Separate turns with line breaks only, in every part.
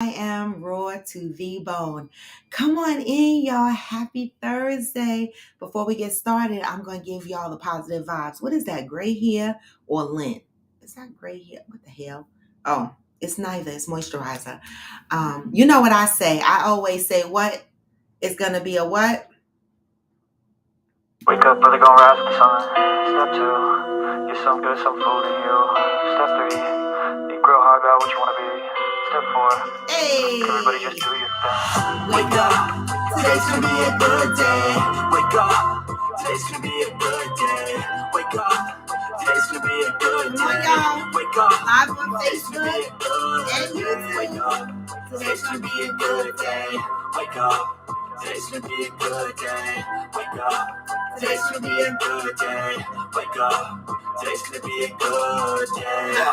I am raw to the bone. Come on in, y'all. Happy Thursday. Before we get started, I'm going to give y'all the positive vibes. What is that, gray hair or lint? Is that gray hair? What the hell? Oh, it's neither. It's moisturizer. You know what I say. I always say what? It's going to be a what?
Wake up, brother, gonna rise with the sun. Step two, get some good, some food in you. Step three, think real hard about what you wanna be. Step four,
Hey!
everybody just do your thing.
Wake up. Today's going to be a good day.
Wake up, today's gonna be a good day. Wake up, today's gonna be a good
Come on,
day.
y'all.
Wake up,
Live on
today's gonna be
Facebook
a good
and
day.
YouTube.
Wake up, today's gonna be a good day. Wake up, today's gonna be a good day. Wake up, today's gonna be a good day. Wake up, today's gonna be a good day.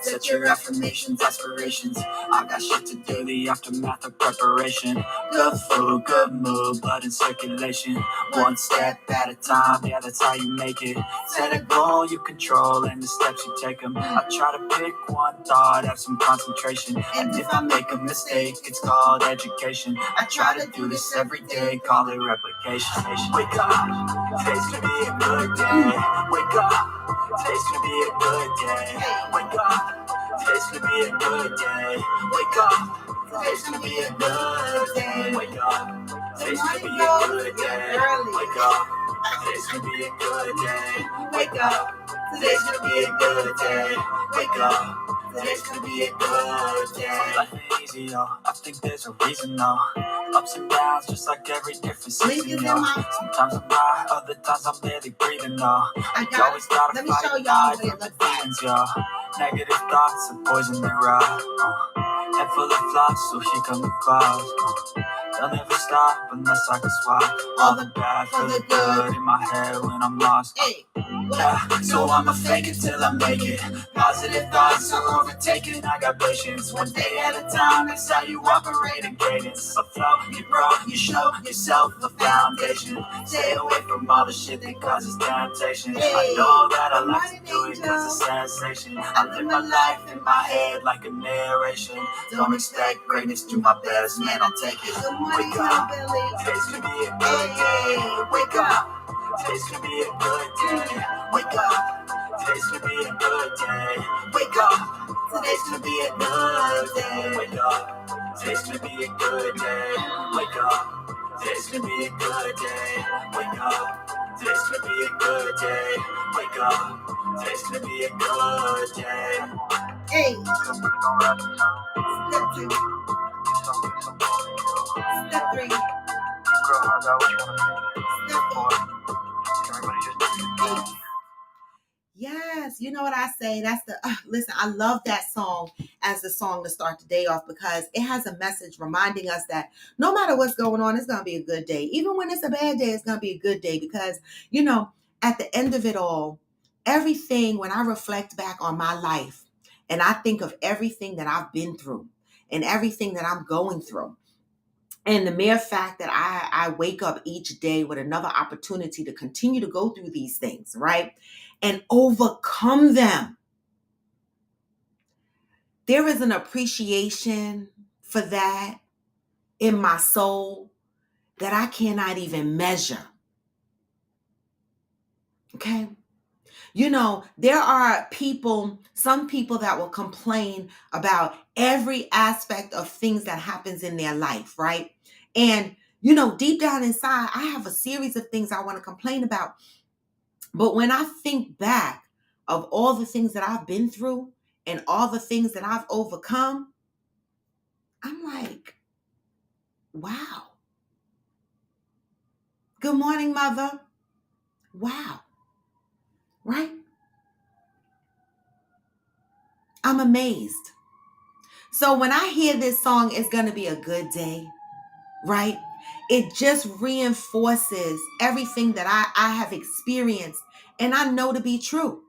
Set your affirmations, aspirations. I got shit to do, the aftermath of preparation. Good food, good mood, blood in circulation. One step at a time, yeah, that's how you make it. Set a goal you control and the steps you take them. I try to pick one thought, have some concentration. And if I make a mistake, it's called education. I try to do this every day, call it replication. Wake up, today's gonna be a good day. Wake up, today's gonna be a good day. Wake up, today's gonna be a good day. Wake up, today's gonna be a good day. Wake up, today's gonna be a good day. Wake up, today's gonna be a good day. Wake up, today's gonna be a good day. Wake up, today's gonna be a good day. Life ain't easy, yo. I think there's a reason, though. Ups and downs, just like every different season, yo. Sometimes I'm high, other times I'm barely breathing, though. You always gotta
Let me show
fight,
y'all
die
what it
from the
looks like.
demons, yo. Negative thoughts are poison they rot. Head full of flies, so here come the clouds. They'll never stop unless I can swap all the bad for the good in my head when I'm lost.
Hey,
Yeah, so I'ma fake it till I make it. Positive thoughts are overtaken. I got patience, one day at a time. That's how you operate in cadence. A flow, you grow, you show yourself a foundation. Stay away from all the shit that causes temptation. I know that I like to do it cause it's sensation. I live my life in my head like a narration. Don't expect greatness, do my best, man, I'll take it.
good morning,
Wake up,
Billy.
today's gonna be a good day. Wake up, today's gonna be a good day. Wake up, today's gonna be a good day. Wake up, today's gonna be a good day. Wake up, today's gonna be a good day. Wake up, today's gonna be a good day. Wake up, today's gonna be a good day. Wake up, today's gonna be a good day.
Hey,
Step
step two, step three, step four. Hey. Yes, you know what I say? That's listen, I love that song as the song to start the day off because it has a message reminding us that no matter what's going on, it's going to be a good day. Even when it's a bad day, it's going to be a good day because, at the end of it all, everything, when I reflect back on my life and I think of everything that I've been through and everything that I'm going through, and the mere fact that I wake up each day with another opportunity to continue to go through these things, right? And overcome them. There is an appreciation for that in my soul that I cannot even measure. Okay? There are some people that will complain about every aspect of things that happens in their life, right? And, deep down inside, I have a series of things I want to complain about. But when I think back of all the things that I've been through and all the things that I've overcome, I'm like, wow. Good morning, mother. Wow. Right? I'm amazed. So when I hear this song, It's Gonna Be a Good Day, right? It just reinforces everything that I have experienced and I know to be true.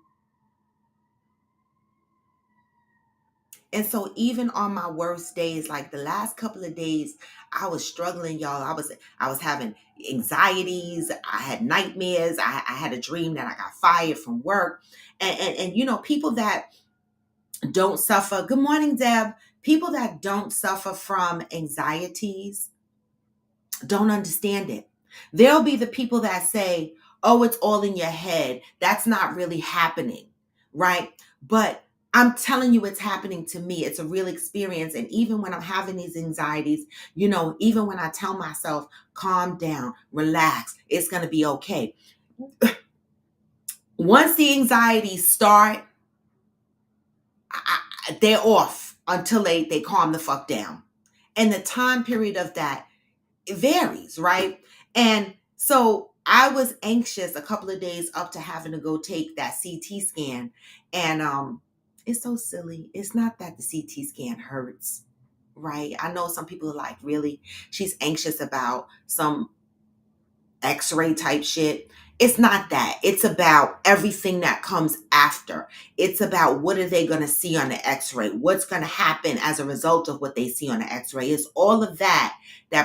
And so even on my worst days, like the last couple of days, I was struggling, y'all. I was having anxieties. I had nightmares. I had a dream that I got fired from work. And people that don't suffer. Good morning, Deb. People that don't suffer from anxieties don't understand it. There'll be the people that say, oh, it's all in your head. That's not really happening, right? But I'm telling you, it's happening to me. It's a real experience. And even when I'm having these anxieties, even when I tell myself, calm down, relax, it's going to be okay. Once the anxieties start, they're off until they calm the fuck down. And the time period of that, it varies, right? And so I was anxious a couple of days up to having to go take that CT scan. And it's so silly. It's not that the CT scan hurts, right? I know some people are like, really? She's anxious about some X-ray type shit. It's not that. It's about everything that comes after. It's about what are they going to see on the X-ray? What's going to happen as a result of what they see on the X-ray? It's all of that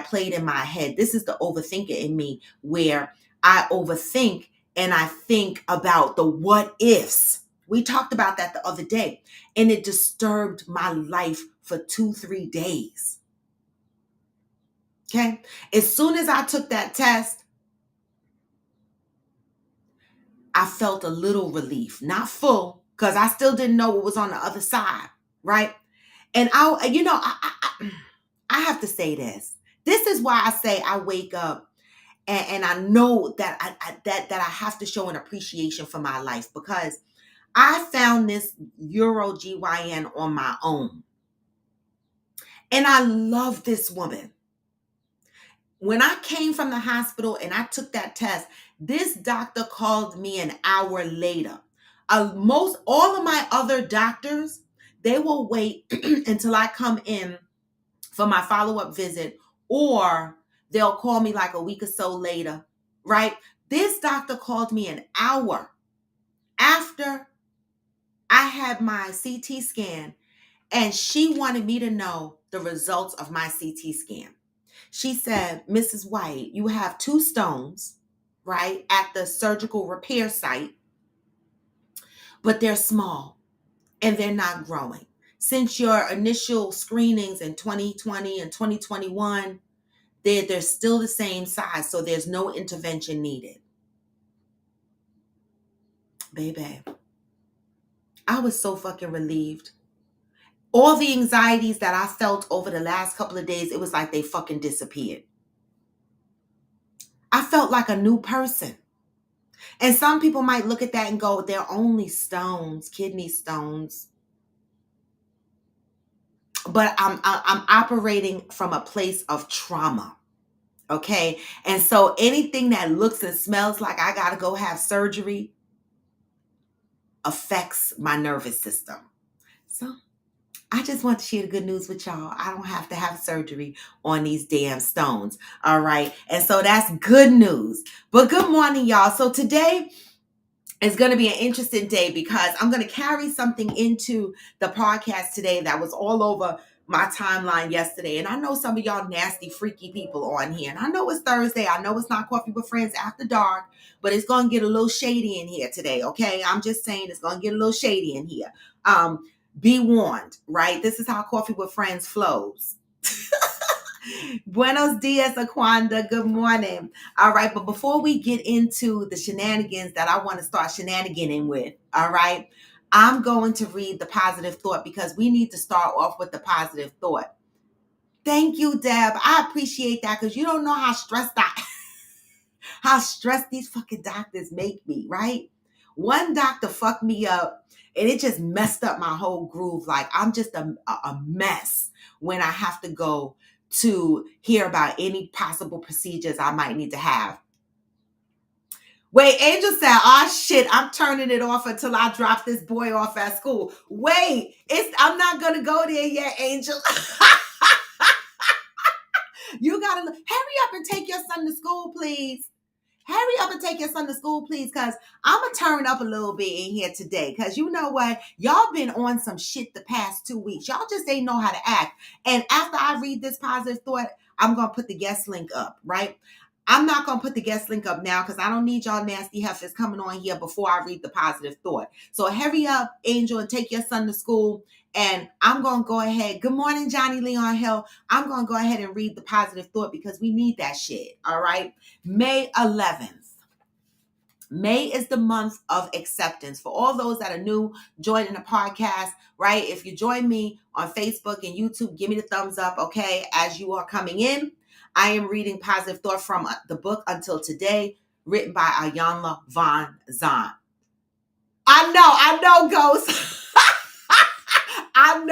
played in my head. This is the overthinker in me, where I overthink and I think about the what ifs. We talked about that the other day, and it disturbed my life for 2-3 days. Okay. As soon as I took that test, I felt a little relief, not full, because I still didn't know what was on the other side, right? And I have to say this. This is why I say I wake up and I know that I have to show an appreciation for my life, because I found this UroGYN on my own. And I love this woman. When I came from the hospital and I took that test, this doctor called me an hour later. All of my other doctors, they will wait until I come in for my follow-up visit, or they'll call me like a week or so later, right? This doctor called me an hour after I had my CT scan, and she wanted me to know the results of my CT scan. She said, Mrs. White, you have 2 stones, right, at the surgical repair site, but they're small and they're not growing. Since your initial screenings in 2020 and 2021, they're still the same size, so there's no intervention needed. Baby, I was so fucking relieved. All the anxieties that I felt over the last couple of days, it was like they fucking disappeared. I felt like a new person. And some people might look at that and go, they're only stones, kidney stones. But I'm operating from a place of trauma. Okay. And so anything that looks and smells like I got to go have surgery affects my nervous system. So I just want to share the good news with y'all. I don't have to have surgery on these damn stones. All right. And so that's good news. But good morning, y'all. So today is going to be an interesting day, because I'm going to carry something into the podcast today that was all over my timeline yesterday. And I know some of y'all nasty, freaky people on here. And I know it's Thursday. I know it's not Coffee with Friends after dark, but it's going to get a little shady in here today. Okay. I'm just saying it's going to get a little shady in here. Be warned, right? This is how Coffee with Friends flows. Buenos dias, Aquanda. Good morning. All right. But before we get into the shenanigans that I want to start shenaniganing with, all right, I'm going to read the positive thought, because we need to start off with the positive thought. Thank you, Deb. I appreciate that, because you don't know how stressed these fucking doctors make me, right? One doctor fucked me up, and it just messed up my whole groove. Like, I'm just a mess when I have to go to hear about any possible procedures I might need to have. Wait, Angel said, oh shit, I'm turning it off until I drop this boy off at school. Wait, I'm not going to go there yet, Angel. You got to hurry up and take your son to school, please. Hurry up and take your son to school, please, because I'm going to turn up a little bit in here today, because you know what? Y'all been on some shit the past 2 weeks. Y'all just ain't know how to act. And after I read this positive thought, I'm going to put the guest link up, right? I'm not going to put the guest link up now because I don't need y'all nasty heifers coming on here before I read the positive thought. So hurry up, Angel, and take your son to school. And I'm going to go ahead. Good morning, Johnny Leon Hill. I'm going to go ahead and read the positive thought because we need that shit. All right. May 11th. May is the month of acceptance. For all those that are new joining the podcast, right? If you join me on Facebook and YouTube, give me the thumbs up, okay? As you are coming in, I am reading Positive Thought from the book Until Today, written by Iyanla Vanzant. I know, Ghost. I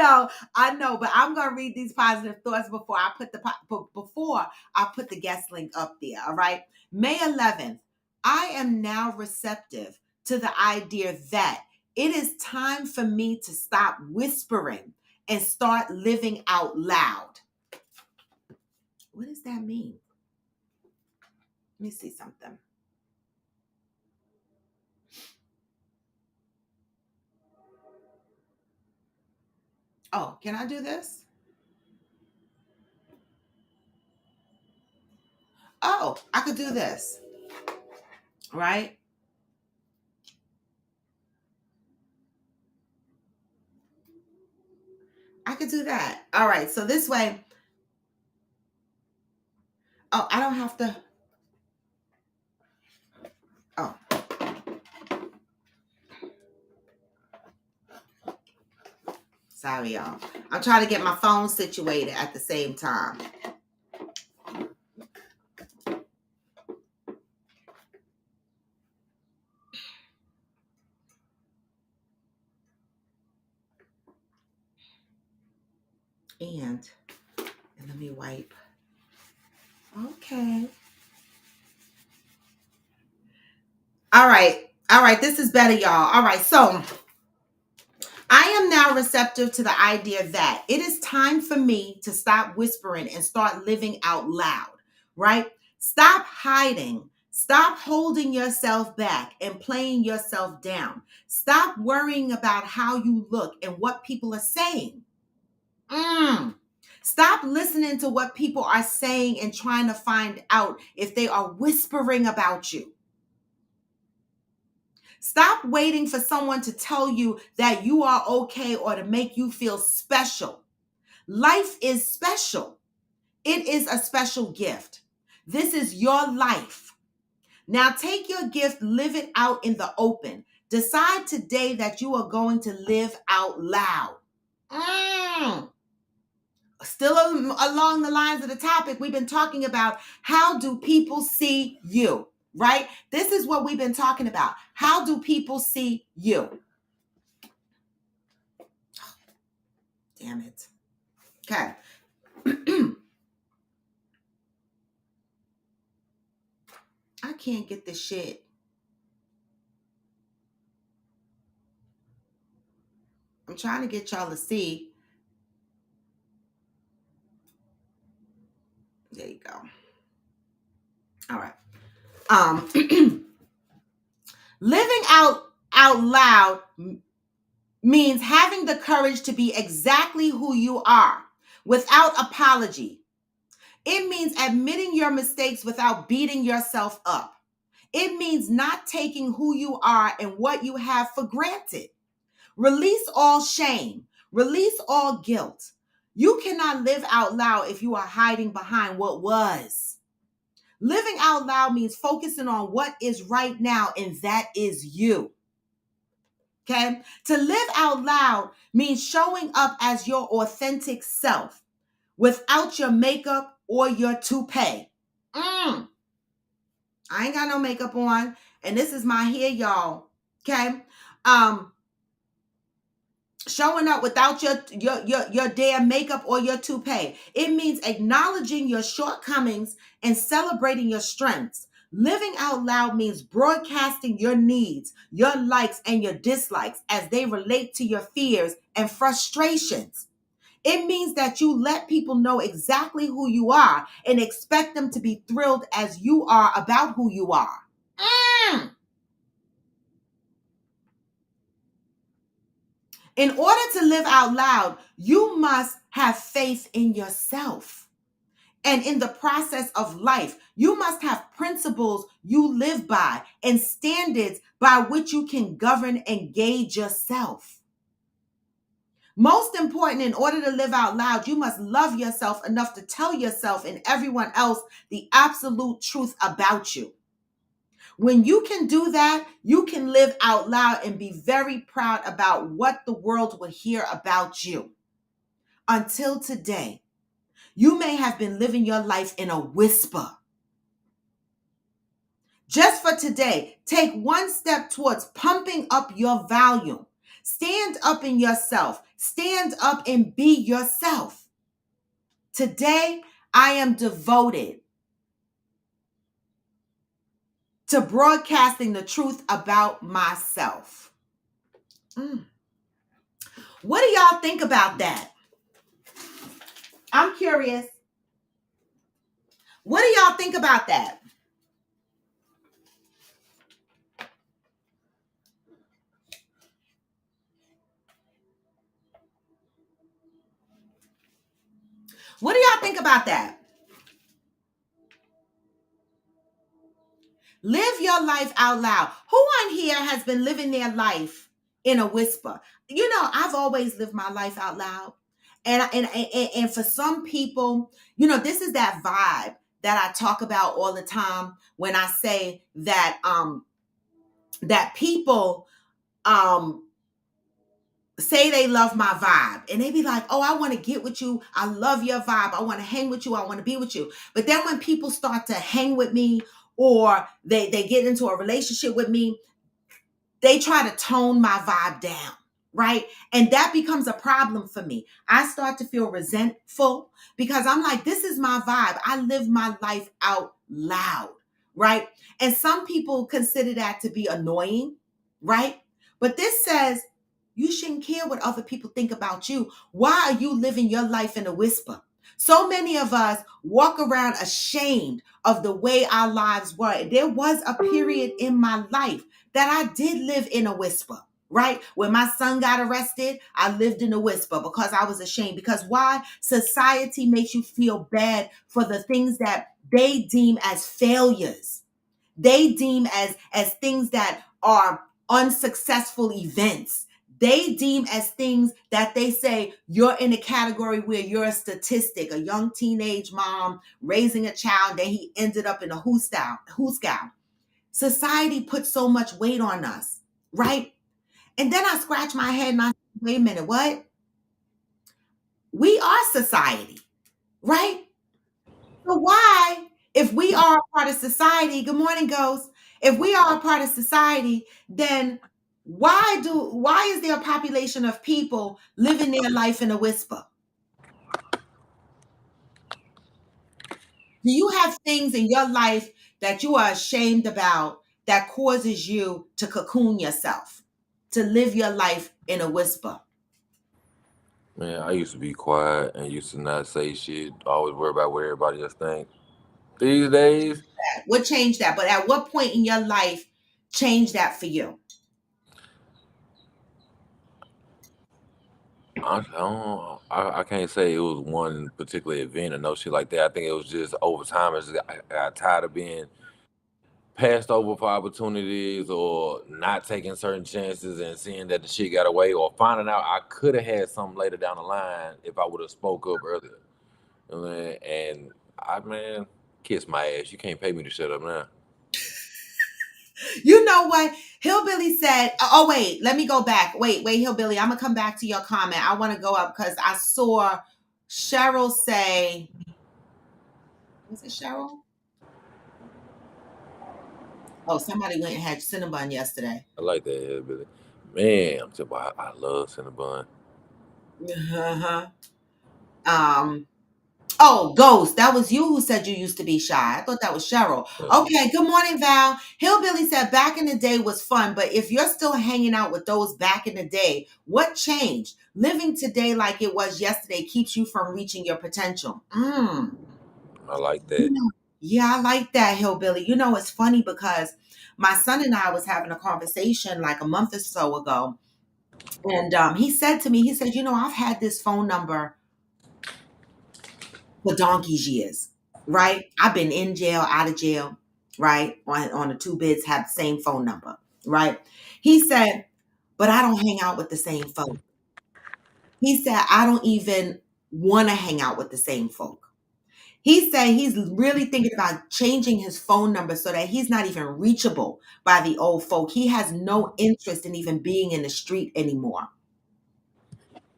know, but I'm gonna read these positive thoughts before I put the guest link up there. All right, May 11th. I am now receptive to the idea that it is time for me to stop whispering and start living out loud. What does that mean? Let me see something. Oh, can I do this? Oh, I could do this, right? I could do that. All right, so this way, oh, I don't have to, oh. Sorry, y'all. I'm trying to get my phone situated at the same time. And let me wipe. Okay. All right. This is better, y'all. All right. So I am now receptive to the idea that it is time for me to stop whispering and start living out loud, right? Stop hiding. Stop holding yourself back and playing yourself down. Stop worrying about how you look and what people are saying. Stop listening to what people are saying and trying to find out if they are whispering about you. Stop waiting for someone to tell you that you are okay or to make you feel special. Life is special. It is a special gift. This is your life. Now take your gift, live it out in the open. Decide today that you are going to live out loud. Still along the lines of the topic, we've been talking about how do people see you, right? This is what we've been talking about. How do people see you? Damn it. Okay. I can't get this shit. I'm trying to get y'all to see. There you go. All right. Living out loud means having the courage to be exactly who you are without apology. It means admitting your mistakes without beating yourself up. It means not taking who you are and what you have for granted. Release all shame. Release all guilt. You cannot live out loud if you are hiding behind what was. Living out loud means focusing on what is right now, and that is you. Okay? To live out loud means showing up as your authentic self without your makeup or your toupee. I ain't got no makeup on, and this is my hair, y'all. Okay? Showing up without your damn makeup or your toupee. It means acknowledging your shortcomings and celebrating your strengths. Living out loud means broadcasting your needs, your likes, and your dislikes as they relate to your fears and frustrations. It means that you let people know exactly who you are and expect them to be thrilled as you are about who you are. In order to live out loud, you must have faith in yourself. And in the process of life, you must have principles you live by and standards by which you can govern and gauge yourself. Most important, in order to live out loud, you must love yourself enough to tell yourself and everyone else the absolute truth about you. When you can do that, you can live out loud and be very proud about what the world will hear about you. Until today, you may have been living your life in a whisper. Just for today, take one step towards pumping up your volume. Stand up in yourself. Stand up and be yourself. Today, I am devoted to broadcasting the truth about myself. What do y'all think about that? I'm curious. What do y'all think about that? What do y'all think about that? Live your life out loud. Who on here has been living their life in a whisper? You know, I've always lived my life out loud. And for some people, you know, this is that vibe that I talk about all the time when I say that that people say they love my vibe, and they be like, oh, I want to get with you. I love your vibe. I want to hang with you. I want to be with you. But then when people start to hang with me, or they get into a relationship with me, they try to tone my vibe down, right? And that becomes a problem for me. I start to feel resentful because I'm like, this is my vibe. I live my life out loud, right? And some people consider that to be annoying, right? But this says, you shouldn't care what other people think about you. Why are you living your life in a whisper? So many of us walk around ashamed of the way our lives were. There was a period in my life that I did live in a whisper, right? When my son got arrested, I lived in a whisper because I was ashamed. Because why? Society makes you feel bad for the things that they deem as failures. They deem as things that are unsuccessful events. They deem as things that they say you're in a category where you're a statistic, a young teenage mom raising a child, then he ended up in a hooscow. Society puts so much weight on us, right? And then I scratch my head and I say, wait a minute, what? We are society, right? So why, if we are a part of society, good morning, Ghost. If we are a part of society, then why is there a population of people living their life in a whisper? Do you have things in your life that you are ashamed about that causes you to cocoon yourself, to live your life in a whisper?
Man, I used to be quiet and used to not say shit, always worry about what everybody else think. These days,
What changed that? But at what point in your life changed that for you?
I can't say it was one particular event or no shit like that. I think it was just over time. I got tired of being passed over for opportunities or not taking certain chances and seeing that the shit got away or finding out I could have had something later down the line if I would have spoke up earlier. You know what I mean? And man, kiss my ass. You can't pay me to shut up now.
You know what? Hillbilly said, oh, wait, let me go back. Wait, Hillbilly, I'm going to come back to your comment. I want to go up because I saw Cheryl say, was it Cheryl? Oh, somebody went and had Cinnabon yesterday.
I like that hillbilly. Man, I'm talking about, I love Cinnabon.
Uh-huh. Oh, Ghost, that was you who said you used to be shy. I thought that was Cheryl. Okay, good morning, Val. Hillbilly said back in the day was fun, but if you're still hanging out with those back in the day, what changed? Living today like it was yesterday keeps you from reaching your potential.
I like that.
Yeah, I like that, Hillbilly. You know, it's funny because my son and I was having a conversation like a month or so ago. And he said to me, he said, you know, I've had this phone number for donkey's years. right? I've been in jail, out of jail, right? On the two bids, have the same phone number, right? He said, but I don't hang out with the same folk. He said, I don't even want to hang out with the same folk. He said he's really thinking about changing his phone number so that he's not even reachable by the old folk. He has no interest in even being in the street anymore.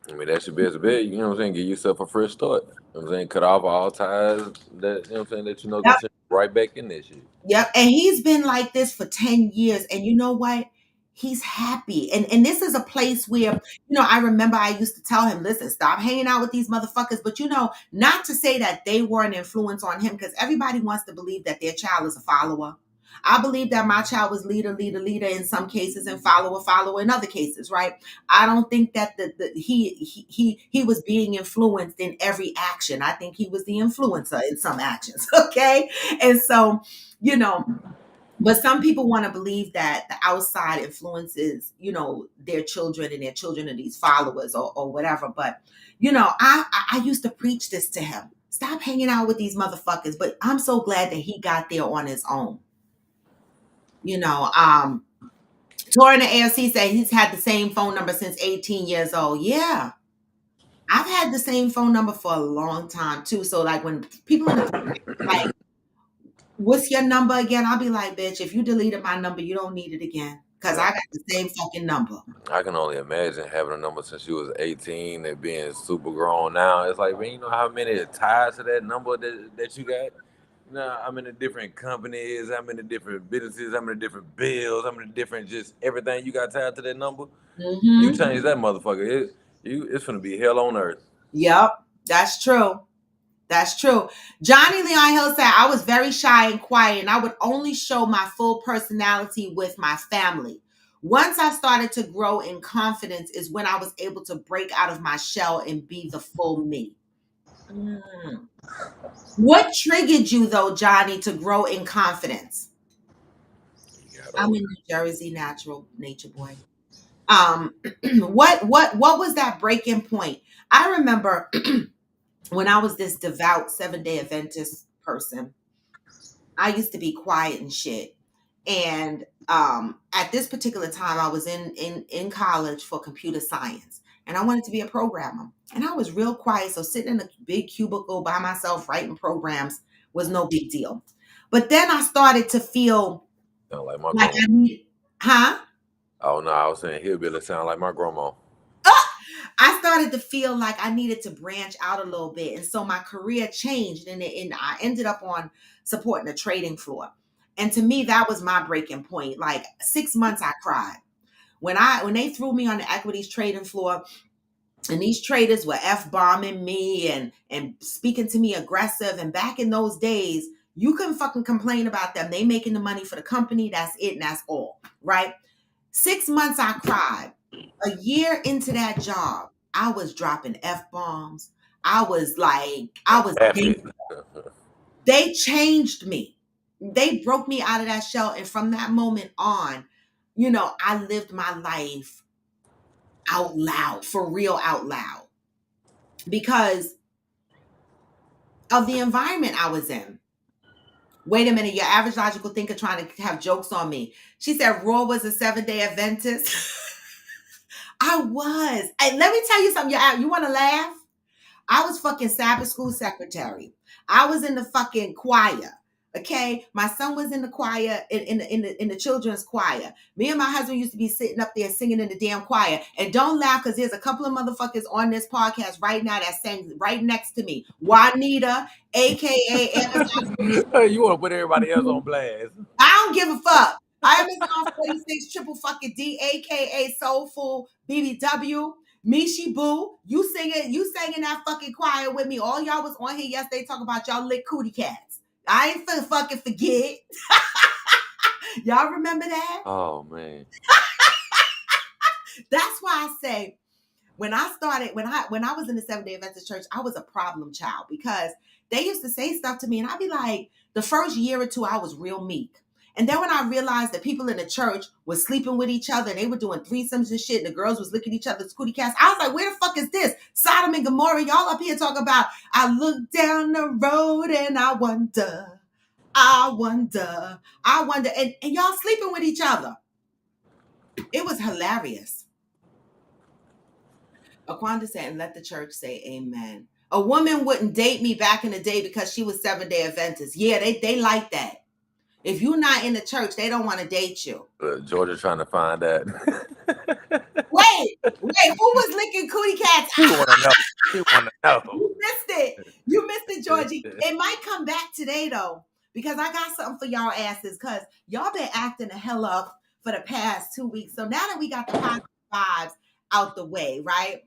I mean, that's your best bet. You know what I'm saying? Give yourself a fresh start. You know what I'm saying? Cut off all ties that, you know what I'm saying, that can send you right back in this shit.
Yep. And he's been like this for 10 years. And you know what? He's happy. And this is a place where, I remember I used to tell him, listen, stop hanging out with these motherfuckers. But, not to say that they were an influence on him, because everybody wants to believe that their child is a follower. I believe that my child was leader in some cases and follower in other cases, right? I don't think that he was being influenced in every action. I think he was the influencer in some actions, okay? And so, but some people want to believe that the outside influences, their children and their children are these followers or whatever. But, I used to preach this to him. Stop hanging out with these motherfuckers. But I'm so glad that he got there on his own. Tori in the AFC said he's had the same phone number since 18 years old. Yeah. I've had the same phone number for a long time too. So like when people in the like, what's your number again? I'll be like, bitch, if you deleted my number, you don't need it again. Because I got the same fucking number.
I can only imagine having a number since you was 18 and being super grown now. It's like, man, you know how many ties to that number that you got? I'm in the different companies, I'm in the different businesses, I'm in the different bills, I'm in the different just everything you got tied to that number.
Mm-hmm.
You change that motherfucker, it's gonna be hell on earth.
Yep, that's true. That's true. Johnny Leon Hill said, I was very shy and quiet, and I would only show my full personality with my family. Once I started to grow in confidence is when I was able to break out of my shell and be the full me. What triggered you, though, Johnny, to grow in confidence? I'm in New Jersey, natural nature boy. What was that breaking point? I remember when I was this devout 7-day Adventist person, I used to be quiet and shit. And at this particular time, I was in college for computer science, and I wanted to be a programmer. And I was real quiet, so sitting in a big cubicle by myself writing programs was no big deal. But then I started to feel
like my
like I need, huh?
Oh no, I was saying hillbilly sound like my grandma.
I started to feel like I needed to branch out a little bit. And so my career changed, and I ended up on supporting the trading floor. And to me, that was my breaking point. Like 6 months I cried. When they threw me on the equities trading floor, and these traders were F-bombing me and speaking to me aggressive. And back in those days, you couldn't fucking complain about them. They making the money for the company. That's it, and that's all, right? 6 months I cried. A year into that job, I was dropping F-bombs. I was they changed me. They broke me out of that shell. And from that moment on, I lived my life out loud, for real out loud, because of the environment I was in. Wait a minute, your average logical thinker trying to have jokes on me. She said Raw was a 7-day Adventist. I was. Let me tell you something. You want to laugh? I was fucking Sabbath school secretary. I was in the fucking choir. Okay, my son was in the choir, in the children's choir. Me and my husband used to be sitting up there singing in the damn choir. And don't laugh, because there's a couple of motherfuckers on this podcast right now that sang right next to me. Juanita, aka Amazon.
You want to put everybody else on blast?
I don't give a fuck. Amazon 46 triple fucking D, aka Soulful BBW. Mishi Boo, you sang in that fucking choir with me. All y'all was on here yesterday talking about y'all lick cootie cats. I ain't finna fucking forget. Y'all remember that?
Oh man.
That's why I say when I was in the 7-day Adventist church, I was a problem child, because they used to say stuff to me and I'd be like, the first year or two, I was real meek. And then when I realized that people in the church were sleeping with each other and they were doing threesomes and shit, and the girls was licking each other's cootie cats, I was like, where the fuck is this? Sodom and Gomorrah, y'all up here talking about, I look down the road and I wonder. And y'all sleeping with each other. It was hilarious. Aquanda said, and let the church say amen. A woman wouldn't date me back in the day because she was Seventh-day Adventist. Yeah, they like that. If you're not in the church, they don't want to date you.
Georgia trying to find that.
Wait, who was licking cootie cats?
You want to know. You want to know.
You missed it, Georgie. It might come back today, though, because I got something for y'all asses, because y'all been acting the hell up for the past 2 weeks. So now that we got the positive vibes out the way, right?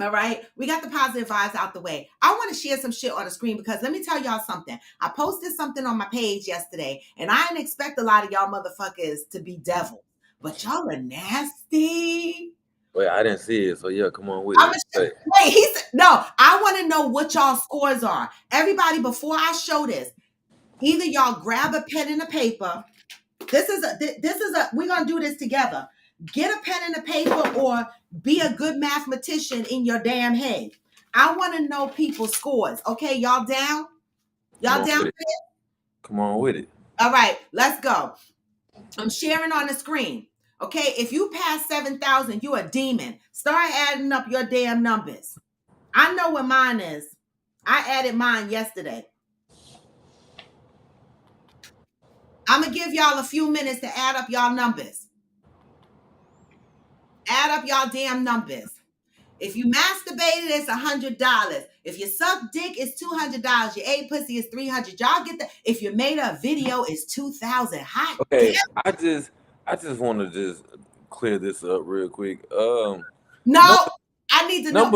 All right, we got the positive vibes out the way. I want to share some shit on the screen, because let me tell y'all something. I posted something on my page yesterday, and I didn't expect a lot of y'all motherfuckers to be devils, but y'all are nasty.
Wait, I didn't see it, so yeah, come on with it.
No, I want to know what y'all scores are. Everybody, before I show this, either y'all grab a pen and a paper. We're gonna do this together. Get a pen and a paper, or be a good mathematician in your damn head. I want to know people's scores. Okay, y'all down? Y'all down for it?
Come on with it.
All right, let's go. I'm sharing on the screen. Okay, if you pass 7,000, you a demon. Start adding up your damn numbers. I know what mine is. I added mine yesterday. I'm going to give y'all a few minutes to add up y'all numbers. Add up y'all damn numbers. If you masturbated, it's $100. If you suck dick, it's $200. You ate pussy, it's $300. Y'all get that? If you made a video, it's $2,000. Hot.
Okay, damn. I just want to just clear this up real quick.
No, I need to know.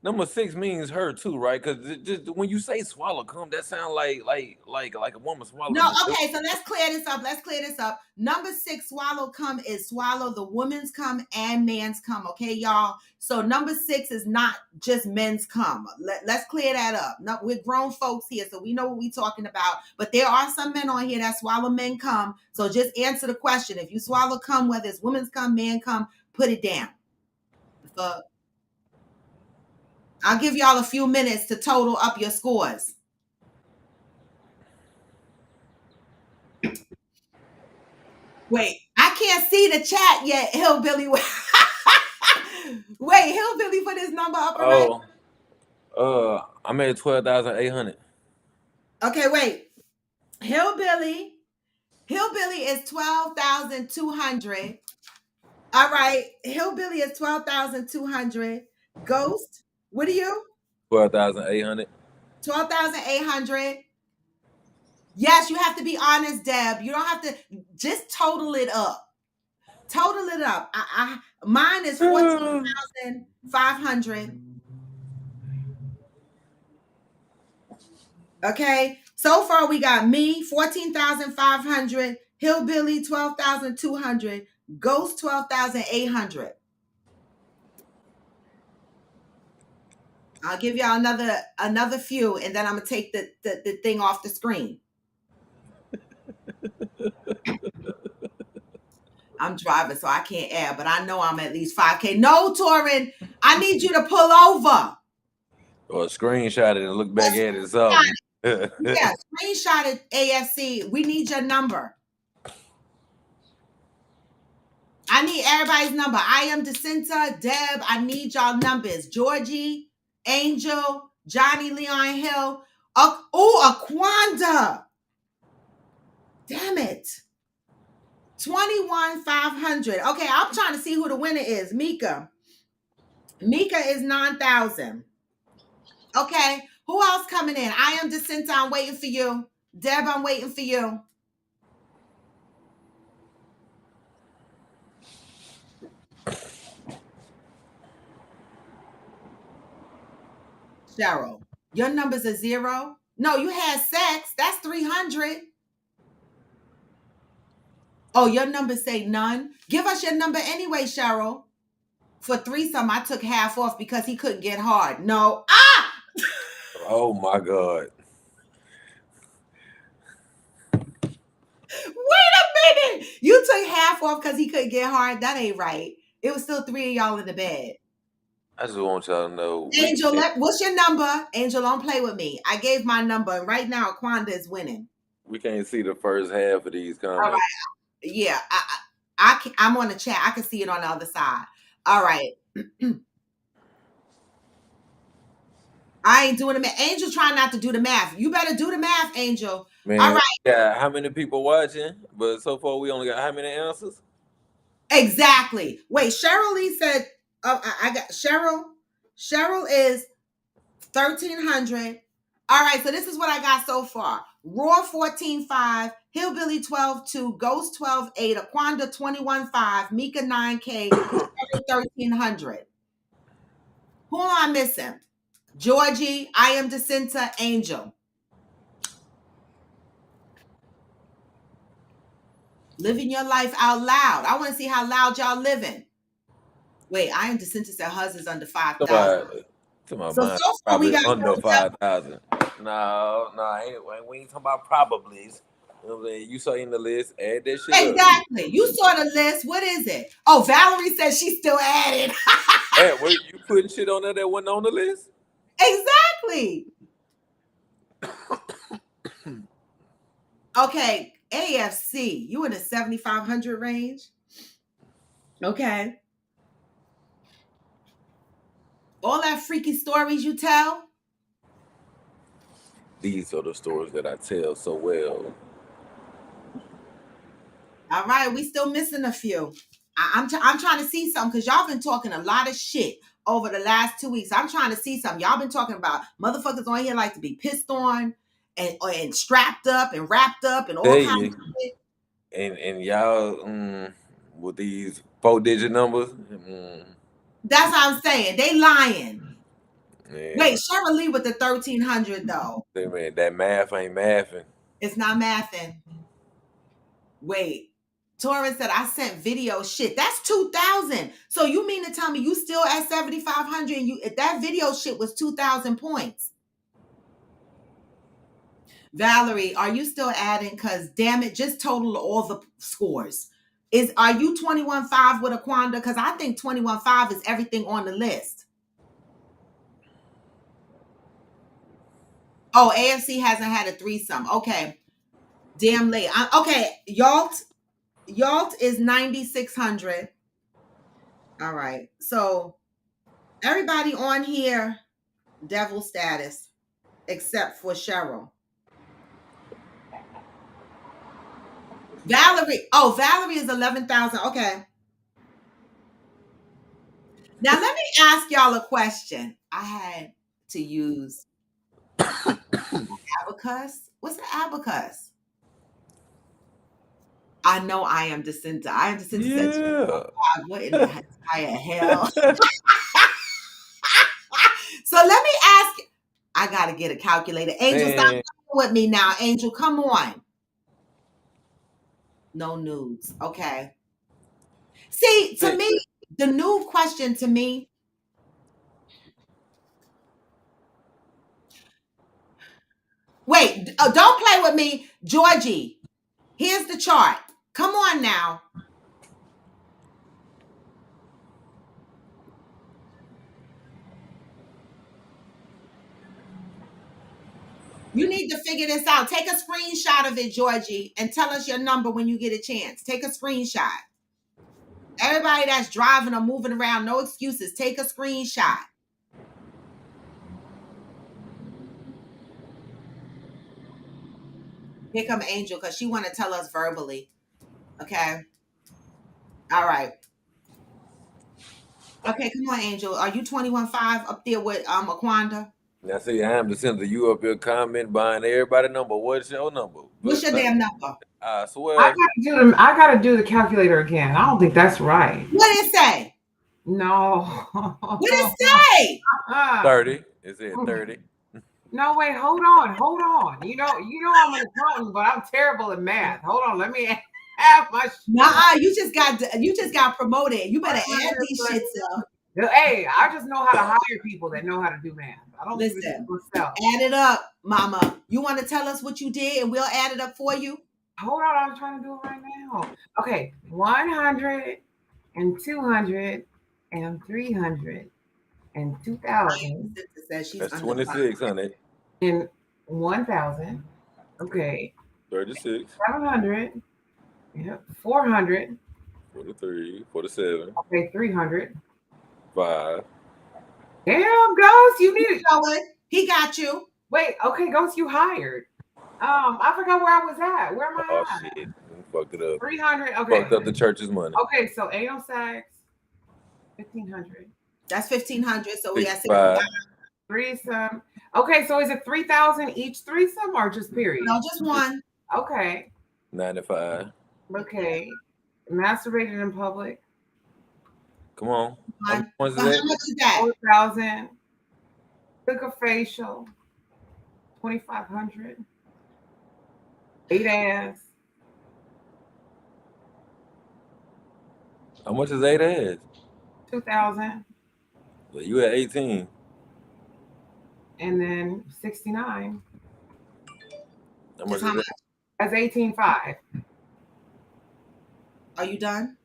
Number six means her too, right? Because just when you say swallow cum, that sounds like a woman swallowing.
No, okay, so let's clear this up. Number 6, swallow cum, is swallow the woman's cum and man's cum, okay, y'all? So number 6 is not just men's cum. Let's clear that up. No, we're grown folks here, so we know what we're talking about. But there are some men on here that swallow men cum. So just answer the question. If you swallow cum, whether it's women's cum, man cum, put it down. I'll give y'all a few minutes to total up your scores. Wait, I can't see the chat yet, Hillbilly. Wait, Hillbilly put his number up already?
I made 12,800.
Okay, wait. Hillbilly is 12,200. All right, Hillbilly is 12,200. Ghost, what are you?
12,800.
12,800. Yes, you have to be honest, Deb. You don't have to just total it up. Total it up. Mine is 14,500. Okay. So far we got me 14,500, Hillbilly 12,200, Ghost 12,800. I'll give y'all another few, and then I'm gonna take the thing off the screen. I'm driving, so I can't add, but I know I'm at least 5K. No, Torin, I need you to pull over.
Or screenshot it and look back at it. So
yeah, screenshot it, AFC. We need your number. I need everybody's number. I am DeCinta, Deb. I need y'all numbers. Georgie, Angel, Johnny Leon Hill. Aquanda. Damn it. 21,500. Okay, I'm trying to see who the winner is. Mika is 9,000. Okay, who else coming in? I am DeCinta. I'm waiting for you. Deb, I'm waiting for you. Cheryl, your numbers are 0. No, you had sex. That's 300. Oh, your numbers say none. Give us your number anyway, Cheryl. For threesome, I took half off because he couldn't get hard. No.
Oh my God.
You took half off because he couldn't get hard. That ain't right. It was still 3 of y'all in the bed.
I just want y'all to know.
Angel, what's your number? Angel, don't play with me. I gave my number, and right now, Aquanda is winning.
We can't see the first half of these comments.
All right. Yeah, I'm on the chat. I can see it on the other side. All right. I ain't doing the math. Angel trying not to do the math. You better do the math, Angel.
Man,
all right.
Yeah, how many people watching? But so far, we only got how many answers?
Exactly. Wait, Cheryl Lee said, I got Cheryl. Cheryl is 1,300. All right, so this is what I got so far. Raw 14.5, Hillbilly 12.2, Ghost 12.8, Aquanda 21.5, Mika 9K, 1,300. Who am I missing? Georgie, I Am DeCinta, Angel. Living your life out loud. I want to see how loud y'all living. Wait, I Am DeCinta said hers is under 5,000.
To my
So
mind,
far
probably
we got
under 5,000. No, we ain't talking about probablys. You know what I'm saying? You saw in the list, add that shit
exactly. Up. You saw the list. What is it? Oh, Valerie says she's still adding.
Hey, wait, you putting shit on there that wasn't on the list?
Exactly. Okay, AFC, you in the 7,500 range? Okay. All that freaky stories you tell?
These are the stories that I tell so well.
All right, we still missing a few. I'm trying to see something because y'all been talking a lot of shit over the last 2 weeks. I'm trying to see something. Y'all been talking about motherfuckers on here like to be pissed on and strapped up and wrapped up and all kinds of shit.
And y'all with these 4-digit numbers.
That's what I'm saying. They lying. Yeah. Wait, Cheryl Lee with the 1,300 though.
Hey, man, that math ain't mathing.
It's not mathing. Wait, Torres said I sent video. Shit, that's 2,000. So you mean to tell me you still at 7,500 and that video shit was 2,000 points? Valerie, are you still adding? Because damn it, just total all the scores. Are you 21.5 with Aquanda? Because I think 21.5 is everything on the list. Oh, AFC hasn't had a threesome. Okay. Damn late. Okay. Yalt is 9,600. All right. So everybody on here, devil status, except for Cheryl. Valerie is 11,000. Okay. Now let me ask y'all a question. I had to use abacus. What's an abacus? I know I Am DeCinta. I Am DeCinta said, oh God, what in the entire hell? So let me ask. I gotta get a calculator. Angel, stop with me now. Angel, come on. No nudes. Okay. See, to me, the nude question to me. Wait, don't play with me. Georgie, here's the chart. Come on now. You need to figure this out. Take a screenshot of it, Georgie, and tell us your number when you get a chance. Take a screenshot. Everybody that's driving or moving around, no excuses. Take a screenshot. Here come Angel because she want to tell us verbally. Okay. All right. Okay, come on, Angel. Are you 21.5 up there with Aquanda?
Now see, I Am DeCinta. You up here comment buying everybody number. What's your number?
What's your damn number?
I swear.
I gotta do the calculator again. I don't think that's right.
What did it say?
No.
What did it say?
30. It said 30.
No, wait, hold on. You know I'm an accountant, but I'm terrible at math. Hold on, let me have my
you just got promoted. You better add these shits up.
Hey, I just know how to hire people that know how to do math. I don't
listen. Add it up, mama. You want to tell us what you did and we'll add it up for you?
Hold on, I'm trying to do it right now. Okay, 100 and 200 and 300 and 2,000
Sister says she's
That's
under
26, honey.
and 1,000. Okay,
36,
700. Yep, 400.
43, 47,
Okay, 300.
5.
Damn, Ghost, you need it.
Going. He got you.
Wait, okay, Ghost, you hired. I forgot where I was at. Where am I
Oh,
at?
shit. Fucked it up.
300. Okay.
Fucked up the church's money.
Okay, so anal sex, 1,500.
That's 1,500. So we got
65.
Threesome. Okay, so is it 3,000 each threesome or just period?
No, just one.
Okay.
95.
Okay. Masturbated in public,
Come on. How many
One.
points
So
is
how
that?
much is that?
4,000. Took a facial, 2,500. Ate ass.
How much is 8 ass?
2,000.
Well, you at 18.
And then 69.
How much
Just how
is
much?
that?
That's 18,500.
Are you done?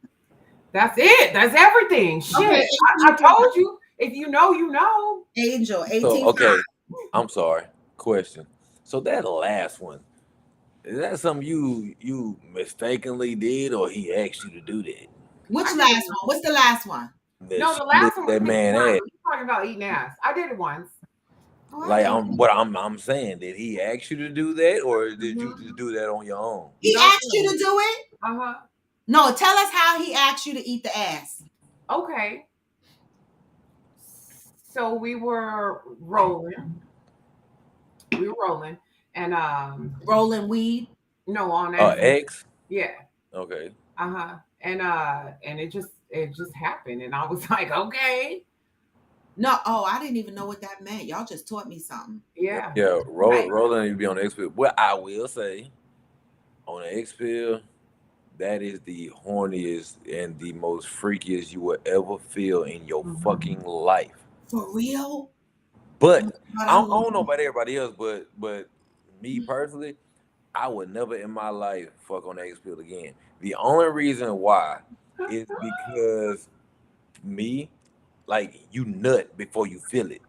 That's it. That's everything. Shit.
Okay,
I told you. If you know, you know.
Angel, 18.
So, okay. I'm sorry. Question. So that last one, is that something you mistakenly did, or he asked you to do that?
Which last one? What's the last one?
That
No,
she
the last
licked
one was
that man ass.
You're talking about eating ass. I did it once.
Oh, I
Like
didn't.
I'm saying, did he ask you to do that, or did you just do that on your own?
He asked you to do it?
Uh-huh.
No, tell us how he asked you to eat the ass.
Okay. So we were rolling. And
Rolling weed.
no, on
X?
yeah.
Okay.
Uh-huh. And it just happened. And I was like, okay.
No, oh, I didn't even know what that meant. Y'all just taught me something.
Yeah.
Yeah,
Right.
rolling you be on the X pill. What I will say, on the X pill, that is the horniest and the most freakiest you will ever feel in your fucking life.
For real?
But
God,
I don't know about everybody else, but me personally, I would never in my life fuck on the X pill again. The only reason why is because me, like, you nut before you feel it.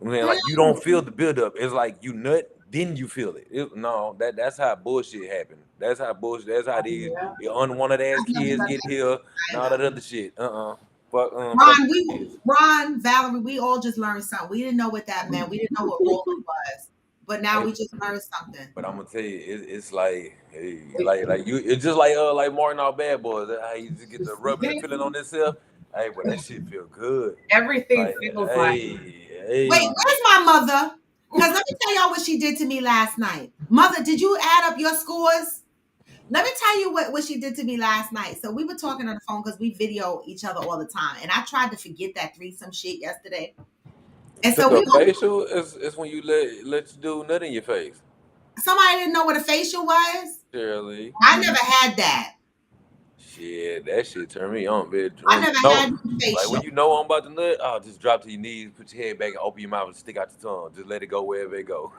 I mean, like, you don't feel the buildup. It's like you nut, then you feel it. No, that's how bullshit happen. That's how bullshit. That's how these unwanted ass
I've never
kids
done
get
that.
here and all that other shit. Fuck,
Ron, Valerie, we all just learned something. We didn't know what that meant. We didn't know what rolling was. But now we just learned something.
But I'm gonna tell you, it's like, hey, like you, it's just like Martin all Bad Boys. How you just get the rubbing feeling on itself. Hey, but that shit feel good.
Everything
Like,
feels like
hey.
Wait, where's my mother? Because let me tell y'all what she did to me last night. Mother, did you add up your scores? Let me tell you what she did to me last night. So we were talking on the phone because we video each other all the time. And I tried to forget that threesome shit yesterday. And so
a facial is when you let you do nut in your face.
Somebody didn't know what a facial was?
Shirley.
I never had that.
Shit, that shit turned me on, bitch.
I never had a facial.
Like when you know I'm about to nut, just drop to your knees, put your head back, and open your mouth and stick out your tongue. Just let it go wherever it go.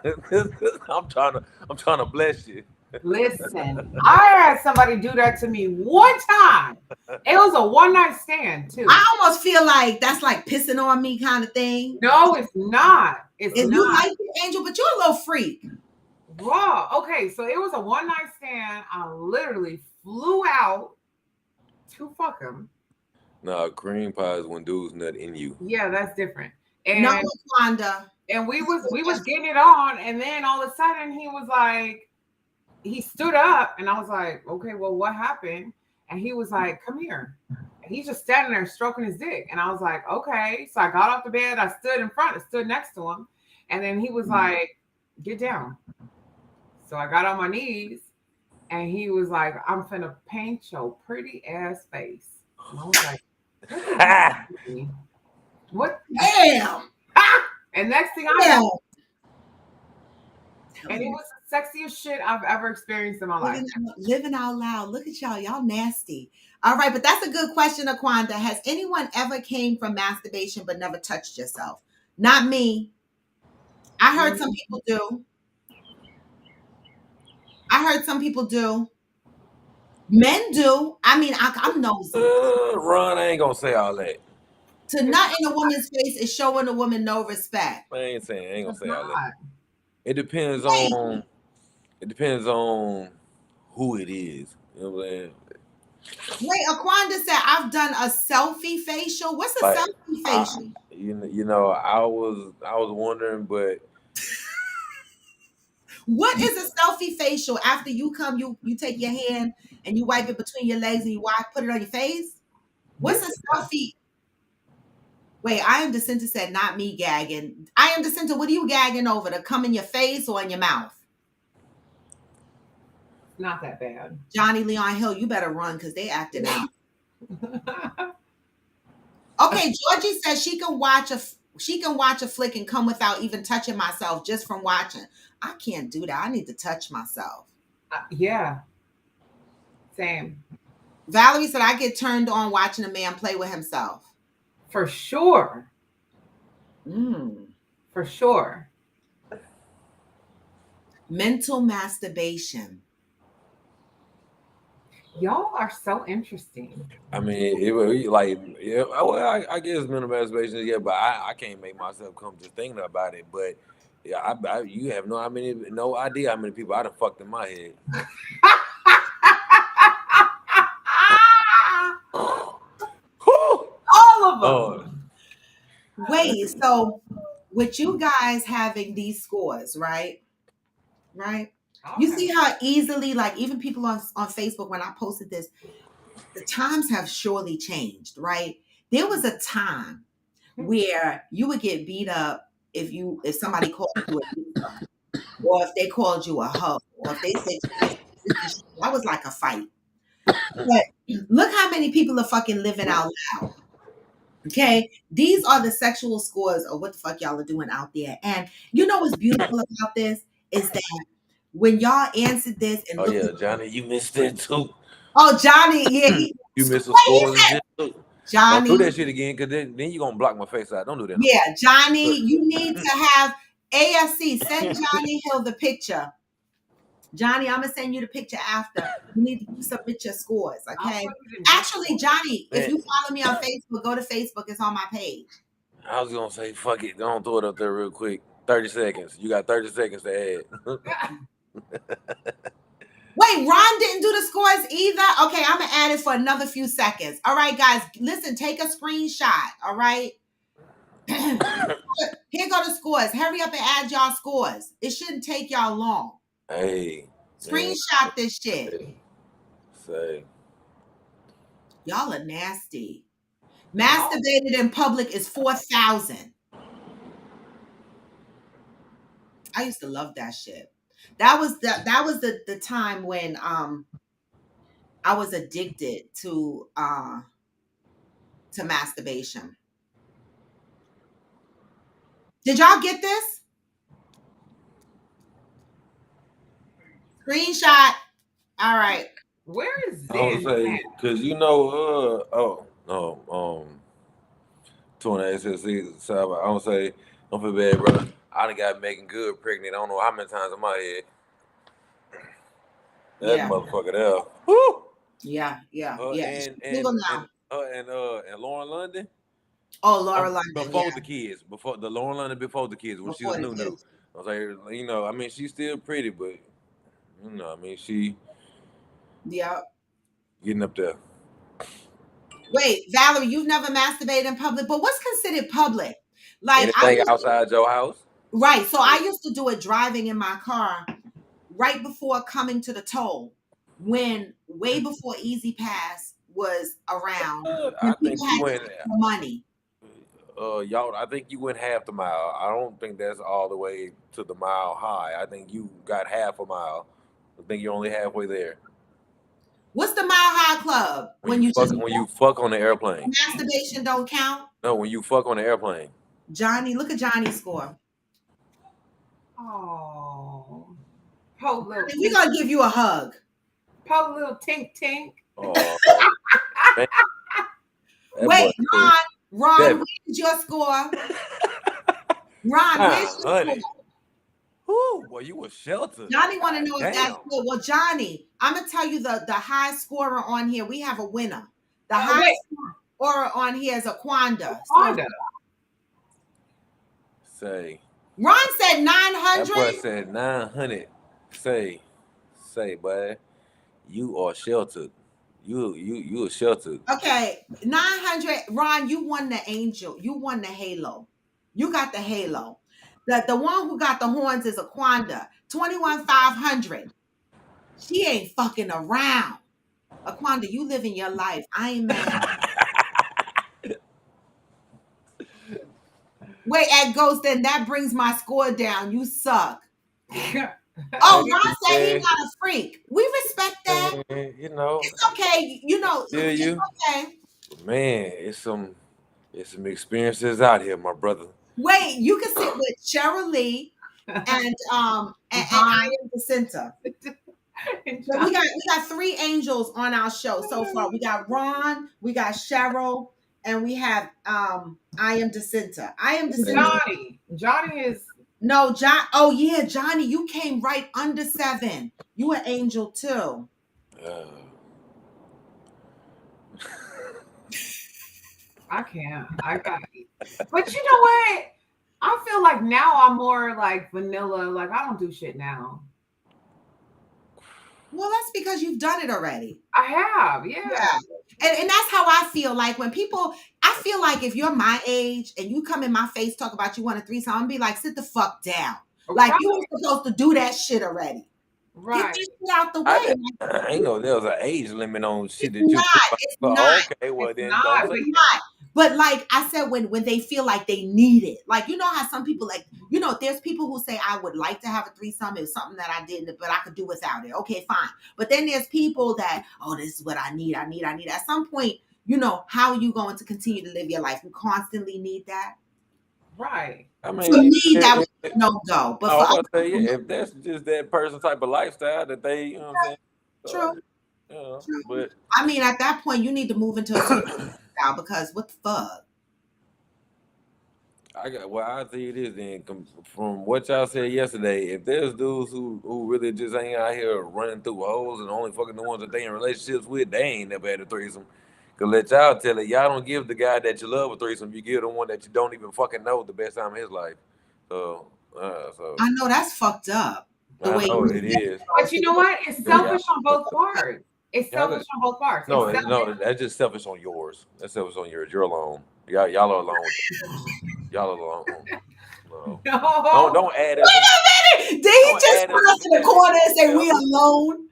I'm trying to bless you.
Listen, I had somebody do that to me one time. It was a one-night stand too.
I almost feel like that's like pissing on me kind of thing.
No, it's not. It's not.
You like it, Angel, but you're a little freak.
Wow. Okay, so it was a one-night stand. I literally flew out to fuck him.
No, cream pie is when dudes nut in you.
Yeah, that's different. And
no, Wanda.
And we was getting it on, and then all of a sudden he was like, he stood up, and I was like, okay, well, what happened? And he was like, come here. And he's just standing there stroking his dick. And I was like, okay. So I got off the bed, I stood next to him, and then he was like, get down. So I got on my knees, and he was like, I'm finna paint your pretty ass face. And I was like, what?
Damn.
And next thing I know, and it was the sexiest shit I've ever experienced in my life.
Living out loud. Look at y'all. Y'all nasty. All right, but that's a good question, Aquanda. Has anyone ever came from masturbation but never touched yourself? Not me. I heard some people do. Men do. I mean, I'm nosy.
Ron, I ain't gonna say all that.
To nut in a woman's face is showing a woman no respect.
I ain't gonna
It's
say all that.
not.
It depends
Wait.
on. It depends on who it is. You know what I'm saying?
Wait, Aquanda said I've done a selfie facial. What's a
Like,
selfie facial?
You know, I was wondering, but
What is a selfie facial? After you come, you take your hand and you wipe it between your legs and you put it on your face. What's a selfie? Wait, I am Decenta said not me gagging. I am Decenta. What are you gagging over? To come in your face or in your mouth?
Not that bad.
Johnny Leon Hill, you better run because they acting out. Okay, Georgie says she can watch a flick and come without even touching myself just from watching. I can't do that. I need to touch myself.
Yeah. Same.
Valerie said I get turned on watching a man play with himself.
For sure. For sure.
Mental masturbation.
Y'all are so interesting.
I mean, it like, yeah, well, I guess mental masturbation, yeah, but I can't make myself come just thinking about it. But yeah, you have no idea how many people I done fucked in my head.
All of them.
Wait, so with you guys having these scores, right? Right? You see how easily, like even people on Facebook, when I posted this, the times have surely changed, right? There was a time where you would get beat up if somebody called you a beater, or if they called you a hoe, or if they said that was like a fight. But look how many people are fucking living out loud. Okay, these are the sexual scores of what the fuck y'all are doing out there. And you know what's beautiful about this is that when y'all answered this and
oh yeah, Johnny, you missed it too.
Oh, Johnny, yeah,
you missed the scores and shit too.
Johnny,
don't do that shit again, because then you're gonna block my face out. Don't do that.
Yeah, Johnny, you need to have AFC. Send Johnny Hill the picture. Johnny, I'm gonna send you the picture after. You need to submit your scores, okay? Actually, Johnny, if you follow me on Facebook, go to Facebook. It's on my page.
I was gonna say, fuck it. Don't throw it up there real quick. 30 seconds. You got 30 seconds to add.
Wait, Ron didn't do the scores either? Okay, I'm gonna add it for another few seconds. All right, guys, listen, take a screenshot, all right? Here go the scores. Hurry up and add y'all scores. It shouldn't take y'all long.
Hey.
Screenshot this shit.
Say.
Y'all are nasty. Masturbated in public is 4,000. I used to love that shit. That was the time when I was addicted to masturbation. Did y'all get this? Screenshot. All right.
Where is this?
I was say, because you know, 200 SSC. So I don't say, don't feel bad, brother. I done got Megan Good pregnant. I don't know how many times in my head. That motherfucker there. Woo!
Yeah.
And Lauren London.
Oh, Laura London.
Before the kids. Before the Lauren London before the kids. When she was new. I was like, you know, I mean, she's still pretty, but you know, I mean, she getting up there.
Wait, Valerie, you've never masturbated in public, but what's considered public? Like
anything outside your house?
Right. So I used to do it driving in my car right before coming to the toll, way before Easy Pass was around.
I think you went
money.
I think you went half the mile. I don't think that's all the way to the mile high. I think you got half a mile. I think you're only halfway there.
What's the Mile High Club?
When you fuck on the airplane.
Masturbation don't count?
No, when you fuck on the airplane.
Johnny, look at Johnny's score.
Oh.
We're going to give you a hug.
Po little tink tink.
Oh.
Wait, Ron, where's your score? Ron, where's your score?
Woo, Boy, you was sheltered.
Johnny want to know if that's
Damn.
good. Well, Johnny, I'm gonna tell you the high scorer on here. We have a winner. The
Oh,
high
wait.
scorer on here is Aquanda.
Aquanda.
Say.
Ron said
That boy
900.
said 900. Say, boy, you are sheltered. You are sheltered.
Okay, 900. Ron, you won the angel. You won the halo. You got the halo. The one who got the horns is Aquanda. 21,500. She ain't fucking around. Aquanda, you living your life. I ain't mad. Wait, at Ghost, then that brings my score down. You suck. Oh, Ron said he not a freak. We respect that.
You know,
It's okay. You know,
feel
it's
you.
okay.
Man, it's some experiences out here, my brother.
Wait, you can sit with Cheryl Lee and I am the center. So we got 3 angels on our show so far. We got Ron, we got Cheryl, and we have I am Decenta. I am Decenta.
Johnny is
No, John. Oh yeah, Johnny, you came right under 7. You an angel too.
I can't. I got it. But you know what? I feel like now I'm more like vanilla. Like I don't do shit now.
Well, that's because you've done it already.
I have, yeah.
And that's how I feel. Like when people, I feel like if you're my age and you come in my face talk about you want a threesome, I'm gonna be like, sit the fuck down. Like you were supposed to do that shit already.
Right.
Get this shit out the way.
I ain't know there was an age limit on shit that
It's
you.
not. It's not.
Okay, well
It's
then
not,
don't
but
say
It's not. But like I said, when they feel like they need it, like you know how some people like, you know, there's people who say I would like to have a threesome. It's something that I didn't, but I could do without it. Okay, fine. But then there's people that, oh, this is what I need. I need. At some point, you know, how are you going to continue to live your life? You constantly need that.
Right.
I mean,
For me, that was no go. But
I
for
was say, yeah, if that's just that person type of lifestyle that they, you know what I'm saying?
True.
You know,
True.
but
I mean, at that point, you need to move into a certain style because what the fuck?
I'll tell you this then, from what y'all said yesterday, if there's dudes who really just ain't out here running through holes and only fucking the ones that they in relationships with, they ain't never had a threesome. Cause let y'all tell it, y'all don't give the guy that you love a threesome, you give the one that you don't even fucking know the best time of his life. So
I know that's fucked up. The
I
way
know
you
it is.
But you know what? It's selfish on both parts. It's selfish on both parts.
No,
It's selfish.
no, that's just selfish on yours. That's selfish on yours. You're alone. Y'all are alone. Y'all are alone. No.
No.
Don't add
Wait
us.
a minute! Did he
Don't
just
add
put
us
us in the corner and say we alone?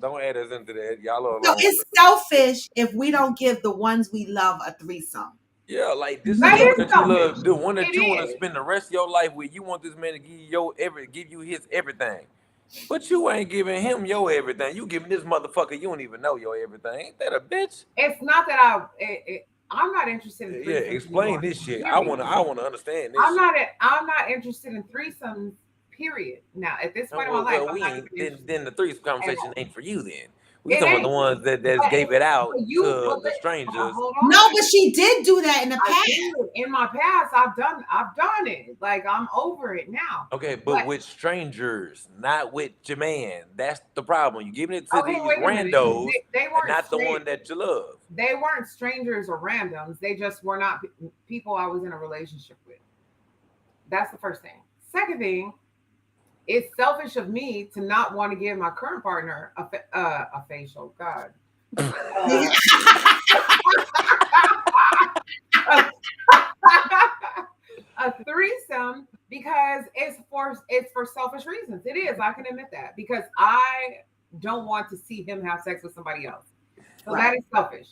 Don't add us into that. Y'all are alone.
No, it's selfish if we don't give the ones we love a threesome.
Yeah, like this is
That
the one
is
that you love,
selfish.
the one that
It
you want to
is.
spend the rest of your life with. You want this man to give you his everything. But you ain't giving him your everything. You giving this motherfucker you don't even know your everything. Ain't that a bitch?
It's not that I'm not interested in threesomes.
Yeah, explain
anymore.
this shit.
Period.
I wanna understand this.
I'm not interested in threesomes. Period. Now at this point in my life, I'm not even interested.
Then the threesome conversation ain't for you. Then we
It
talking about
ain't.
the ones that
But-
gave it out
but you-
to
but
the
let-
strangers.
Hold on.
No, but she did do that in the
I
past.
did. In my past, I've done it. Like I'm over it now.
Okay, but
But-
with strangers, not with your man. That's the problem. You giving it to
Okay,
these
wait a minute.
randos,
They
and
weren't
not the
straight-
one that you love.
They weren't strangers or randoms. They just were not people I was in a relationship with. That's the first thing. Second thing, it's selfish of me to not want to give my current partner a facial. God. A threesome because it's for selfish reasons. It is. I can admit that because I don't want to see him have sex with somebody else. So that is selfish.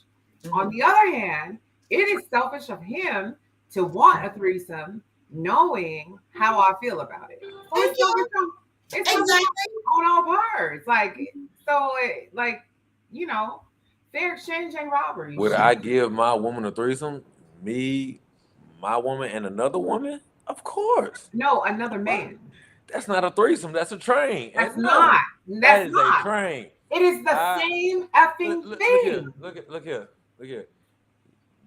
On the other hand, it is selfish of him to want a threesome, knowing how I feel about it. So it's selfish on all parts. Like fair exchange ain't robbery.
Would I give my woman a threesome? Me, my woman, and another woman? Of course.
No, another man.
That's not a threesome. That's a train.
That's
And
not.
that
That's
is
not.
a train.
It is the same effing thing.
Look here.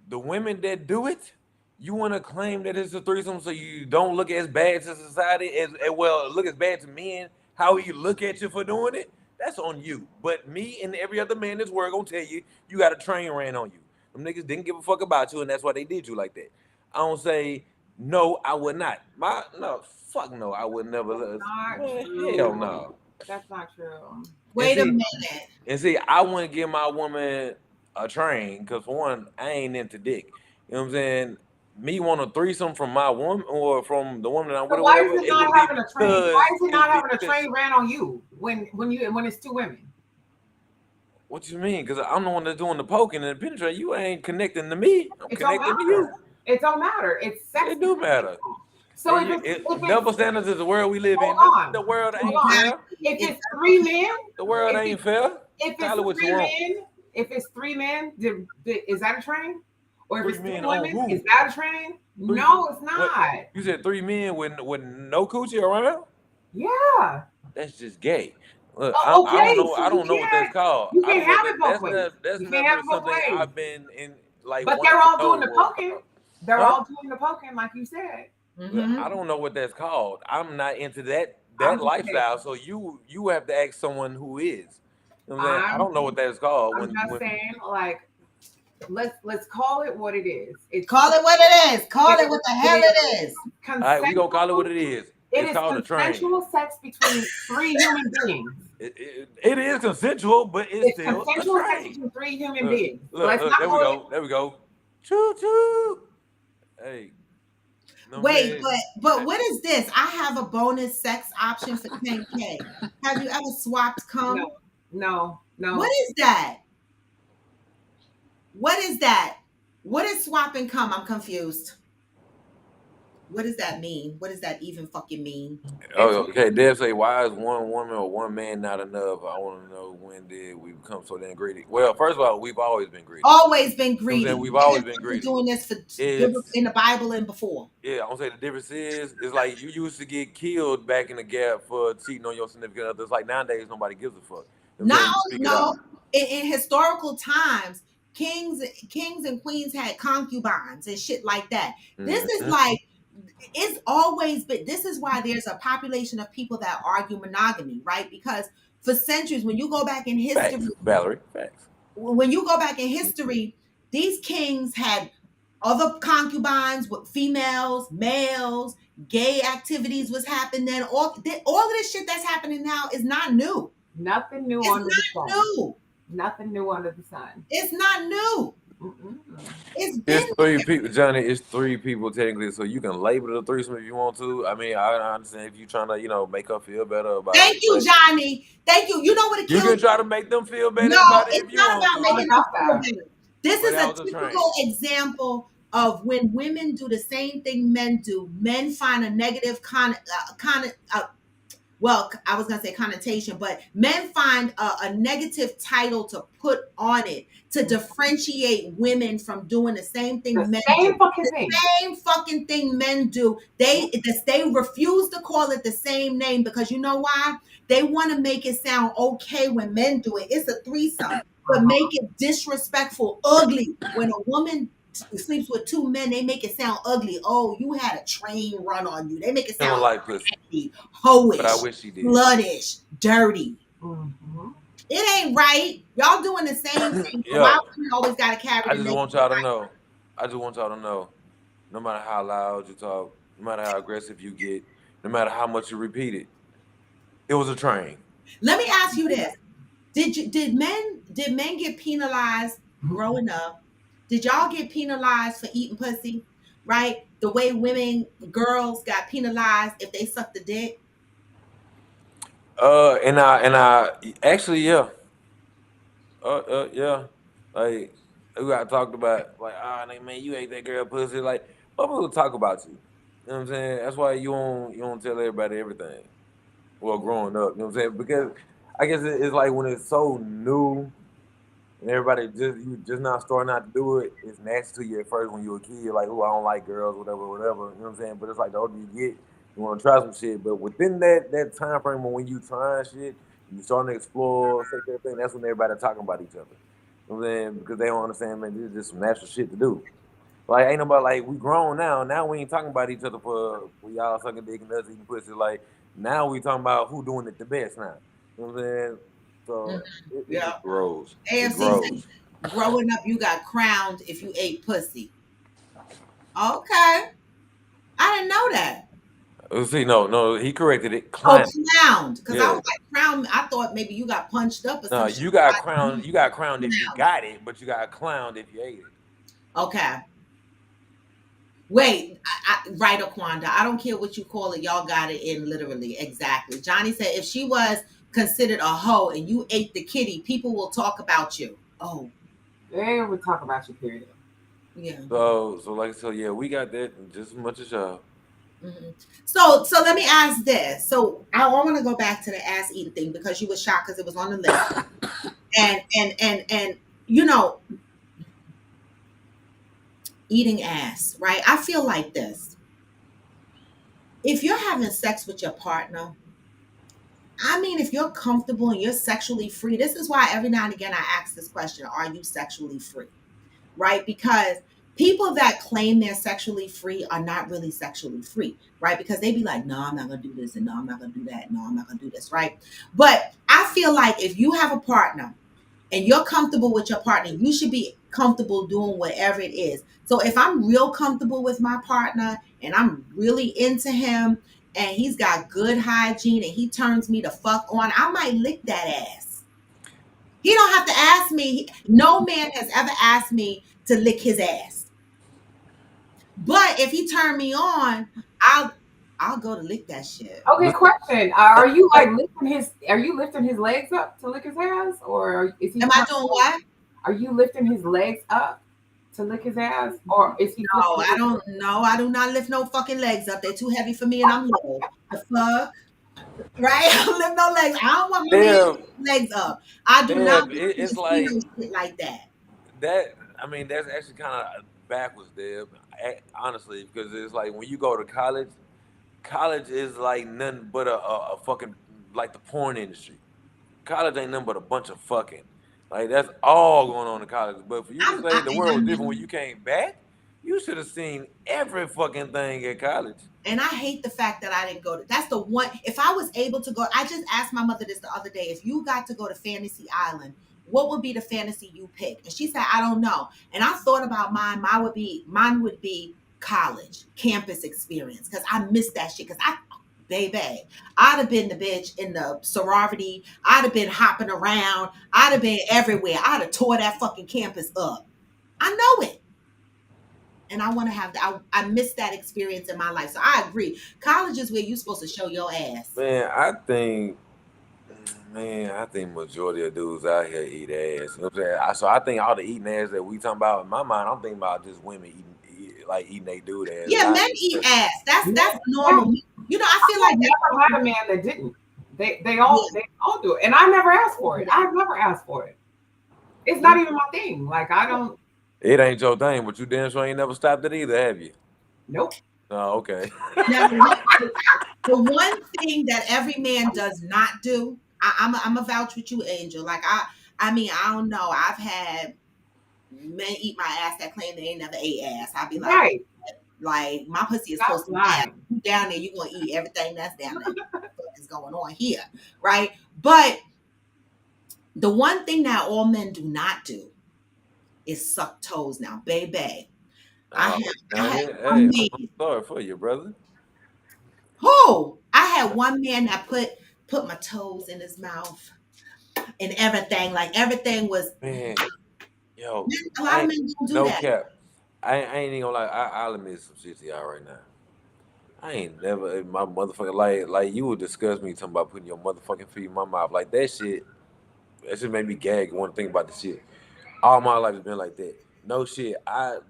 The women that do it, You want to claim that it's a threesome so you don't look as bad to society as well, look as bad to men, how you look at you for doing it, that's on you. But me and every other man in this world gonna tell you, you got a train ran on you. Them niggas didn't give a fuck about you, and that's why they did you like that. I don't say, no, I would not. No, fuck no, I would never.
Not
Man,
true.
hell no.
That's not true.
Wait a
see-
minute.
And see, I wouldn't give my woman a train because, for one, I ain't into dick. You know what I'm saying? Me want a threesome from my woman or from the woman that I'm with
So
or
why
whatever.
is it
it would
not
be
having a train?
because-
Why is
it
it not
would be
having a
because-
train ran on you when it's two women?
What you mean? Because I'm the one that's doing the poking and the penetrating. You ain't connecting to me. I'm
It don't
connecting to you.
matter. It don't matter. It's sex.
It do matter.
So
And
if it's
double standards is the world we live in.
Hold on.
The world ain't
Hold on.
fair.
if it's three men,
The world
If
ain't fair.
if
Call it what
it's
you
three
want.
men, is that a train? Or if
Three
it's
men
two
on
women,
who?
is that a train?
Three-
No, it's not.
You said 3 men with no coochie around?
Yeah.
That's just gay. Look,
Oh,
I don't
okay,
know.
so
I don't
you
know what
can't-
that's called.
you
I don't
can't
know
have
that-
it both
that's
ways.
not- That's
You can't
never
have it both
something
ways.
I've been in. Like,
But
wanted
they're
to
all
know
doing the
what-
poking. They're
Huh?
all doing the poking, like you said.
Mhm.
I don't know what that's called. I'm not into that
I'm just
lifestyle. So you have to ask someone who is. You know what I'm saying? I
I'm-
don't know what that's called.
I'm just saying, like, let's call it what it is. It's
Call it what it is. Call it what the hell it is.
All right, we gonna call it what it is.
It
It's
is
called a train.
consensual sex between three human beings.
It is consensual, but it's
It's
still a
consensual sex
train.
between three human
Look,
beings. So
Look,
let's
look,
not
there we
call it-
go. There we go. Choo choo. Hey. Know what I'm
Wait,
saying?
but what is this? I have a bonus sex option for 10K. Have you ever swapped cum?
No.
What is that? What is that? What is swapping cum? I'm confused. What does that mean? What does that even fucking mean?
Oh, okay. Deb say, why is one woman or one man not enough? I want to know, when did we become so damn greedy? Well, first of all, we've always been greedy.
Always been greedy.
We've always
We've
been greedy.
doing this for
It's-
in the Bible and before.
Yeah, I'm gonna say the difference is, it's like you used to get killed back in the gap for cheating on your significant other. It's like nowadays nobody gives a fuck. You know what I'm
Not
saying? You speak it out.
in historical times, kings and queens had concubines and shit like that. This is
Mhm.
like, it's always been, this is why there's a population of people that argue monogamy, right? Because for centuries, when you go back in history,
Facts, Valerie. Facts.
when you go back in history, these kings had other concubines with females, males, gay activities was happening. All of this shit that's happening now is not new.
Nothing new
It's
under the sun.
New.
Nothing new under the sun.
It's not new.
Mm-mm.
It's been
It's 3 people, Johnny. It's 3 people technically, so you can label it a threesome if you want to. I mean, I understand if you're trying to, make her feel better about
Thank
it.
you,
but
Johnny. Thank you. You know what it
You
kills
can try to make them feel better
No,
about it if
it's
you
not
want
about
to.
making them feel better. This
But
is
that
a
was a
typical example of when women do the same thing men do. Men find a negative I was gonna say connotation, but men find a negative title to put on it to differentiate women from doing the same thing
The
men
same
do.
fucking
The
thing.
same fucking thing men do. They refuse to call it the same name because you know why? They want to make it sound okay when men do it. It's a threesome, but make it disrespectful, ugly. When a woman sleeps with 2 men, they make it sound ugly. Oh, you had a train run on you. They make it
I don't
sound
like pussy,
nasty, hoish,
but I wish she did.
bloodish, dirty.
Mhm.
It ain't right. Y'all doing the same thing.
Yeah.
Why women always gotta carry
I
the
just
name?
want y'all to know. No matter how loud you talk, no matter how aggressive you get, no matter how much you repeat it, it was a train.
Let me ask you this: Did men get penalized growing up? Did y'all get penalized for eating pussy? Right? The way girls got penalized if they sucked the dick.
And I actually, yeah. Yeah. Like, we got talked about, like, man, you ate that girl pussy. Like, motherfuckers talk about you. You know what I'm saying? That's why you don't tell everybody everything. Well, growing up, you know what I'm saying? Because I guess it's like when it's so new and everybody you just not starting out to do it, it's nasty to you at first when you're a kid, like, oh, I don't like girls, whatever, you know what I'm saying? But it's like the older you get, you want to try some shit. But within that time frame when you trying shit, and you starting to explore, sex, everything, that's when everybody talking about each other. You know what I'm saying? Because they don't understand, man, this is just some natural shit to do. Like ain't nobody like we grown now. Now we ain't talking about each other for y'all sucking dick and us eating pussy. Like now we talking about who doing it the best now. You know what I'm saying? So it
Yeah.
just grows. It
AFC
grows.
said, growing up, you got crowned if you ate pussy. Okay. I didn't know that.
See, no, he corrected it.
Oh,
Clown.
clowned. Because I
Yeah.
was like, crowned. I thought maybe you got punched up or
No,
something.
you got crowned. You got crowned if you
Clowned.
got it, but you got clowned if you ate it.
Okay. Wait, right, Aquanda. I don't care what you call it. Y'all got it in literally. Exactly. Johnny said if she was considered a hoe and you ate the kitty, people will talk about you. Oh,
They would talk about you, period.
yeah.
So like so, yeah, we got that just as much as y'all.
Mhm. So let me ask this. So I want to go back to the ass eating thing because you were shocked because it was on the list. And you know, eating ass, right? I feel like this. If you're having sex with your partner, I mean, if you're comfortable and you're sexually free, this is why every now and again I ask this question, are you sexually free? Right? Because people that claim they're sexually free are not really sexually free, right? Because they be like, no, I'm not going to do this, and no, I'm not going to do that, no, I'm not going to do this, right? But I feel like if you have a partner and you're comfortable with your partner, you should be comfortable doing whatever it is. So if I'm real comfortable with my partner and I'm really into him and he's got good hygiene and he turns me the fuck on, I might lick that ass. He don't have to ask me. No man has ever asked me to lick his ass. But if he turned me on, I'll go to lick that shit.
Okay, question: Are you like lifting his? Are you lifting his legs up to lick his ass, or is he?
Am I doing what?
Are you lifting his legs up to lick his ass, or is he?
No, I don't know. I do not lift no fucking legs up. They're too heavy for me, and I'm little. The fuck, right? I don't lift no legs. I don't want my man's legs up. I do not.
It's like
shit like that.
that. I mean, that's actually kind of backwards, Deb. Honestly, because it's like when you go to college is like nothing but a fucking like the porn industry. College ain't nothing but a bunch of fucking. Like that's all going on in college. But for you to say the world was different when you came back, you should have seen every fucking thing at college.
And I hate the fact that I didn't go to. That's the one. If I was able to go, I just asked my mother this the other day. If you got to go to Fantasy Island, what would be the fantasy you pick? And she said, I don't know. And I thought about mine. Mine would be college, campus experience, because I miss that shit. Because baby, I'd have been the bitch in the sorority. I'd have been hopping around. I'd have been everywhere. I'd have tore that fucking campus up. I know it. And I want to have that. I miss that experience in my life. So I agree. College is where you're supposed to show your ass.
Man, I think majority of dudes out here eat ass. You know what I'm saying? So I think all the eating ass that we talking about, in my mind, I'm thinking about just women eating they dude ass.
Yeah, men eat ass. That's normal. You know, I feel like
never had a man that didn't. They all do it, and I never asked for it. I've never asked for it. It's not even my thing. Like I don't.
It ain't your thing, but you damn sure ain't never stopped it either, have you?
Nope.
Oh, okay.
Now, the one thing that every man does not do, I'm a vouch with you, Angel. Like I mean, I don't know. I've had men eat my ass that claim they ain't never ate ass. I'd be like,
right.
Like my pussy is supposed to be down there. You're gonna eat everything that's down there. What is going on here, right? But the one thing that all men do not do is suck toes. Now, baby,
I'm sorry for you, brother.
Who? I had one man that put my toes in his mouth and everything. Like everything was.
Man, yo,
a lot of men don't do
no
that.
cap. I ain't even gonna lie. I'll admit some shit to y'all right now. I ain't never in my motherfucking like you would discuss me talking about putting your motherfucking feet in my mouth. Like that shit made me gag. Want to think about the shit. All my life has been like that. No shit. I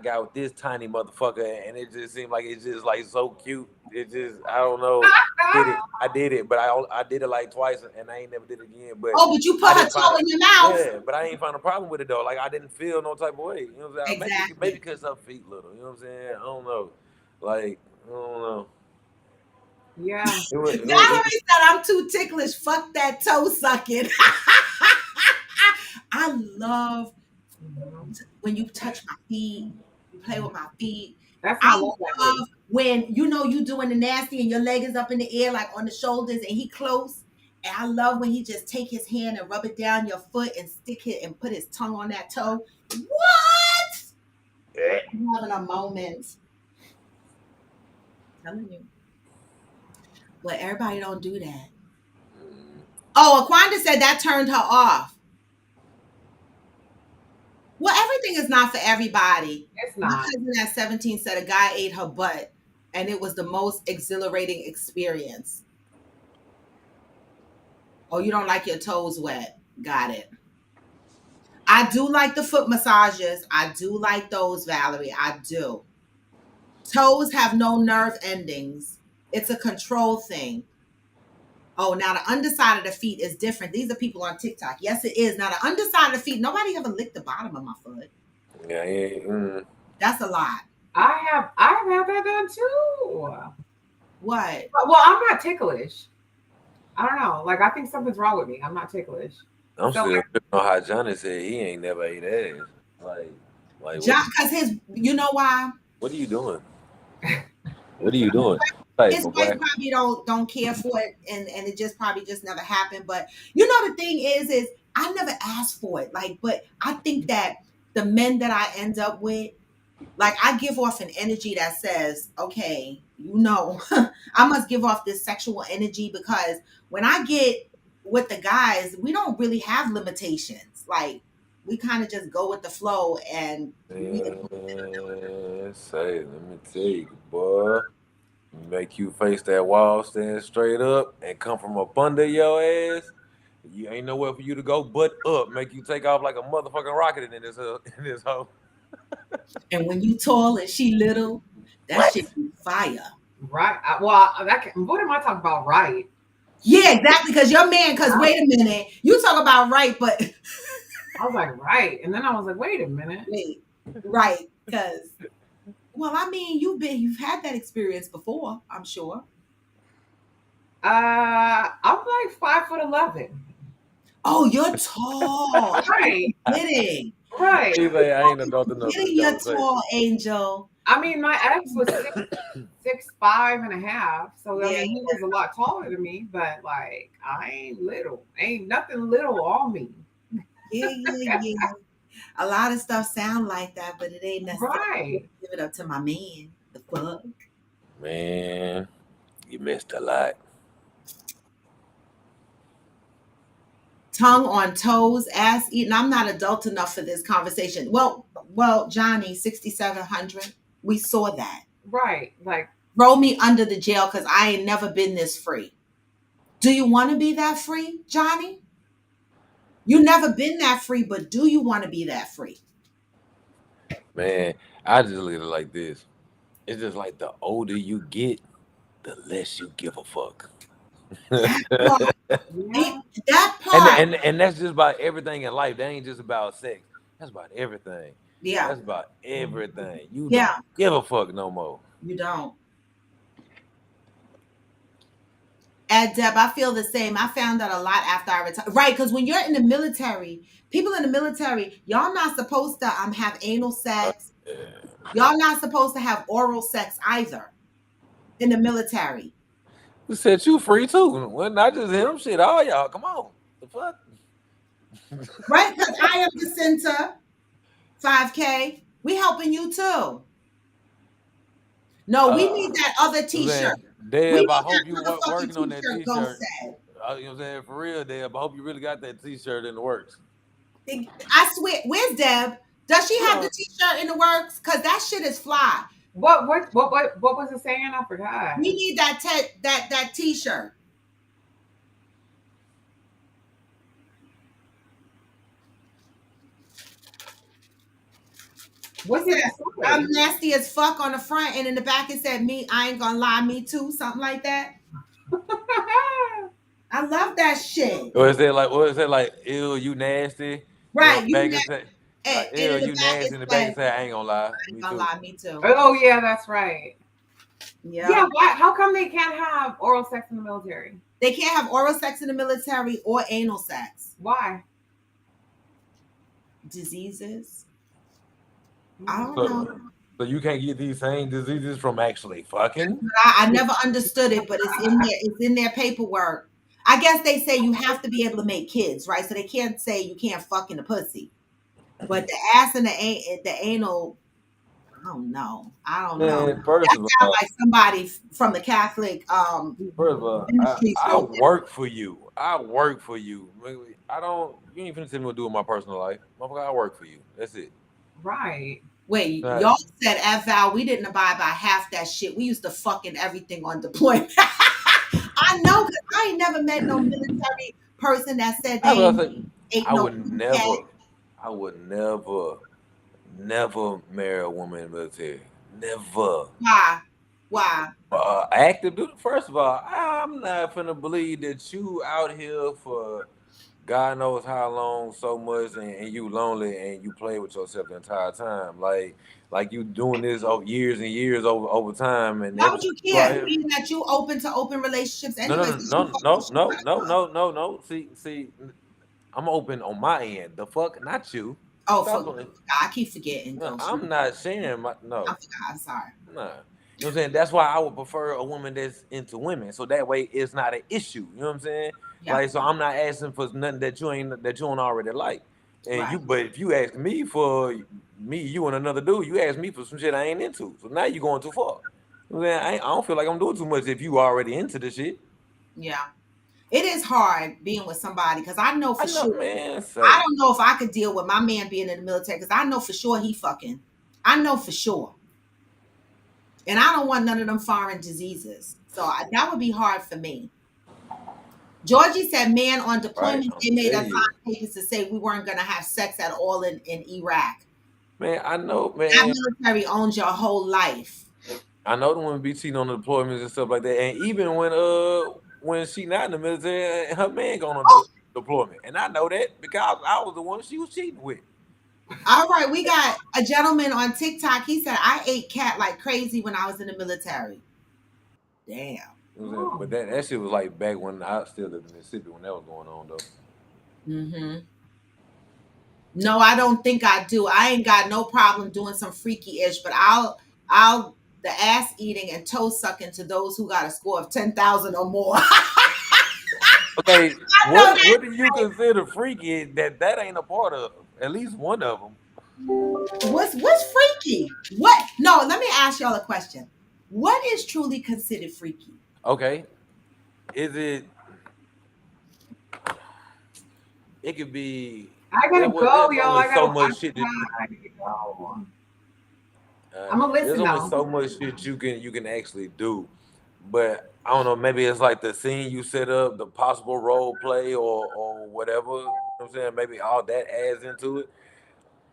got with this tiny motherfucker, and it just seemed like it's just like so cute. It just I don't know. I did it, but I did it like twice, and I ain't never did it again. But
but you put her toe in your mouth.
Yeah, but I ain't found a problem with it though. Like I didn't feel no type of way. You know what I'm saying?
Exactly.
Maybe because her feet little. You know what I'm saying? I don't know. Like I don't know.
Yeah.
Valerie said I'm too ticklish. Fuck that toe sucking. I love when you touch my feet, you play with my feet.
That's
I
my love language.
love when you doing the nasty and your leg is up in the air, like on the shoulders, and he close. And I love when he just take his hand and rub it down your foot and stick it and put his tongue on that toe. What? I'm having a moment. I'm telling you. But everybody don't do that. Oh, Aquanda said that turned her off. Well, everything is not for everybody.
It's
My
not.
cousin at 17 said a guy ate her butt, and it was the most exhilarating experience. Oh, you don't like your toes wet. Got it. I do like the foot massages. I do like those, Valerie. I do. Toes have no nerve endings. It's a control thing. Oh, now the underside of the feet is different. These are people on TikTok. Yes, it is. Now the underside of the feet, nobody ever licked the bottom of my foot.
Yeah.
That's a lot.
I have had that done too.
What?
Well, I'm not ticklish. I don't know. Like, I think something's wrong with me. I'm not ticklish.
I'm
So,
still tripping on how Johnny said he ain't never ate ass. Like
John, because you know why?
what are you doing? What are you doing? Like,
His wife probably don't care for it, and it just probably just never happened. But you know, the thing is I never asked for it. Like, but I think that the men that I end up with, like, I give off an energy that says, okay, I must give off this sexual energy, because when I get with the guys, we don't really have limitations. Like, we kind of just go with the flow, and
say, let me tell you, boy. Make you face that wall, stand straight up, and come from up under your ass. You ain't nowhere for you to go but up. Make you take off like a motherfucking rocket in this hole.
And when you tall and she little, that shit be fire.
Right. What am I talking about? Right.
Yeah, exactly. Because your man, wait a minute, you talk about right, but
I was like, right. And then I was like, wait a minute.
Wait, right. Because, well, I mean, you've had that experience before, I'm sure.
I'm like 5'11".
Oh, you're tall.
Right.
Kidding.
Right.
He's like, I ain't adult enough.
Kidding, you're tall, Angel.
I mean, my ex was 6'5.5". So I mean, he was a lot taller than me, but like, I ain't little. Ain't nothing little on me.
Yeah. A lot of stuff sound like that, but it ain't necessarily.
Right.
Give it up to my man. The fuck?
Man, you missed a lot.
Tongue on toes, ass eating. I'm not adult enough for this conversation. Well, Johnny, 6,700. We saw that.
Right. Like,
throw me under the jail, because I ain't never been this free. Do you want to be that free, Johnny? You never been that free, but do you want to be that free?
Man, I just look at it like this. It's just like the older you get, the less you give a fuck.
That part.
And that's just about everything in life. That ain't just about sex. That's about everything.
Yeah.
That's about everything. You don't give a fuck no more.
You don't. At Deb, I feel the same. I found out a lot after I retired. Right, because when you're in the military, people in the military, y'all not supposed to have anal sex. Y'all not supposed to have oral sex either in the military.
We set you free too. Well, not just him, shit, all y'all. Come on. The fuck?
Right, because I am the center. 5K. We helping you too. No, we need that other t-shirt.
Deb, I hope you working on that t-shirt. You know what I'm saying? For real, Deb. I hope you really got that t-shirt in the works.
I swear. Where's Deb? Does she have the t-shirt in the works? Because that shit is fly.
What was it saying? I forgot.
We need that t-shirt.
What's it?
I'm nasty as fuck on the front, and in the back it said, "Me, I ain't gonna lie, me too," something like that. I love that shit.
Or is it like, ew, you nasty?
Right,
you nasty. Ew, you nasty. In the back say, I ain't gonna lie.
I ain't gonna lie, me too.
Oh yeah, that's right.
Yeah.
How come they can't have oral sex in the military?
They can't have oral sex in the military or anal sex.
Why?
Diseases. I don't know.
So you can't get these same diseases from actually fucking?
I never understood it, but it's in there. It's in their paperwork. I guess they say you have to be able to make kids, right? So they can't say you can't fuck in the pussy, but the ass and the anal. I don't know. I don't know.
Man, first
That
of
sounds
all,
like somebody from the Catholic ministry.
I
So
work for you. I work for you. I don't. You ain't finna tell me what to do with my personal life. Motherfucker, I work for you. That's it.
Right.
wait,
Not,
y'all said at Val we didn't abide by half that shit. We used to fucking everything on deployment. I know because I ain't never met no military person that said they
I was
ain't
gonna say,
ate
I
no
would
cat.
never marry a woman in the military. Never.
Why?
Active duty. First of all, I'm not finna believe that you out here for God knows how long, so much, and you lonely and you play with yourself the entire time. Like you doing this over years and years over time, and
Why
every
would
time
you
you go out
care?
here.
Being that you open to open relationships
No, no,
anyway,
no,
so you
no,
fuck
no,
what you
no,
wanna
no,
fuck.
no, no, no. See, I'm open on my end. The fuck, not you.
Oh,
Stop doing it.
I keep forgetting.
No,
Oh,
I'm not saying my
I
no.
forgot. I'm sorry.
Nah. You know what I'm saying? That's why I would prefer a woman that's into women. So that way it's not an issue. You know what I'm saying?
Yeah,
Like, so I'm not asking for nothing that you don't already like. And
right.
but if you ask me for me, you and another dude, you ask me for some shit I ain't into. So now you're going too far. You know what I'm saying? I don't feel like I'm doing too much if you already into the shit.
Yeah. It is hard being with somebody because I know
I
for
know,
sure.
man.
I
Say,
don't know if I could deal with my man being in the military because I know for sure he fucking. I know for sure. And I don't want none of them foreign diseases. So that would be hard for me. Georgie said, man, on
right?
deployments,
I'm
they made us
telling you,
sign papers to say we weren't going to have sex at all in Iraq.
man. I know,
That
man.
military owns your whole life.
I know the women be cheating on the deployments and stuff like that. And even when she not in the military, her man going on
Oh,
the deployment. And I know that because I was the one she was cheating with.
all right. We got a gentleman on TikTok. He said, I ate cat like crazy when I was in the military. Damn.
You know what I'm saying? But that shit was like back when I still lived in Mississippi when that was going on though.
Mm-hmm. No, I don't think I do. I ain't got no problem doing some freaky ish, but I'll the ass eating and toe sucking to those who got a score of 10,000 or more.
Okay,
I know that.
what do you consider freaky that ain't a part of at least one of them?
What's freaky? What? No, let me ask y'all a question. What is truly considered freaky?
Okay, is it? It could be.
I gotta go,
There's
y'all.
only
I
so
gotta watch
much shit.
that. I gotta go. I'm gonna
There's
listen
only
though.
so much shit you can actually do, but I don't know. Maybe it's like the scene you set up, the possible role play, or whatever. You know what I'm saying? Maybe all that adds into it.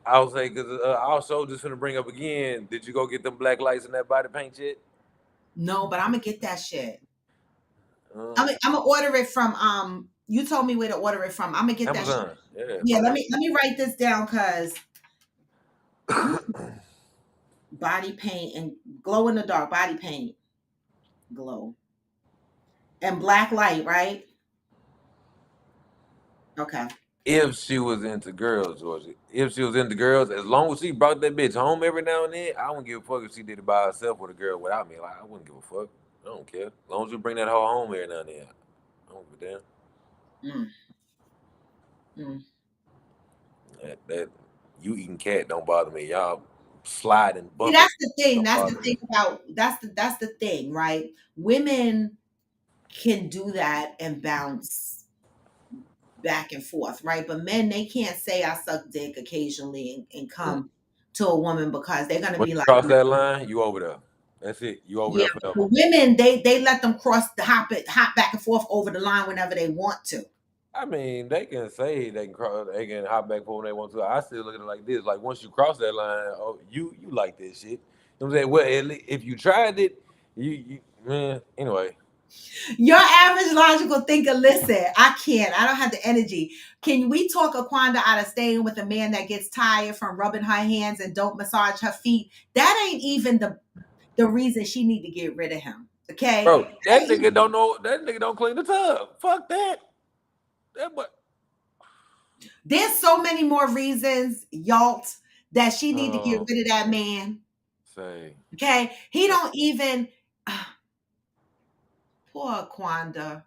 I would say because also just gonna bring up again. Did you go get them black lights and that body paint yet?
No, but I'm gonna get that shit.
Uh,
I'm gonna order it from you told me where to order it from. I'm gonna get that shit.
Amazon. Yeah.
Yeah, let me write this down because body paint and glow in the dark body paint. Glow. And black light, right? Okay.
If she was into girls, Georgia. If she was into girls, as long as she brought that bitch home every now and then, I wouldn't give a fuck if she did it by herself with a girl without me. Like I wouldn't give a fuck. I don't care. As long as you bring that hoe home every now and then, I don't give a damn. That you eating cat don't bother me. Y'all sliding
See,
bumping.
that's the thing.
Don't
That's the
bother
thing
me.
about that's the thing, right? Women can do that and bounce back and forth, right? But men, they can't say I suck dick occasionally and come to a woman because they're gonna
When
be
you
like,
cross that line, you over there. That's it. You over
yeah.
there
But
forever.
the women, they let them hop back and forth over the line whenever they want to.
I mean, they can say they can cross, they can hop back for when they want to. I still look at it like this: like once you cross that line, oh, you like this shit. You know what I'm saying? Well, if you tried it, you man. Anyway,
Your average logical thinker, listen, I can't. I don't have the energy. Can we talk Aquanda out of staying with a man that gets tired from rubbing her hands and don't massage her feet? That ain't even the reason she need to get rid of him. Okay?
bro, that nigga don't know. That nigga don't clean the tub. Fuck that. That but
There's so many more reasons, y'alt, that she need to get rid of that man.
Say.
Okay, he don't even. Poor Quanda.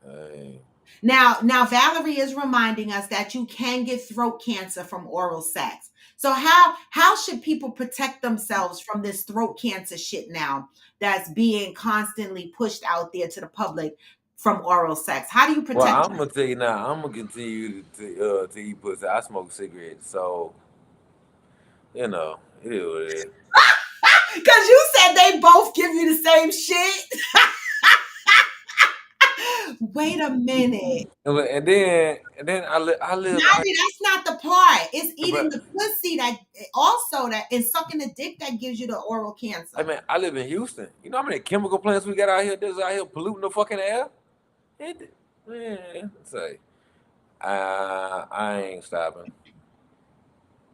Say.
Now Valerie is reminding us that you can get throat cancer from oral sex. So how should people protect themselves from this throat cancer shit now that's being constantly pushed out there to the public from oral sex? How do you protect?
Well, I'm gonna tell you now. I'm gonna continue to eat pussy. I smoke cigarettes, so you know it is what it is.
Because you said they both give you the same shit. Wait a minute.
And then I live.
Nari, that's not the part. It's eating
But
the pussy that also that and sucking the dick that gives you the oral cancer.
I mean, I live in Houston. You know how many chemical plants we got out here? That's out here polluting the fucking air. Man, say, I ain't stopping.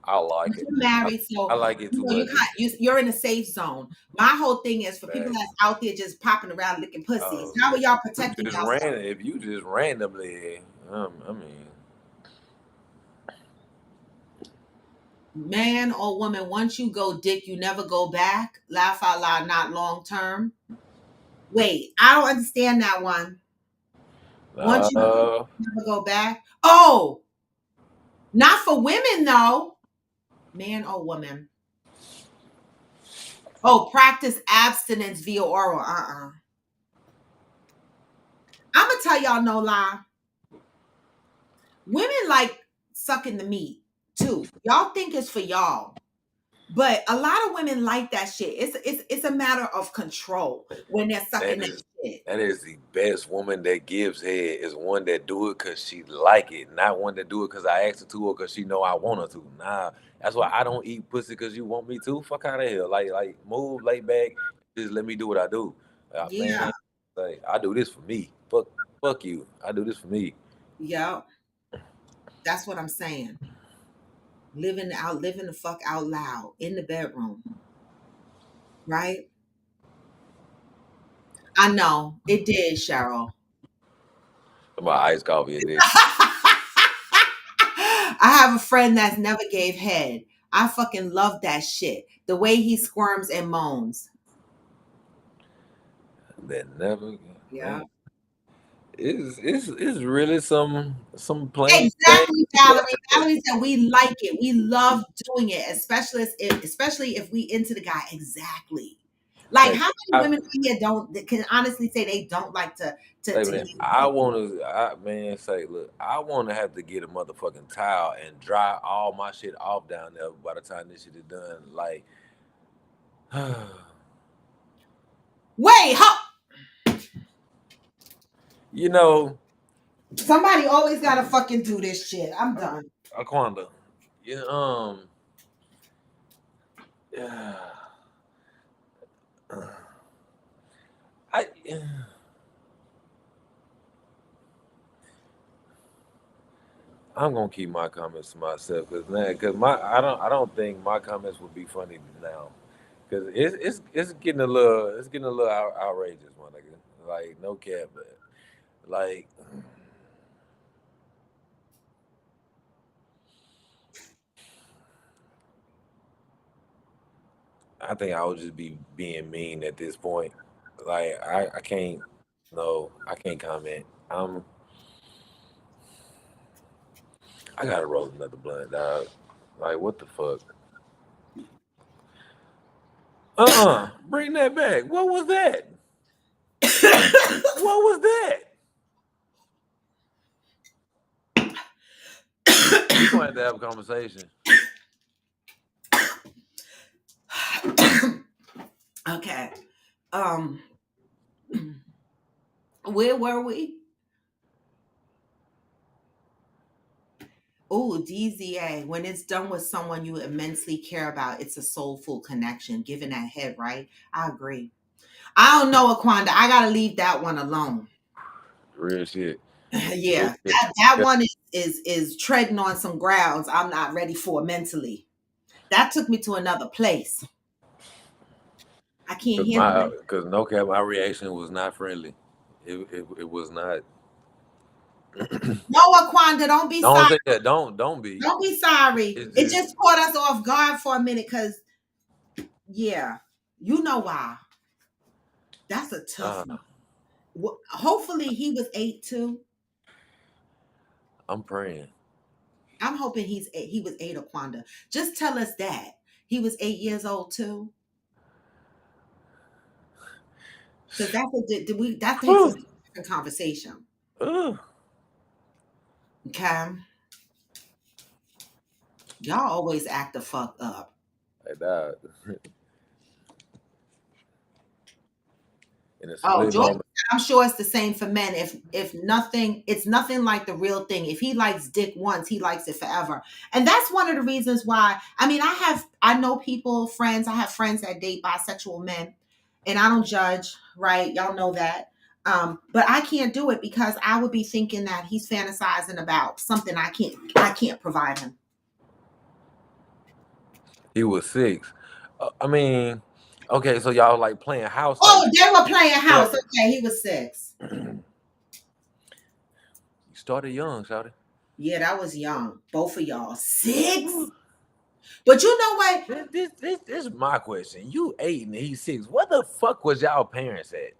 I like it.
You're married, so
I like it too much.
you're in a safe zone. My whole thing is for people that's out there just popping around licking pussies. How are y'all protecting yourself?
If you just randomly, I mean,
man or woman, once you go dick, you never go back. Laugh out loud, not long term. Wait, I don't understand that one. Once you never go back. Oh, not for women though. Man or woman. Oh, practice abstinence via oral. I'm gonna tell y'all no lie. Women like sucking the meat too. Y'all think it's for y'all, but a lot of women like that shit. It's a matter of control when they're sucking that shit.
That is the best woman that gives head is one that do it because she like it, not one that do it because I asked her to or because she know I want her to. Nah, that's why I don't eat pussy because you want me to. Fuck out of here. Like move, lay back, just let me do what I do.
Yeah.
Man, like I do this for me. Fuck you. I do this for me.
Yeah. That's what I'm saying. Living the fuck out loud in the bedroom. Right? I know. It did, Cheryl.
My iced coffee, it did.
I have a friend that's never gave head. I fucking love that shit. The way he squirms and moans.
That never.
Yeah.
It's really some plain.
Exactly, Valerie. Valerie said we like it. We love doing it, especially if we into the guy. Exactly. Like how many women here can honestly say they don't like to
I want to, man, say, look, I want to have to get a motherfucking towel and dry all my shit off down there by the time this shit is done. Like,
wait,
you know,
somebody always gotta fucking do this shit. I'm done.
Aquanda, I'm gonna keep my comments to myself because I don't think my comments would be funny now because it's getting a little outrageous, my nigga. Like no cap, but like. I think I would just be being mean at this point. Like I can't. No, I can't comment. I gotta roll another blunt, dog. Like what the fuck? Bring that back. What was that? What was that? We gonna have to have a conversation.
Okay. Where were we? Oh, DZA. When it's done with someone you immensely care about, it's a soulful connection. Giving that head, right? I agree. I don't know, Aquanda. I gotta leave that one alone.
Real shit.
Yeah, that one is treading on some grounds I'm not ready for mentally. That took me to another place. I can't hear
because no cap, my reaction was not friendly. It was not.
No, Aquanda, don't be sorry.
Say that. Don't be.
Don't be sorry. It just caught us off guard for a minute because Yeah. You know why. That's a tough one. Hopefully he was 8 too.
I'm praying.
I'm hoping he was 8, Aquanda. Just tell us that. He was 8 years old too. Because that takes us to a different conversation.
Ugh.
Okay. Y'all always act the fuck up.
Hey, dog. In a
Oh,
split
George,
moment.
I'm sure it's the same for men. If nothing, it's nothing like the real thing. If he likes dick once, he likes it forever. And that's one of the reasons why. I mean, I know people, friends. I have friends that date bisexual men, and I don't judge. Right? Y'all know that. But I can't do it because I would be thinking that he's fantasizing about something I can't provide him.
He was 6. I mean, okay, so y'all like playing house.
Oh, they were playing house. Okay, he was 6.
You started young, shawty.
Yeah, that was young. Both of y'all 6. But you know what?
This is my question. You 8 and he's 6. What the fuck was y'all parents at?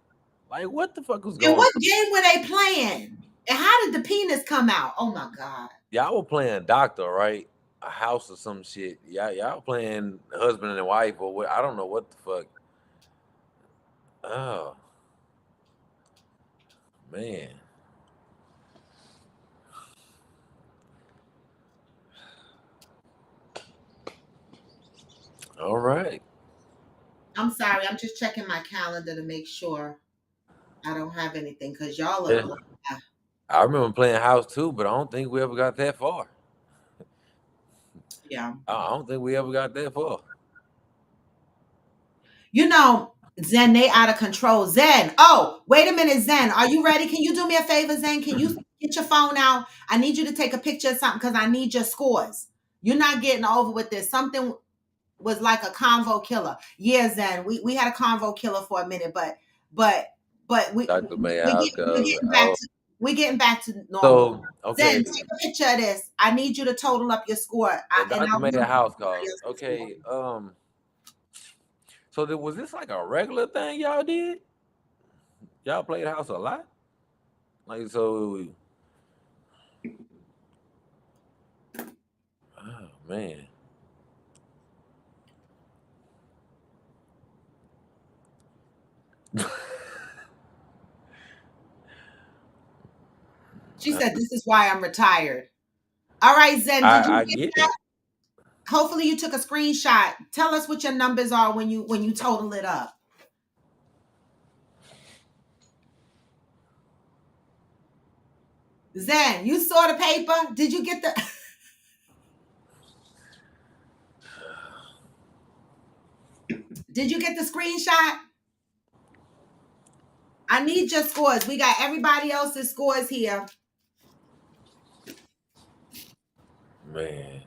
Like, what the fuck was going
And
on?
what game were they playing? And how did the penis come out? Oh my God.
Y'all were playing doctor, right? A house or some shit. Y'all playing husband and wife or what? I don't know what the fuck. Oh. Man. All right.
I'm sorry. I'm just checking my calendar to make sure I don't have anything because y'all are.
Yeah. I remember playing house too, but I don't think we ever got that far.
Yeah.
I don't think we ever got that far.
You know, Zen, they out of control. Zen. Oh, wait a minute, Zen. Are you ready? Can you do me a favor, Zen? Can you get your phone out? I need you to take a picture of something because I need your scores. You're not getting over with this. Something was like a convo killer. Yeah, Zen. We had a convo killer for a minute, but we
Dr.
we're getting back to normal.
So, okay.
Zen, take a picture of this. I need you to total up your score.
Dr. made a house call. Okay. So was this like a regular thing y'all did? Y'all played house a lot? Like, so. Oh, man.
She said, "This is why I'm retired." All right, Zen. Did you get that? Hopefully, you took a screenshot. Tell us what your numbers are when you total it up. Zen, you saw the paper? Did you get the? Did you get the screenshot? I need your scores. We got everybody else's scores here.
Man.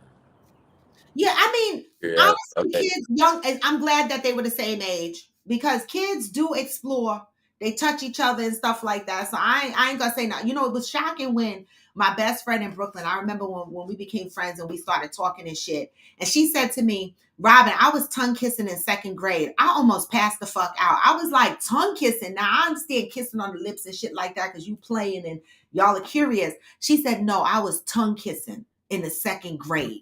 Yeah, I mean,
Yeah,
honestly,
okay.
kids young. I'm glad that they were the same age because kids do explore. They touch each other and stuff like that. So I ain't gonna say nothing. You know, it was shocking when my best friend in Brooklyn. I remember when we became friends and we started talking and shit. And she said to me, "Robin, I was tongue kissing in 2nd grade. I almost passed the fuck out. I was like tongue kissing. Now I understand kissing on the lips and shit like that because you playing and y'all are curious." She said, "No, I was tongue kissing in the 2nd grade."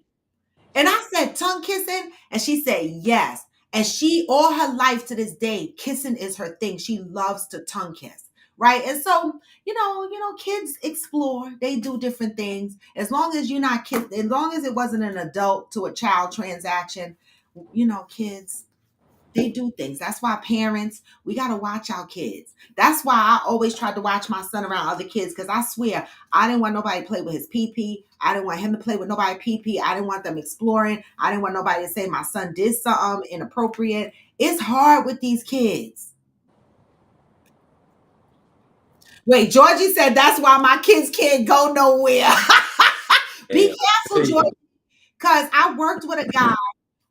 And I said, "Tongue kissing?" And she said, "Yes." And she, all her life to this day, kissing is her thing. She loves to tongue kiss. Right. And so, you know, kids explore, they do different things. As long as you're not kissing, as long as it wasn't an adult to a child transaction, you know, kids, they do things. That's why parents, we got to watch our kids. That's why I always tried to watch my son around other kids because I swear I didn't want nobody to play with his pee-pee. I didn't want him to play with nobody pee-pee. I didn't want them exploring. I didn't want nobody to say my son did something inappropriate. It's hard with these kids. Wait, Georgie said that's why my kids can't go nowhere. Be careful, Georgie, because I worked with a guy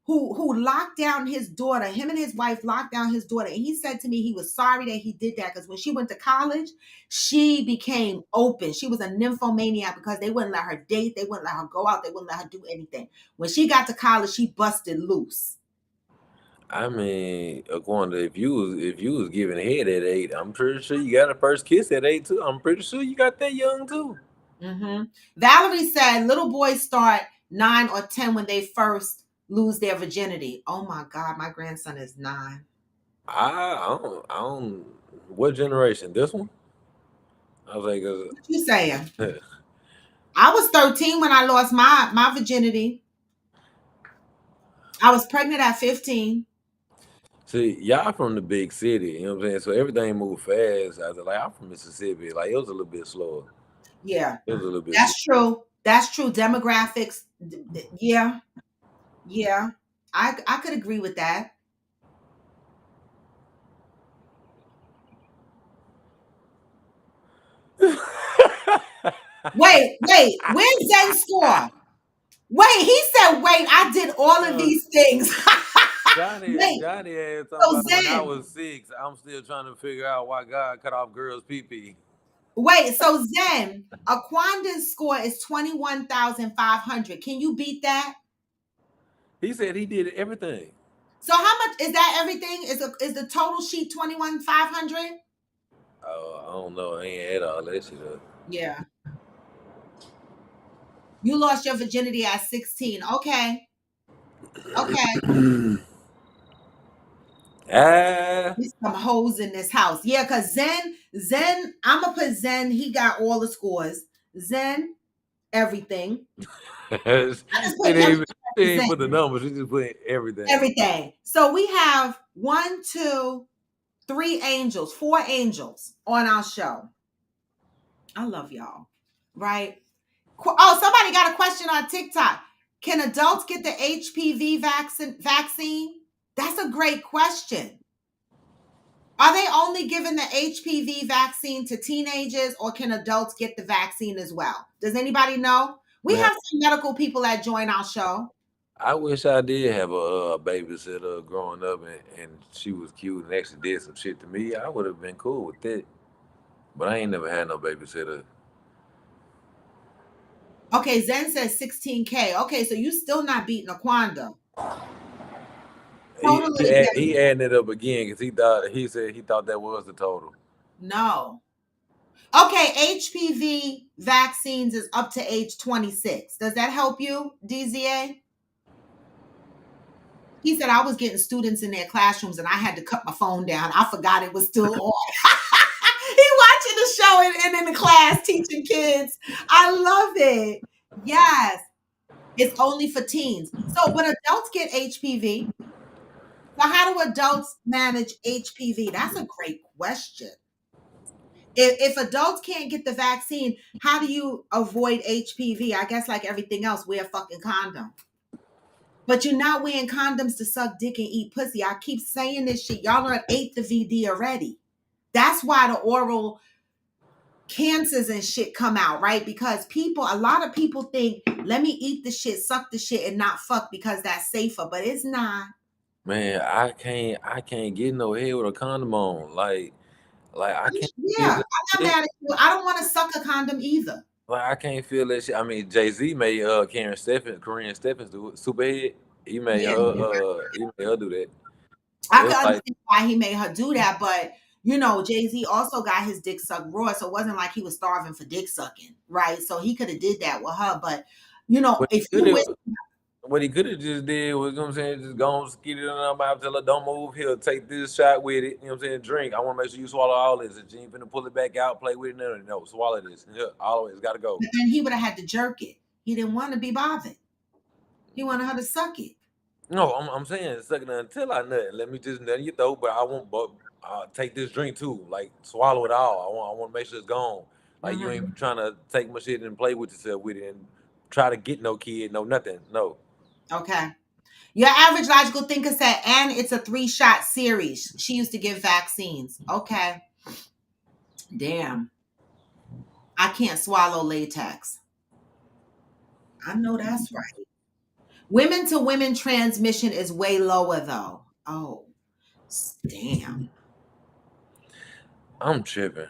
who locked down his daughter. Him and his wife locked down his daughter. And he said to me he was sorry that he did that because when she went to college, she became open. She was a nymphomaniac because they wouldn't let her date. They wouldn't let her go out. They wouldn't let her do anything. When she got to college, she busted loose.
I mean, Aquanda, if you was giving head at 8, I'm pretty sure you got a first kiss at 8 too. I'm pretty sure you got that young too.
Valerie said little boys start 9 or 10 when they first lose their virginity. Oh my God, my grandson is 9.
I don't. What generation? This one? I was like,
What you saying? I was 13 when I lost my virginity. I was pregnant at 15.
see, y'all from the big city, you know what I'm saying? So everything moved fast. I was like, I'm from Mississippi. Like, it was a little bit slower.
Yeah,
It was a little bit.
that's true. That's true. Demographics. Yeah, yeah. I could agree with that. Wait, where's Zen score? Wait, he said, wait, I did all of these things.
Johnny
Wait,
had
so
talking about when I
Zen,
was 6. I'm still trying to figure out why God cut off girls' pee-pee.
wait, so Zen, Aquanda's score is 21,500. Can you beat that?
He said he did everything.
So how much is that? Everything is the total sheet 21,500?
Oh, I don't know. I ain't had all that shit up.
Yeah. You lost your virginity at 16. Okay. Okay. There's some hoes in this house. Yeah, because Zen, I'm gonna put Zen, he got all the scores. Zen, everything. I just put
She
everything.
didn't put the numbers, she just put everything.
Everything. So we have 1, 2, 3 angels, 4 angels on our show. I love y'all. Right? Oh, somebody got a question on TikTok. Can adults get the HPV vaccine? That's a great question. Are they only giving the HPV vaccine to teenagers, or can adults get the vaccine as well? Does anybody know? We have some medical people that join our show.
I wish I did have a babysitter growing up and she was cute and actually did some shit to me. I would have been cool with it. But I ain't never had no babysitter.
Okay, Zen says 16K. Okay, so you still not beating Aquanda. Totally.
He added it up again because he said he thought that was the total.
No. Okay, HPV vaccines is up to age 26. Does that help you, DZA? He said I was getting students in their classrooms and I had to cut my phone down. I forgot it was still on. He watching the show and in the class teaching kids. I love it. Yes. It's only for teens. So, but adults get HPV. So how do adults manage HPV? That's a great question. If adults can't get the vaccine, how do you avoid HPV? I guess like everything else, wear a fucking condom. But you're not wearing condoms to suck dick and eat pussy. I keep saying this shit. Y'all done ate the VD already. That's why the oral cancers and shit come out, right? Because a lot of people think, let me eat the shit, suck the shit, and not fuck because that's safer. But it's not.
Man, I can't get no head with a condom on. Like I can't.
Yeah, I'm not mad at you. I don't want to suck a condom either.
Like I can't feel that shit. I mean, Jay-Z made Corinne Stephens do it. Superhead. He made her do that.
I can understand why he made her do that, but you know, Jay-Z also got his dick sucked raw, so it wasn't like he was starving for dick sucking, right? So he could have did that with her, but you know, if you
what he could have just did was, you know what I'm saying, just go and skeet it in her mouth, tell her don't move, he'll take this shot with it, you know what I'm saying, drink. I want to make sure you swallow all this. If you ain't finna pull it back out, play with it, no, swallow this. Yeah, always gotta go.
But then he would have had to jerk it. He didn't want to be bothered. He wanted her to suck it.
No, I'm saying suck it until I nut. Let me just nut in your throat, but I won't take this drink too. Like swallow it all. I want to make sure it's gone. Like you ain't trying to take my shit and play with yourself with it and try to get no kid, no nothing. No.
Okay. Your average logical thinker said, and it's a 3-shot series. She used to give vaccines. Okay. Damn. I can't swallow latex. I know that's right. Women to women transmission is way lower though. Oh, damn.
I'm tripping.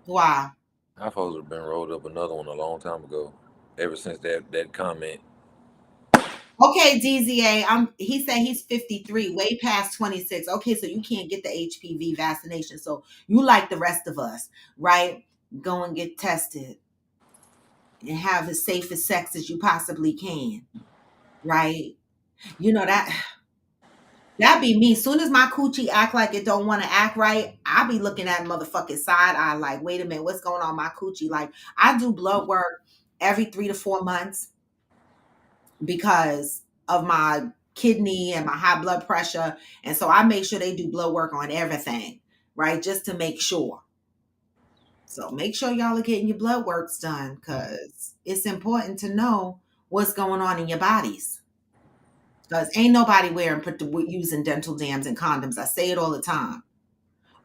Why?
I supposed to have been rolled up another one a long time ago. Ever since that comment.
Okay, DZA. He said he's 53, way past 26. Okay, so you can't get the HPV vaccination. So you like the rest of us, right? Go and get tested and have as safe as sex as you possibly can, right? You know that be me. Soon as my coochie act like it don't want to act right, I be looking at motherfucking side eye like, wait a minute, what's going on with my coochie? Like, I do blood work every 3 to 4 months because of my kidney and my high blood pressure. And so I make sure they do blood work on everything, right? Just to make sure. So make sure y'all are getting your blood works done because it's important to know what's going on in your bodies. Because ain't nobody using dental dams and condoms. I say it all the time.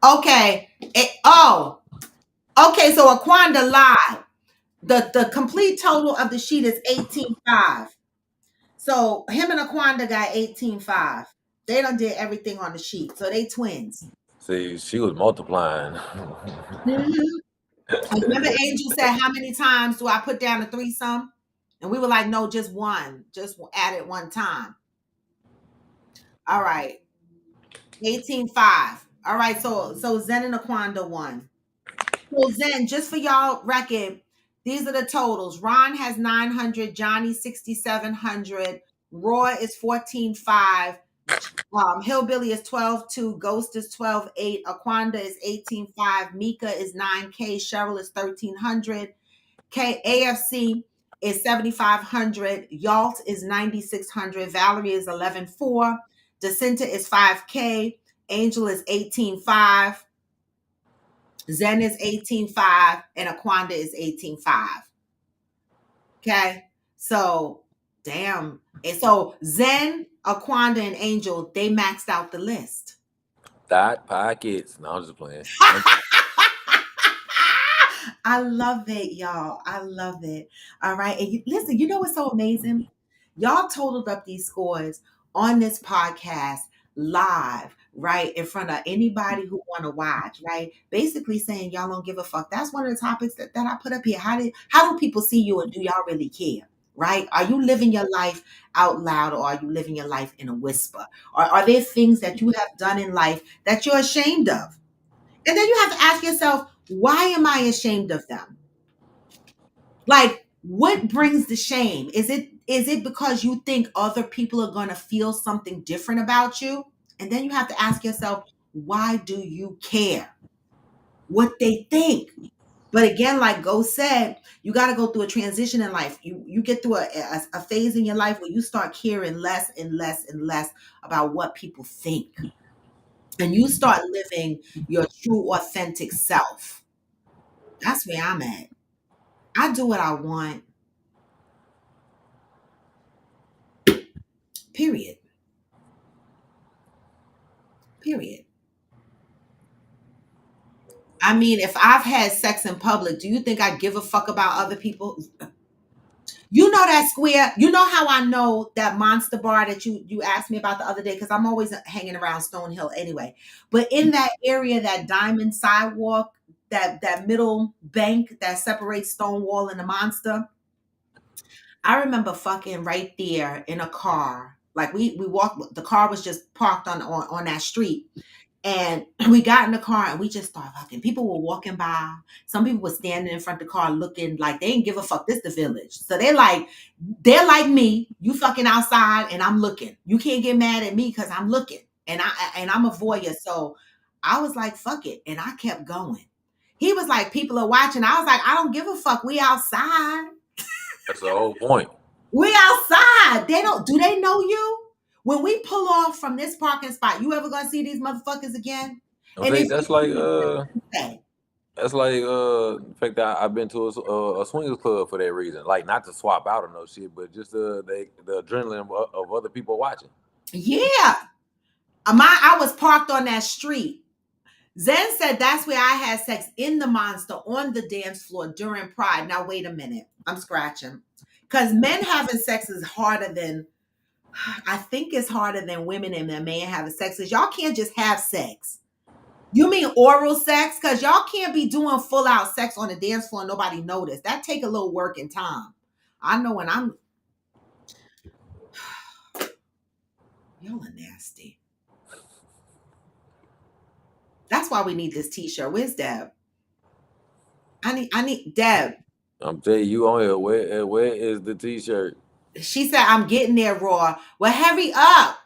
Okay. Okay. So Aquanda lied. The complete total of the sheet is 18.5. So him and Aquanda got 18.5. They done did everything on the sheet. So they twins.
See, she was multiplying.
Remember Angel said, how many times do I put down a threesome? And we were like, no, just one. Just add it one time. All right. 18.5. All right. So Zen and Aquanda won. So Zen, just for y'all record, these are the totals. Ron has 900, Johnny 6,700, Roy is 14.5, Hillbilly is 12.2, Ghost is 12.8, Aquanda is 18.5, Mika is 9K, Cheryl is 1,300, AFC is 7,500, Yalt is 9,600, Valerie is 11.4, Jacinta is 5K, Angel is 18.5. Zen is 18.5 and Aquanda is 18.5. Okay. So, damn. And so Zen, Aquanda, and Angel, they maxed out the list.
Dot pockets. No, I'm just playing.
I love it, y'all. I love it. All right. And listen, you know what's so amazing? Y'all totaled up these scores on this podcast live, right, in front of anybody who want to watch, right? Basically saying y'all don't give a fuck. That's one of the topics that I put up here. How do people see you and do y'all really care? Right? Are you living your life out loud or are you living your life in a whisper? Or are there things that you have done in life that you're ashamed of? And then you have to ask yourself, why am I ashamed of them? Like, what brings the shame? Is it because you think other people are going to feel something different about you? And then you have to ask yourself, why do you care what they think? But again, like Go said, you got to go through a transition in life. You get through a phase in your life where you start caring less and less and less about what people think. And you start living your true, authentic self. That's where I'm at. I do what I want. Period. I mean, if I've had sex in public, do you think I give a fuck about other people? You know that square. You know how I know that Monster Bar that you asked me about the other day, because I'm always hanging around Stonehill anyway. But in that area, that diamond sidewalk, that middle bank that separates Stonewall and the Monster, I remember fucking right there in a car. Like we walked. The car was just parked on that street. And we got in the car and we just started fucking. People were walking by. Some people were standing in front of the car looking like they didn't give a fuck. This the village. So they're like me. You fucking outside and I'm looking. You can't get mad at me because I'm looking. And I'm a voyeur. So I was like, fuck it. And I kept going. He was like, people are watching. I was like, I don't give a fuck. We outside.
That's the whole point.
We outside. Do they know you? When we pull off from this parking spot, you ever gonna see these motherfuckers again?
Okay, that's like the fact that I've been to a swingers club for that reason. Like, not to swap out or no shit, but just the adrenaline of other people watching.
Yeah. I was parked on that street. Zen said that's where I had sex, in the Monster on the dance floor during Pride. Now wait a minute. I'm scratching. Because men having sex is harder than, I think it's harder than women and men having sex. Because y'all can't just have sex. You mean oral sex? Because y'all can't be doing full out sex on the dance floor and nobody notice. That take a little work and time. I know when Y'all are nasty. That's why we need this t-shirt. Where's Deb? I need Deb.
I'm telling you on here. Where is the t-shirt?
She said, I'm getting there, Raw. Well, hurry up.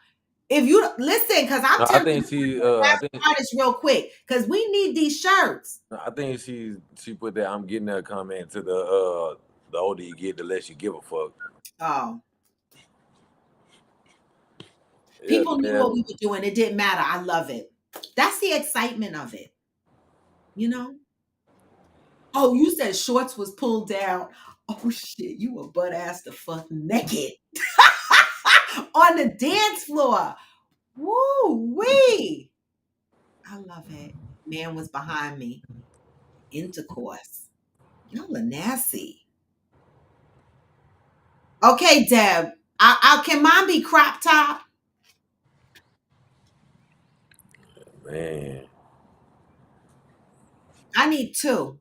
If you listen, because I'm
No, I
tempted
think
to
she.
grab artists real quick because we need these shirts.
I think she put that I'm getting that comment to the older you get, the less you give a fuck.
Oh.
Yeah,
People knew
yeah.
what we were doing. It didn't matter. I love it. That's the excitement of it. You know? Oh, you said shorts was pulled down. Oh shit, you were butt ass the fuck naked on the dance floor. Woo wee. I love it. Man was behind me. Intercourse. Y'all are nasty. Okay, Deb. I can mine be crop top?
Man.
I need two.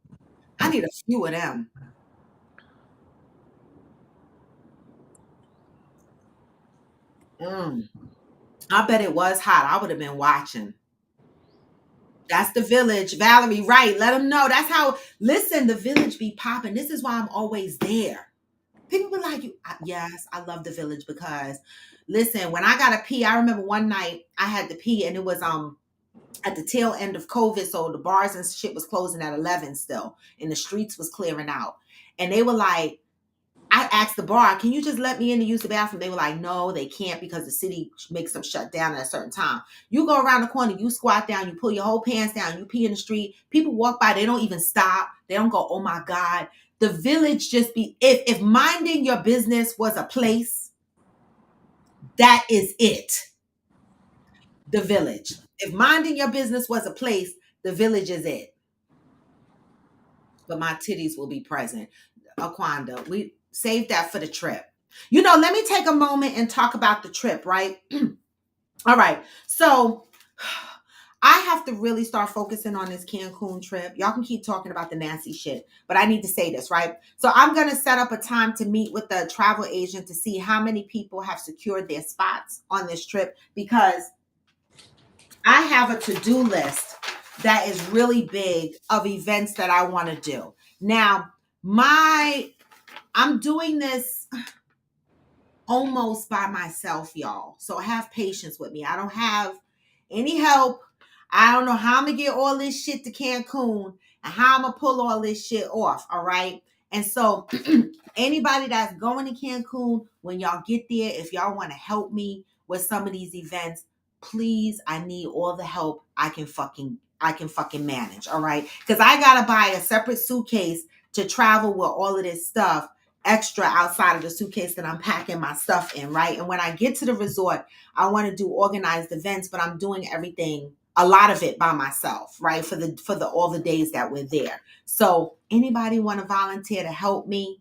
I need a few of them. I bet it was hot. I would have been watching. That's the village. Valerie, right. Let them know. That's how, listen, the village be popping. This is why I'm always there. People be like, yes, I love the village because, listen, when I got to pee, I remember one night I had to pee and it was at the tail end of COVID. So the bars and shit was closing at 11 still and the streets was clearing out. And they were like, I asked the bar, can you just let me in to use the bathroom? They were like, no, they can't because the city makes them shut down at a certain time. You go around the corner, you squat down, you pull your whole pants down, you pee in the street. People walk by, they don't even stop. They don't go, oh my God. The village just be, if minding your business was a place, that is it. The village. If minding your business was a place, the village is it. But my titties will be present. Aquanda, we save that for the trip. You know, let me take a moment and talk about the trip, right? All right. So I have to really start focusing on this Cancun trip. Y'all can keep talking about the nasty shit, but I need to say this, right? So I'm going to set up a time to meet with the travel agent to see how many people have secured their spots on this trip because I have a to-do list that is really big of events that I want to do. Now, I'm doing this almost by myself, y'all. So have patience with me. I don't have any help. I don't know how I'm going to get all this shit to Cancun and how I'm going to pull all this shit off. All right. And so anybody that's going to Cancun, when y'all get there, if y'all want to help me with some of these events, please, I need all the help I can fucking manage. All right. Because I got to buy a separate suitcase to travel with all of this stuff extra outside of the suitcase that I'm packing my stuff in, right? And when I get to the resort, I want to do organized events, but I'm doing everything, a lot of it by myself, right? For all the days that we're there. So anybody want to volunteer to help me?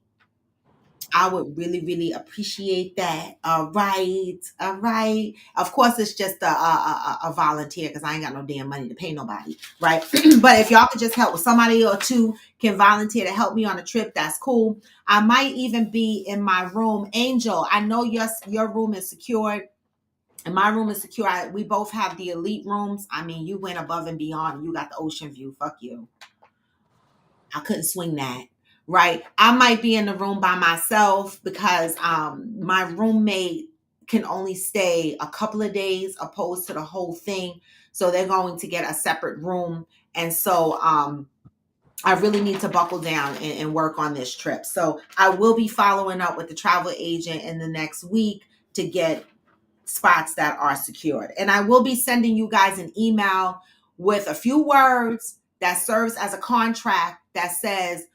I would really, really appreciate that. All right. All right. Of course, it's just a volunteer because I ain't got no damn money to pay nobody. Right. But if y'all could just help with somebody or two can volunteer to help me on a trip, that's cool. I might even be in my room. Angel, I know your room is secured. And my room is secure. We both have the elite rooms. I mean, you went above and beyond. You got the ocean view. Fuck you. I couldn't swing that. Right. I might be in the room by myself because my roommate can only stay a couple of days opposed to the whole thing. So they're going to get a separate room. And so I really need to buckle down and work on this trip. So I will be following up with the travel agent in the next week to get spots that are secured. And I will be sending you guys an email with a few words that serves as a contract that says,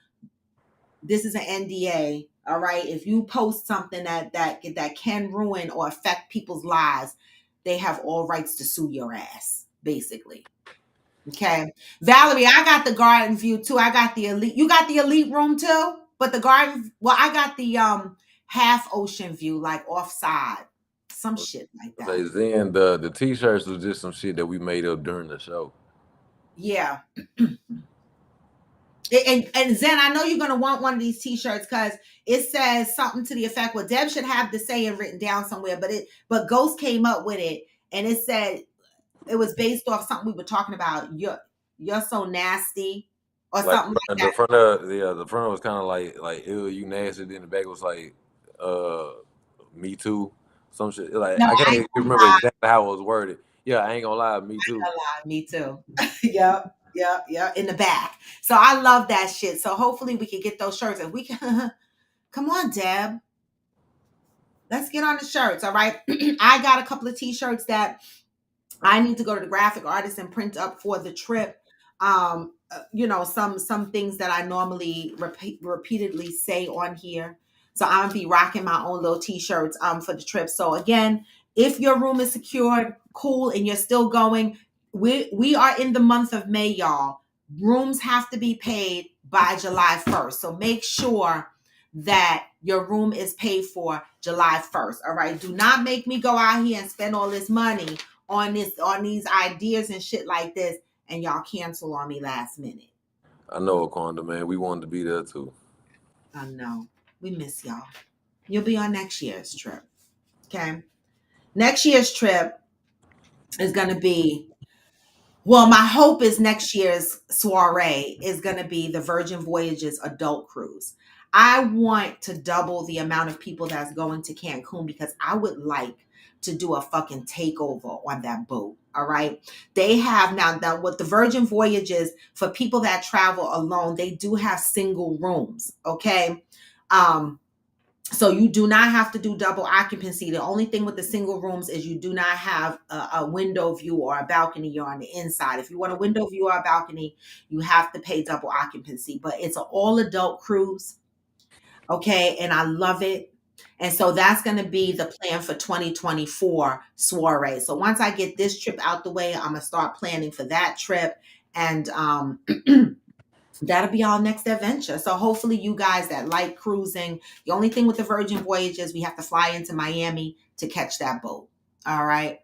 this is an NDA, all right? If you post something that can ruin or affect people's lives, they have all rights to sue your ass, basically. Okay. Valerie, I got the garden view too. I got the elite. You got the elite room too? But the garden, well, I got the half ocean view, like offside. Some shit like that.
Say Zen, the t-shirts was just some shit that we made up during the show.
Yeah. And Zen, I know you're gonna want one of these t-shirts because it says something to the effect, well, Deb should have the saying written down somewhere, but Ghost came up with it, and it said it was based off something we were talking about. You're so nasty, or
Like
something like
the
that.
front of the front was kind of like ew, you nasty. Then the back was like me too, some shit. Like
No,
I
I
can't
ain't gonna
remember
lie.
exactly how it was worded. Yeah, I ain't gonna lie, me too.
Me too. Yep. In the back. So I love that shit. So hopefully we can get those shirts, and we can. Come on, Deb. Let's get on the shirts. All right. I got a couple of t-shirts that I need to go to the graphic artist and print up for the trip. Some things that I normally repeatedly say on here. So I'm gonna be rocking my own little t-shirts for the trip. So again, if your room is secured, cool, and you're still going, we are in the month of May, y'all. Rooms have to be paid by July 1st. So make sure that your room is paid for July 1st. All right. Do not make me go out here and spend all this money on these ideas and shit like this, and y'all cancel on me last minute.
I know, Aquanda, man. We wanted to be there too.
I know. We miss y'all. You'll be on next year's trip. Okay. Next year's trip is going to be, well, my hope is next year's soiree is going to be the Virgin Voyages adult cruise. I want to double the amount of people that's going to Cancun because I would like to do a fucking takeover on that boat. All right. They have now with the Virgin Voyages, for people that travel alone, they do have single rooms. Okay. So you do not have to do double occupancy. The only thing with the single rooms is you do not have a window view or a balcony. You're on the inside. If you want a window view or a balcony, you have to pay double occupancy. But it's an all adult cruise. Okay. And I love it. And so that's going to be the plan for 2024 soiree. So once I get this trip out the way, I'm going to start planning for that trip. And that'll be our next adventure. So hopefully you guys that like cruising, the only thing with the Virgin Voyages, we have to fly into Miami to catch that boat. All right.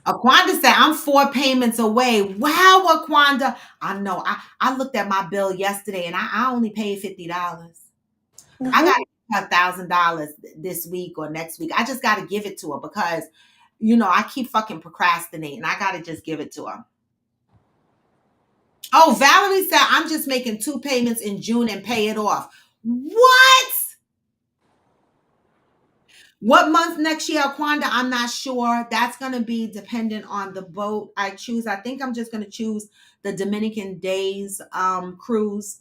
Aquanda said, I'm 4 payments away. Wow, Aquanda. I know. I looked at my bill yesterday and I only paid $50. I got $1,000 this week or next week. I just got to give it to her because, I keep fucking procrastinating. I got to just give it to her. Oh, Valerie said, I'm just making 2 payments in June and pay it off. What month next year, Aquanda? I'm not sure. That's going to be dependent on the boat I choose. I think I'm just going to choose the Dominican Days cruise.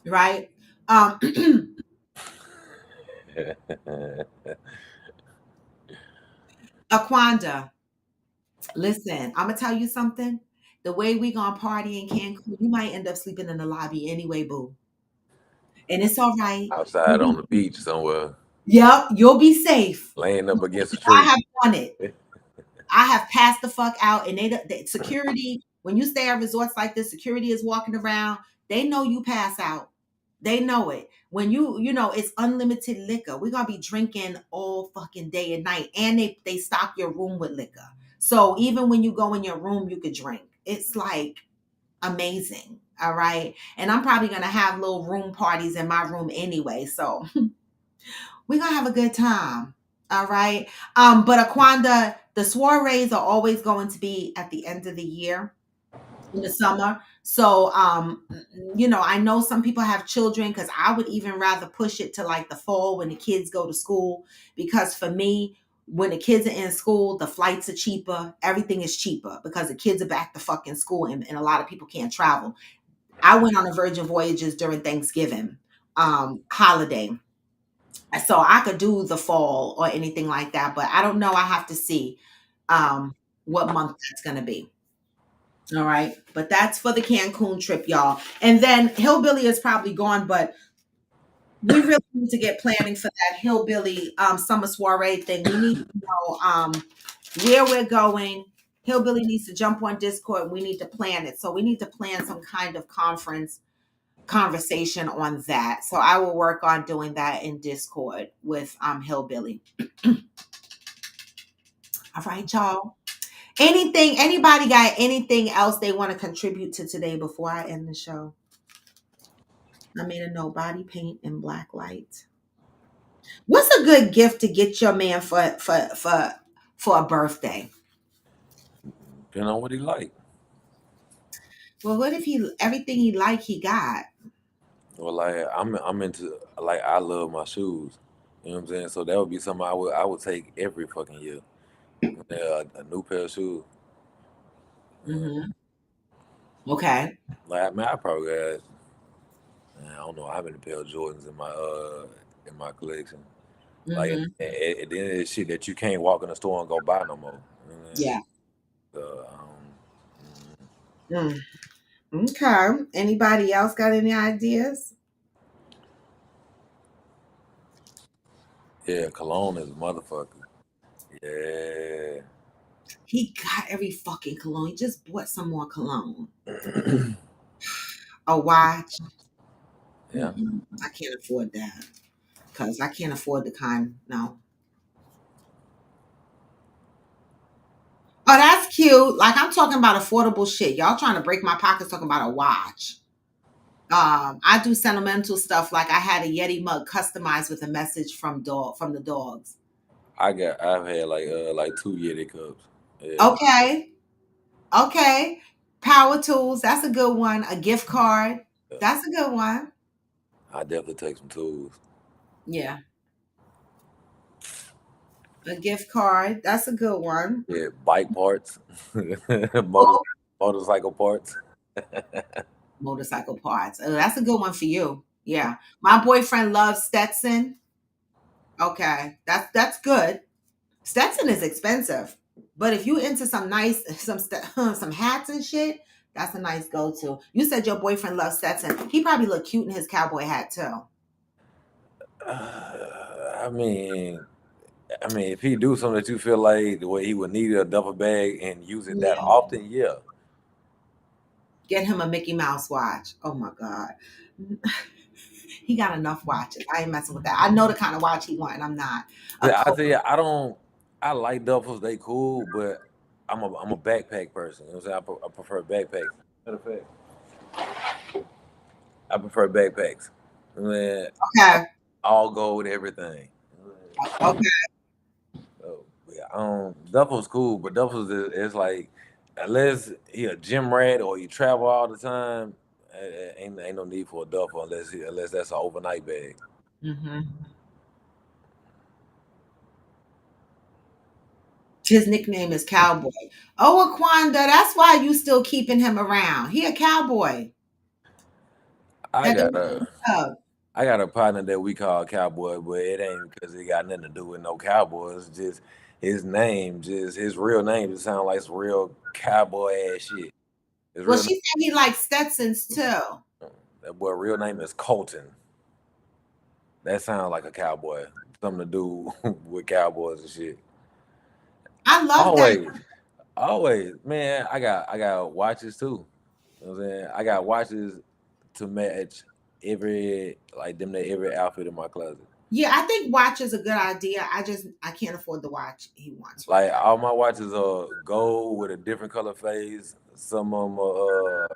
Right? Aquanda, listen, I'm going to tell you something. The way we going to party in Cancun, you might end up sleeping in the lobby anyway, boo. And it's all right.
Outside on the beach somewhere.
Yep, you'll be safe.
Laying up against a tree.
I have done it. I have passed the fuck out, and they security, when you stay at resorts like this, security is walking around. They know you pass out. They know it. When it's unlimited liquor. We're going to be drinking all fucking day and night. And they stock your room with liquor. So even when you go in your room, you could drink. It's like amazing. All right. And I'm probably going to have little room parties in my room anyway. So we're going to have a good time. All right. But Aquanda, the soirees are always going to be at the end of the year in the summer. So, I know some people have children because I would even rather push it to like the fall when the kids go to school. Because for me, when the kids are in school, the flights are cheaper. Everything is cheaper because the kids are back to fucking school and a lot of people can't travel. I went on a Virgin Voyages during Thanksgiving holiday. So I could do the fall or anything like that, but I don't know. I have to see what month that's going to be. All right. But that's for the Cancun trip, y'all. And then Hillbilly is probably gone, but we really need to get planning for that Hillbilly summer soiree thing. We need to know where we're going. Hillbilly needs to jump on Discord. We need to plan it. So we need to plan some kind of conversation on that. So I will work on doing that in Discord with Hillbilly. All right, y'all. Anybody got anything else they want to contribute to today before I end the show? I made a note: body paint and black light. What's a good gift to get your man for a birthday?
Depending on what he like.
Well, what if everything he like he got?
Well, like I'm into, like, I love my shoes. You know what I'm saying? So that would be something I would take every fucking year. Yeah, a new pair of shoes.
Mm-hmm. Okay.
Like, man, I probably got, man, I don't know how many pair of Jordans in my collection. Like,
Mm-hmm.
at the end of this shit that you can't walk in the store and go buy no more. You know what I mean?
Yeah.
So,
Okay. Anybody else got any ideas?
yeah, cologne is a motherfucker. Yeah.
He got every fucking cologne. He just bought some more cologne. A watch.
Yeah.
I can't afford that because I can't afford the kind. No. Oh, that's cute. Like, I'm talking about affordable shit. Y'all trying to break my pockets talking about a watch. I do sentimental stuff. Like, I had a Yeti mug customized with a message from the dogs.
I've had like 2 Yeti cups. Yeah.
Okay. Power tools. That's a good one. A gift card.
Yeah.
That's a good one.
I definitely take some tools.
Yeah. A gift card. That's a good one.
Yeah, bike parts, motorcycle parts.
Motorcycle parts. Oh, that's a good one for you. Yeah. My boyfriend loves Stetson. Okay. That's good. Stetson is expensive. But if you into some nice some hats and shit, that's a nice go-to. You said your boyfriend loves Stetson. He probably look cute in his cowboy hat too.
I mean, if he do something that you feel like the way he would need a duffel bag and use it that often, yeah.
Get him a Mickey Mouse watch. Oh my God. He got enough watches. I ain't messing with that. I know the kind of watch he want, and I'm not.
I tell you, I like duffels, they cool, but I'm a backpack person. You know what I'm saying? I prefer backpacks. Matter of fact, I prefer backpacks. Man,
Okay.
all gold, everything.
Okay.
So, yeah, duffels cool, but duffels is like, unless he a gym rat or you travel all the time, ain't no need for a duffel unless that's an overnight bag.
Mm-hmm. His nickname is Cowboy. Oh, Aquanda, that's why you still keeping him around. He a cowboy.
I got a partner that we call Cowboy, but it ain't because it got nothing to do with no cowboys. Just his name, just his real name, just sound like some real cowboy ass shit.
Well, she said he likes Stetsons too.
That boy real name is Colton. That sounds like a cowboy. Something to do with cowboys and shit.
I love that.
Always, man. I got watches too. You know what I'm saying? I got watches to match every outfit in my closet.
Yeah, I think watch is a good idea. I can't afford the watch he wants.
Like, all my watches are gold with a different color face. Some of them are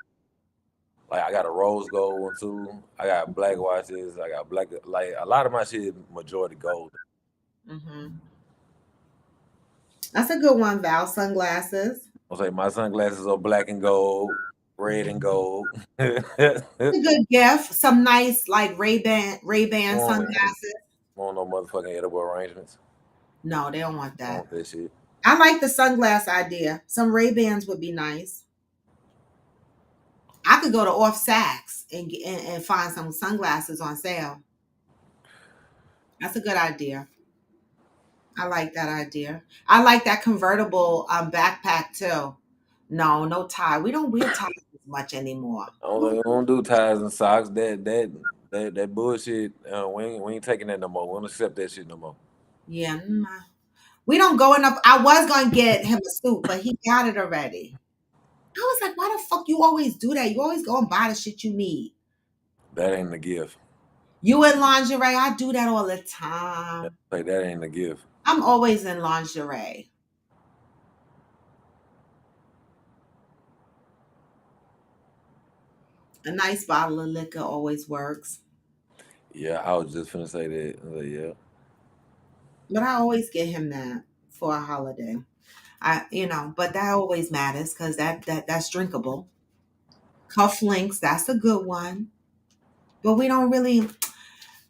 like, I got a rose gold one too. I got black watches. I got black, like, a lot of my shit is majority gold.
Mm-hmm. That's a good one, Val. Sunglasses.
I'll say my sunglasses are black and gold, red and gold.
It's a good gift. Some nice like Ray-Ban sunglasses.
Want no motherfucking edible arrangements?
No, they don't want that.
Want that shit.
I like the sunglass idea. Some Ray-Bans would be nice. I could go to Off Saks and find some sunglasses on sale. That's a good idea. I like that idea. I like that convertible backpack too. No tie. We don't wear ties as much anymore.
We don't do ties and socks. That bullshit. We ain't taking that no more. We don't accept that shit no more.
Yeah, we don't go enough. I was gonna get him a suit, but he got it already. I was like, why the fuck you always do that? You always go and buy the shit you need.
That ain't the gift.
You in lingerie? I do that all the time.
Like, that ain't the gift.
I'm always in lingerie. A nice bottle of liquor always works.
Yeah, I was just finna say that. Yeah.
But I always get him that for a holiday. But that always matters because that's drinkable. Cufflinks, that's a good one. But we don't really.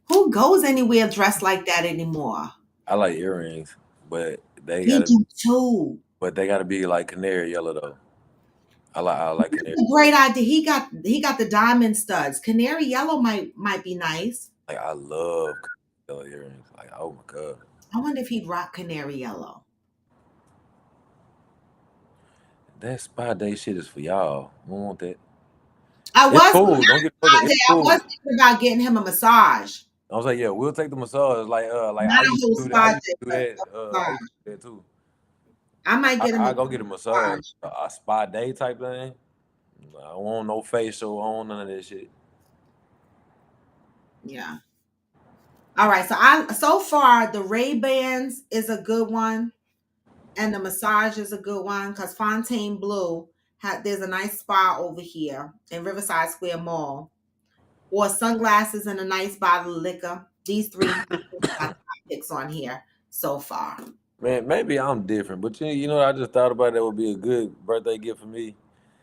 Who goes anywhere dressed like that anymore?
I like earrings, but
We do too.
they gotta be like canary yellow though. I like canary.
A great idea. He got the diamond studs. Canary yellow might be nice.
Like I love yellow earrings. Like oh my god.
I wonder if he'd rock canary yellow.
That spa day shit is for y'all. I don't want that.
I
It's
was
cool. Don't get further. It's
I
cool.
was thinking about getting him a massage.
I was like, yeah, we'll take the massage. Like
Not
I
a
used
whole
to do that.
spa
I used
day,
to do
but
that.
a
I
massage.
used to do that too.
I might get him
I go get a massage, a spa day type thing. I don't want no facial. I don't want none of that shit.
Yeah. All right. So far the Ray-Bans is a good one, and the massage is a good one because Fontainebleau there's a nice spa over here in Riverside Square Mall, or sunglasses and a nice bottle of liquor. These three are my top picks on here so far.
Man, maybe I'm different, but you know what I just thought about that would be a good birthday gift for me.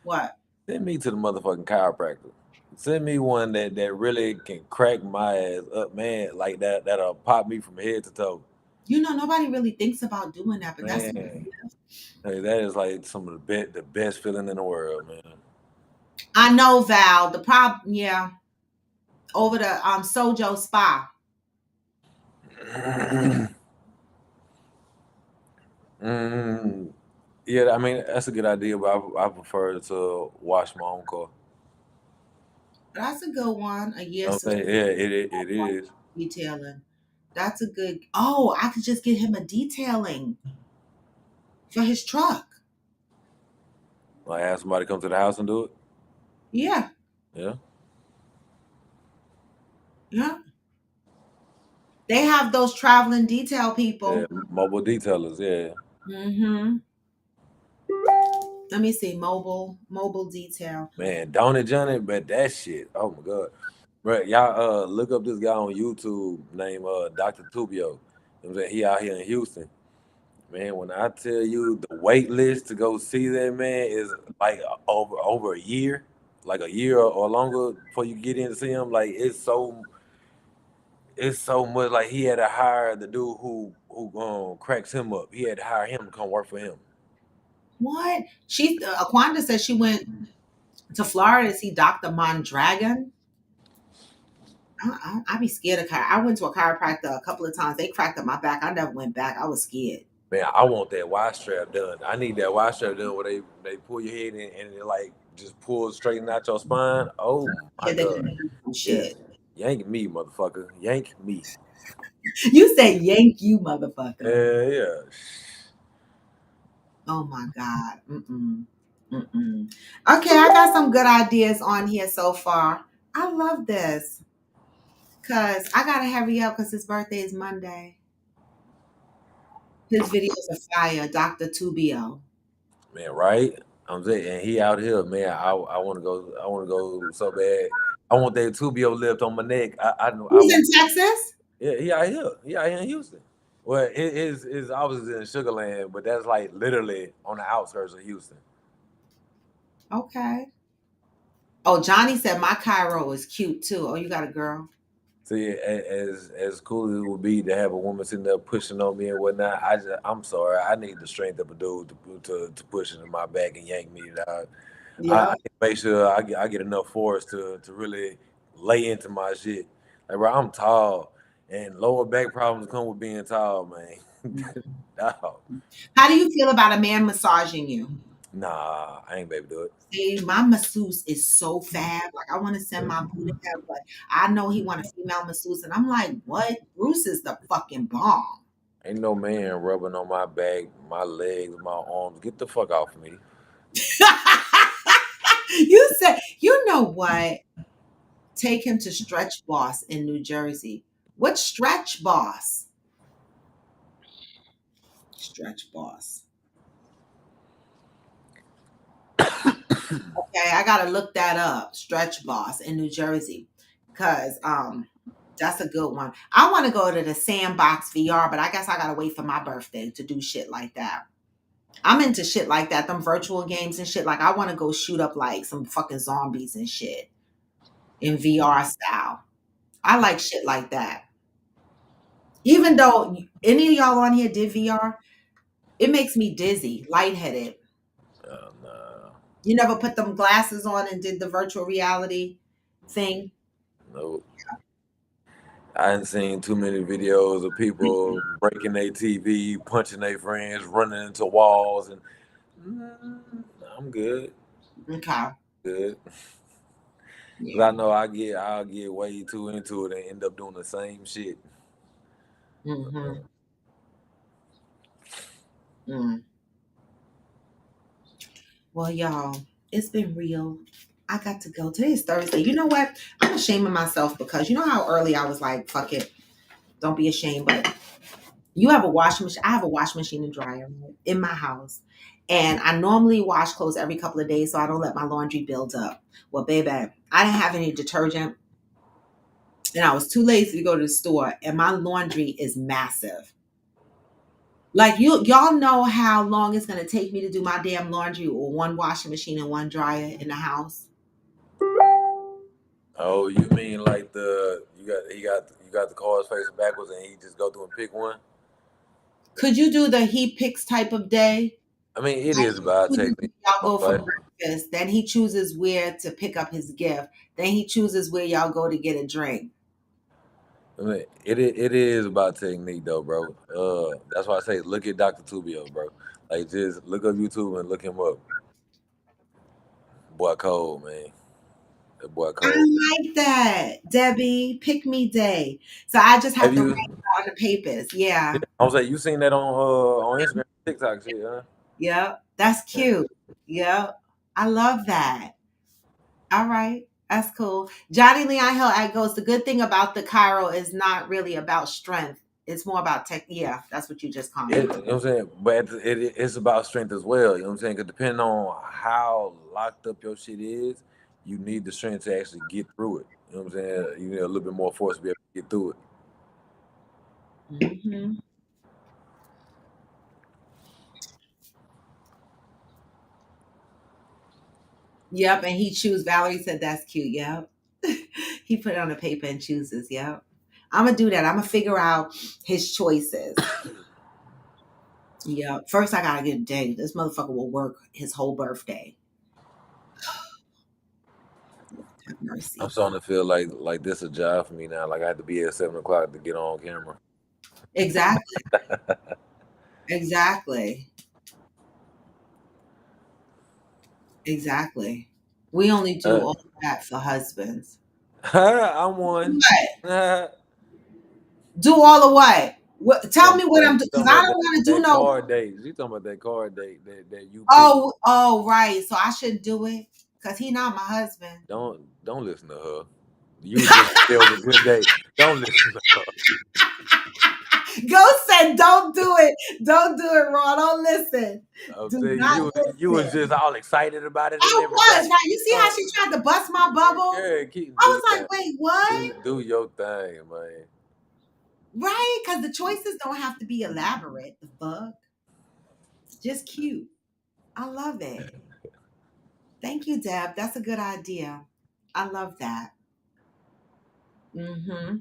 What?
Send me to the motherfucking chiropractor. Send me one that really can crack my ass up, man, like that'll pop me from head to toe.
Nobody really thinks about doing that, but that's
Man, hey, that is like some of the best feeling in the world, man.
I know, Val. The problem, yeah, over the Sojo Spa.
Yeah, I mean that's a good idea, but I prefer to wash my own car.
That's a good one. A year
I'm saying, yeah, it is.
detailing. That's a good. Oh, I could just get him a detailing for his truck.
Like have somebody come to the house and do it.
Yeah.
Yeah.
Yeah. They have those traveling detail people.
Yeah, mobile detailers, yeah.
Mm-hmm. Let me see. Mobile detail.
Man, don't it, Johnny? But that shit, oh my god. Right, y'all look up this guy on YouTube named Dr. Tubio. He out here in Houston. Man, when I tell you the wait list to go see that man is like over a year, like a year or longer before you get in to see him. Like it's so much. Like he had to hire the dude who cracks him up. He had to hire him to come work for him.
What? Aquanda said she went to Florida to see Dr. Mondragon. I'd be scared of I went to a chiropractor a couple of times. They cracked up my back. I never went back. I was scared.
Man, I want that Y strap done. I need that Y strap done where they pull your head in and it like just pulls straighten out your spine. Oh my god.
Shit.
Yank me, motherfucker. Yank me.
You say yank you, motherfucker.
Yeah.
Oh my God. Okay, I got some good ideas on here so far. I love this. Cause I gotta hurry up because his birthday is Monday. His videos are fire, Dr. Tubio.
Man, right? I'm saying, and he out here, man. I want to go. I want to go so bad. I want that Tubio lift on my neck. I know.
He's in Texas?
Yeah, he out here. He out here in Houston. Well, his office is in Sugar Land, but that's like literally on the outskirts of Houston.
Okay. Oh, Johnny said my Cairo is cute too. Oh, you got a girl?
See, as cool as it would be to have a woman sitting there pushing on me and whatnot, I'm sorry. I need the strength of a dude to push into my back and yank me. I make sure I get enough force to really lay into my shit. Like, bro, I'm tall, and lower back problems come with being tall, man. Dog.
How do you feel about a man massaging you?
Nah, I ain't baby do it.
See, my masseuse is so fab. Like, I want to send my boo to him, but I know he want a female masseuse, and I'm like, what? Bruce is the fucking bomb.
Ain't no man rubbing on my back, my legs, my arms. Get the fuck off of me.
You said, you know what? Take him to Stretch Boss in New Jersey. What's Stretch Boss? Stretch Boss. Okay, I gotta look that up. Stretch Boss in New Jersey, because that's a good one. I want to go to the Sandbox VR, but I guess I gotta wait for my birthday to do shit like that. I'm into shit like that, them virtual games and shit. Like I want to go shoot up like some fucking zombies and shit in VR style. I like shit like that. Even though any of y'all on here did VR, it makes me dizzy, lightheaded.
Nah,
You never put them glasses on and did the virtual reality thing?
no. I hadn't seen too many videos of people breaking their TV, punching their friends, running into walls, and I'm good.
Okay.
Good. Cause
Yeah.
I know I'll get way too into it and end up doing the same shit.
Mm-hmm. Mm. Well, y'all, it's been real. I got to go. Today's Thursday. You know what? I'm ashamed of myself because you know how early I was like, fuck it. Don't be ashamed. But you have a washing machine. I have a washing machine and dryer in my house. And I normally wash clothes every couple of days so I don't let my laundry build up. Well, baby, I didn't have any detergent and I was too lazy to go to the store. And my laundry is massive. Like y'all know how long it's gonna take me to do my damn laundry with one washing machine and one dryer in the house.
Oh, you mean like you got the cars facing backwards and he just go through and pick one?
Could you do the he picks type of day?
I mean, it
Like
is about
he chooses
technique,
where y'all go for
but
breakfast, then he chooses where to pick up his gift, then he chooses where y'all go to get a drink.
I mean, it is about technique though, bro. That's why I say look at Dr. Tubio, bro. Like just look up YouTube and look him up. Boy cold, man. That boy
I
cold.
like that, Debbie. Pick me day. So I just have
Have
to write
you?
it on the papers. Yeah.
I'm saying you seen that on Instagram, TikTok shit, huh?
Yep. That's
Yeah.
cute. Yep. I love that. All right. That's cool. Johnny Leon Hill goes, the good thing about the Cairo is not really about strength. It's more about tech. Yeah, that's what you just
You
commented.
know what I'm saying? But it's about strength as well. You know what I'm saying? Because depending on how locked up your shit is, you need the strength to actually get through it. You know what I'm saying? You need a little bit more force to be able to get through it.
Mm-hmm. Yep. And he chooses. Valerie said that's cute. Yep. He put it on the paper and chooses. Yep. I'm going to do that. I'm going to figure out his choices. Yeah. First, I got to get a day. This motherfucker will work his whole birthday. Have mercy.
I'm starting to feel like this a job for me now. Like I have to be at 7:00 to get on camera.
Exactly. Exactly. Exactly. We only do all that for husbands.
I'm one.
What? Do all of what? What? Tell me what I'm doing. Because I don't want to do
that
no.
card date. You talking about that card date that you picked.
Oh, right. So I shouldn't do it because he not my husband.
Don't listen to her. You just feel a good day. Don't listen to her.
Ghost said, "Don't do it. Don't do it, Ron. Don't listen.
I'm
Do
saying
not
you was
listen."
just all excited about it
I
and everything.
was right. You see how she tried to bust my bubble?
Yeah,
I was like, wait, what?
Do your thing, man.
Right? Because the choices don't have to be elaborate. The fuck, it's just cute. I love it. Thank you, Deb. That's a good idea. I love that. Mm-hmm.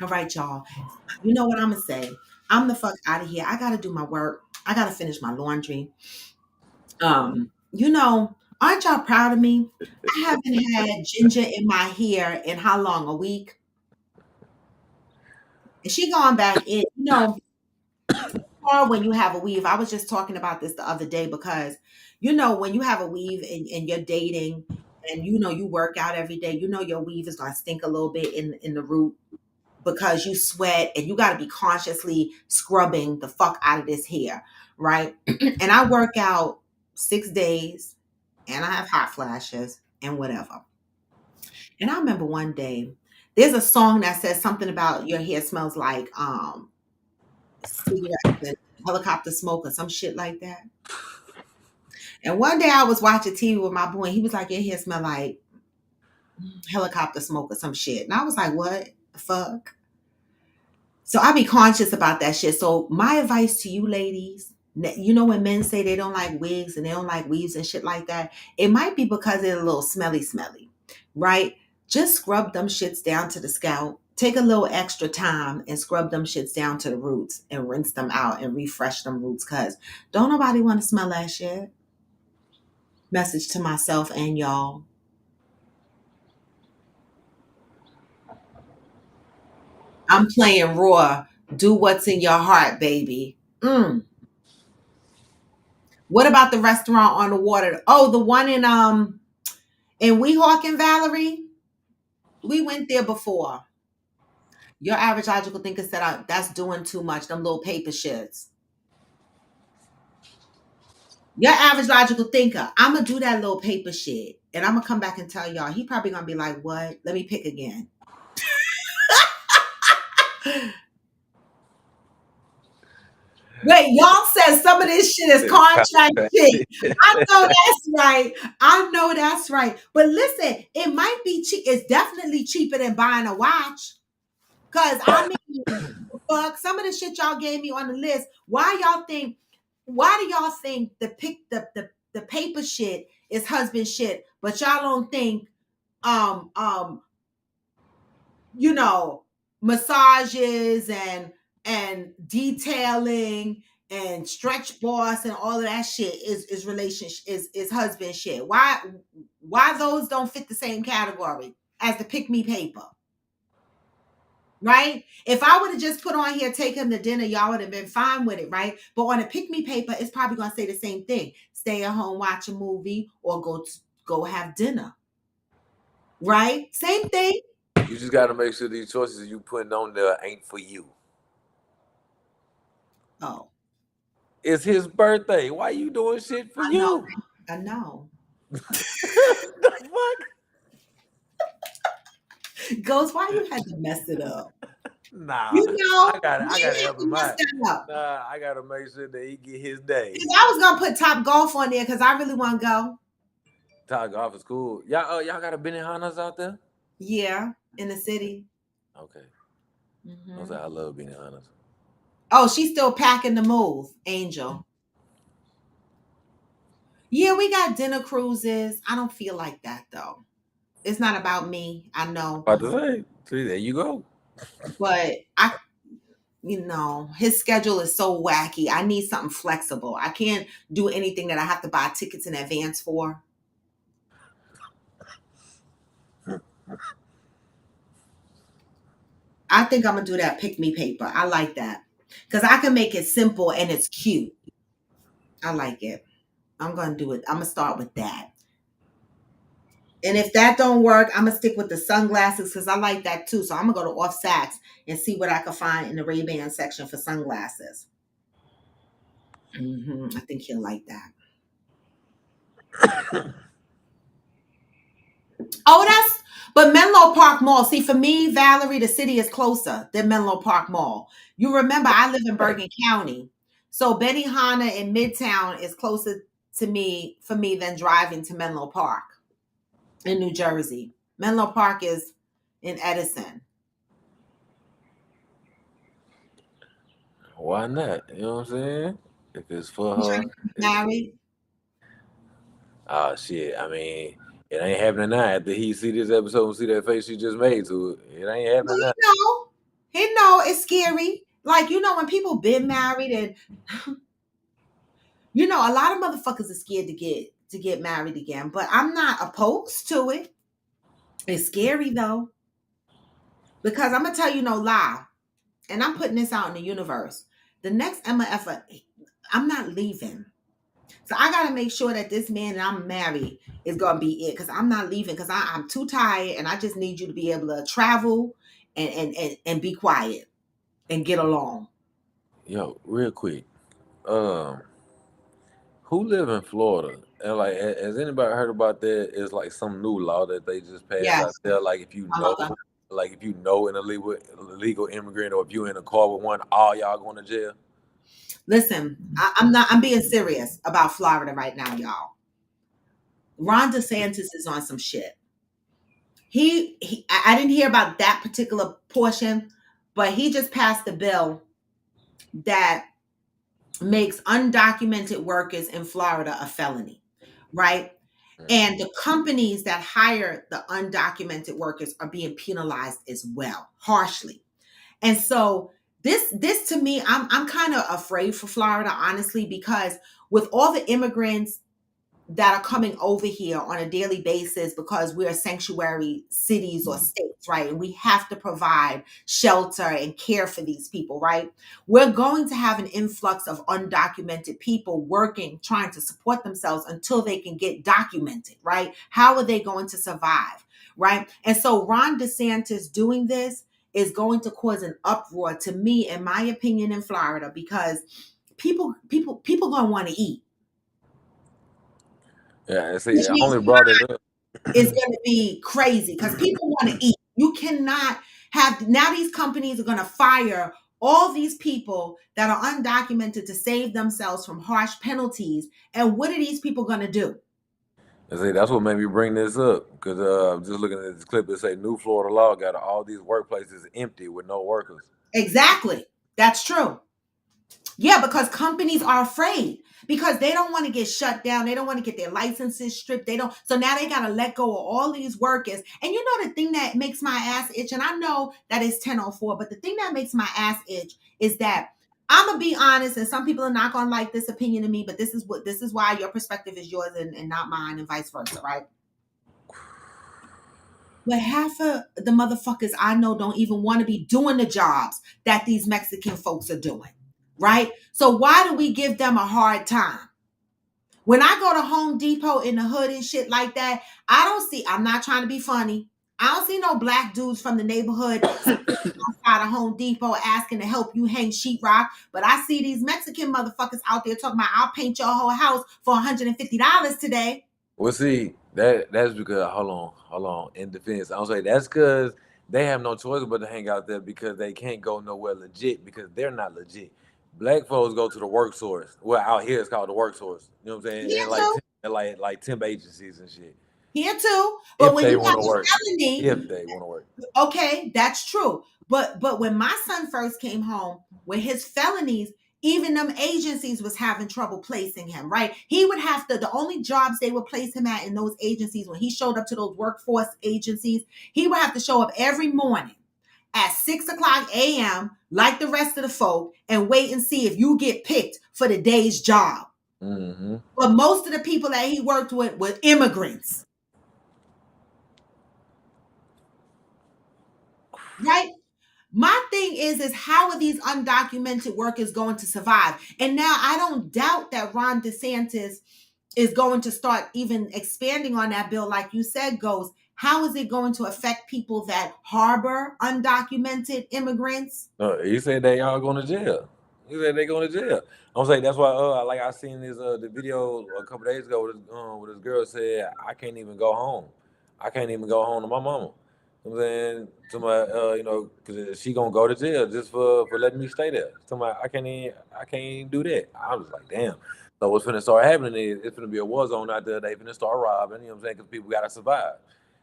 All right, y'all. You know what I'm gonna say? I'm the fuck out of here. I gotta do my work. I gotta finish my laundry. You know, aren't y'all proud of me? I haven't had ginger in my hair in how long? A week? And she gone back in. You know, or when you have a weave. I was just talking about this the other day because, you know, when you have a weave and you're dating and you know you work out every day, you know your weave is gonna stink a little bit in the root because you sweat and you got to be consciously scrubbing the fuck out of this hair, right? And I work out 6 days and I have hot flashes and whatever. And I remember one day there's a song that says something about your hair smells like cigarettes and helicopter smoke or some shit like that. And one day I was watching TV with my boy, and he was like, "Your hair smell like helicopter smoke or some shit." And I was like, "What the fuck?" So I be conscious about that shit. So my advice to you ladies, you know, when men say they don't like wigs and they don't like weaves and shit like that, it might be because they're a little smelly, right? Just scrub them shits down to the scalp. Take a little extra time and scrub them shits down to the roots and rinse them out and refresh them roots, because don't nobody want to smell that shit. Message to myself and y'all. I'm playing raw. Do what's in your heart, baby. What about the restaurant on the water? Oh, the one in Weehawken, Valerie. We went there before. Your average logical thinker said, "That's doing too much. Them little paper shits." Your average logical thinker, I'm gonna do that little paper shit, and I'm gonna come back and tell y'all. He probably gonna be like, "What? Let me pick again." Wait, y'all said some of this shit is contract shit. I know that's right. I know that's right. But listen, it might be cheap. It's definitely cheaper than buying a watch. Cause I mean, fuck, some of the shit y'all gave me on the list. Why do y'all think the paper shit is husband shit, but y'all don't think you know, massages and detailing and stretch boss and all of that shit is relationship is husband shit. Why those don't fit the same category as the pick me paper? Right? If I would have just put on here, take him to dinner, y'all would have been fine with it, right? But on a pick me paper, it's probably gonna say the same thing. Stay at home, watch a movie, or go have dinner. Right? Same thing.
You just got to make sure these choices you putting on there ain't for you.
Oh,
It's his birthday. Why you doing shit for you?
I know.
The fuck?
Ghost, why you had to mess it up?
Nah,
You know,
I gotta help him out.
Up.
Nah, I gotta make sure that he get his day.
I was gonna put Top Golf on there because I really want to go.
Top Golf is cool. Y'all got a Benihana's out there?
Yeah, in the city.
Okay. Mm-hmm. I love Benihana's.
Oh, she's still packing the move, Angel. Yeah, we got dinner cruises. I don't feel like that though. It's not about me. I know.
About to say, see, there you go.
But his schedule is so wacky. I need something flexible. I can't do anything that I have to buy tickets in advance for. I think I'm gonna do that pick me paper. I like that because I can make it simple and it's cute. I like it. I'm gonna do it. I'm gonna start with that. And if that don't work, I'm gonna stick with the sunglasses because I like that too. So I'm gonna go to Off Saks and see what I can find in the Ray-Ban section for sunglasses. I think he'll like that. But Menlo Park Mall. See, for me, Valerie, the city is closer than Menlo Park Mall. You remember, I live in Bergen County. So Benihana in Midtown is closer for me than driving to Menlo Park in New Jersey. Menlo Park is in Edison.
Why not? You know what I'm saying? If it's for her.
Married?
Oh, shit. I mean, it ain't happening now. After he see this episode and see that face she just made to it, it ain't happening now.
He know it's scary. Like, when people been married and, a lot of motherfuckers are scared to get married again. But I'm not opposed to it. It's scary, though. Because I'm going to tell you no lie. And I'm putting this out in the universe. The next MF, I'm not leaving. So I got to make sure that this man that I'm married is going to be it. Because I'm not leaving because I'm too tired. And I just need you to be able to travel and be quiet and get along.
Yo, real quick. Who live in Florida? And like, has anybody heard about that? It's like some new law that they just passed out there. Like if you know an illegal immigrant, or if you're in a car with one, all y'all going to jail.
Listen, I'm being serious about Florida right now, y'all. Ron DeSantis is on some shit. I didn't hear about that particular portion, but he just passed a bill that makes undocumented workers in Florida a felony, right? And the companies that hire the undocumented workers are being penalized as well, harshly. And so this to me, I'm kind of afraid for Florida, honestly, because with all the immigrants that are coming over here on a daily basis, because we're sanctuary cities or states, right? And we have to provide shelter and care for these people, right? We're going to have an influx of undocumented people working, trying to support themselves until they can get documented, right? How are they going to survive, right? And so Ron DeSantis doing this is going to cause an uproar, to me, in my opinion, in Florida, because people gonna want to eat.
Yeah, see,
Which
I
means
only brought it up.
it's going to be crazy because people want to eat. You cannot have, now these companies are going to fire all these people that are undocumented to save themselves from harsh penalties. And what are these people going to do?
And see, that's what made me bring this up, because just looking at this clip, it say new Florida law got all these workplaces empty with no workers.
Exactly. That's true. Yeah, because companies are afraid because they don't want to get shut down. They don't want to get their licenses stripped. So now they got to let go of all these workers. And you know, the thing that makes my ass itch, and I know that it's 10:04, but the thing that makes my ass itch is that I'm going to be honest, and some people are not going to like this opinion of me, but this is why your perspective is yours and not mine, and vice versa, right? But half of the motherfuckers I know don't even want to be doing the jobs that these Mexican folks are doing. Right? So why do we give them a hard time? When I go to Home Depot in the hood and shit like that, I'm not trying to be funny. I don't see no black dudes from the neighborhood outside of Home Depot asking to help you hang sheetrock. But I see these Mexican motherfuckers out there talking about, I'll paint your whole house for $150 today.
Well, see, that's because, hold on, in defense, I'll say that's because they have no choice but to hang out there because they can't go nowhere legit because they're not legit. Black folks go to the work source. Well, out here it's called the work source. You know what I'm saying?
Here
And like temp agencies and shit.
Here too. But
If
when
they
you have
want to
a
work.
felony,
If they want to work.
Okay, that's true. But when my son first came home with his felonies, even them agencies was having trouble placing him, right? He would have to, the only jobs they would place him at in those agencies, when he showed up to those workforce agencies, he would have to show up every morning at 6:00 a.m. like the rest of the folk and wait and see if you get picked for the day's job.
Mm-hmm.
But most of the people that he worked with were immigrants. Right? My thing is how are these undocumented workers going to survive? And now I don't doubt that Ron DeSantis is going to start even expanding on that bill, like you said, goes. How is it going to affect people that harbor undocumented immigrants?
No, he said they all going to jail. He said they going to jail. I'm saying that's why, like I seen this the video a couple days ago with this girl said, I can't even go home. I can't even go home to my mama. You know what I'm saying, to my, you know, because she gonna go to jail just for letting me stay there. To my, I can't even do that. I was like, damn. So what's finna start happening is it's finna be a war zone out there. They finna start robbing. You know what I'm saying? Because people gotta survive.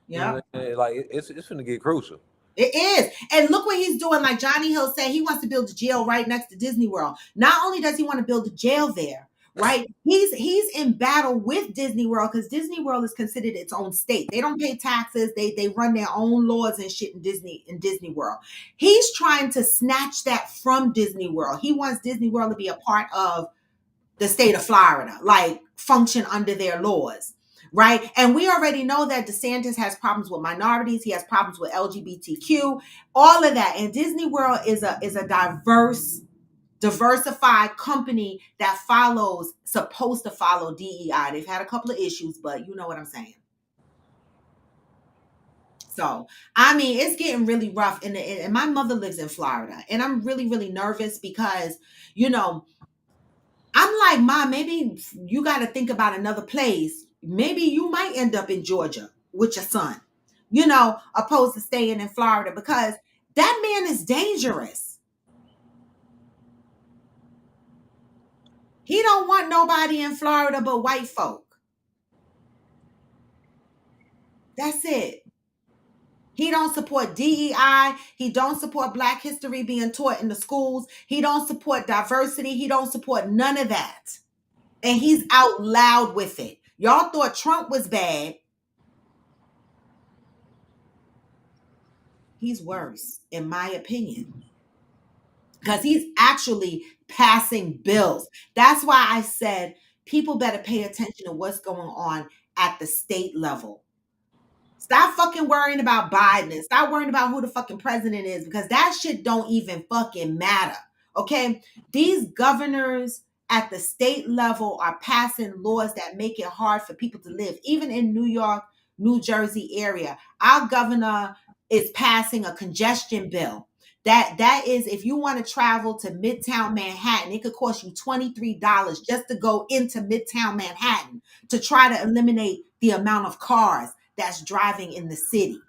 Yeah,
you know what I'm saying? Like it's finna get crucial.
It is. And look what he's doing. Like Johnny Hill said, he wants to build a jail right next to Disney World. Not only does he want to build a jail there, right? He's in battle with Disney World because Disney World is considered its own state. They don't pay taxes. They run their own laws and shit in Disney World. He's trying to snatch that from Disney World. He wants Disney World to be a part of the state of Florida, like function under their laws. Right. And we already know that DeSantis has problems with minorities. He has problems with LGBTQ, all of that. And Disney World is a diversified company that supposed to follow DEI. They've had a couple of issues, but you know what I'm saying. So, I mean, it's getting really rough. And my mother lives in Florida. And I'm really, really nervous because, you know, I'm like, Mom, maybe you got to think about another place. Maybe you might end up in Georgia with your son, you know, opposed to staying in Florida because that man is dangerous. He don't want nobody in Florida but white folk. That's it. He don't support DEI. He don't support Black history being taught in the schools. He don't support diversity. He don't support none of that. And he's out loud with it. Y'all thought Trump was bad. He's worse, in my opinion, because he's actually passing bills. That's why I said people better pay attention to what's going on at the state level. Stop fucking worrying about Biden. Stop worrying about who the fucking president is, because that shit don't even fucking matter. Okay? These governors at the state level are passing laws that make it hard for people to live. Even in New York, New Jersey area, our governor is passing a congestion bill. That is, if you want to travel to Midtown Manhattan, it could cost you $23 just to go into Midtown Manhattan to try to eliminate the amount of cars that's driving in the city.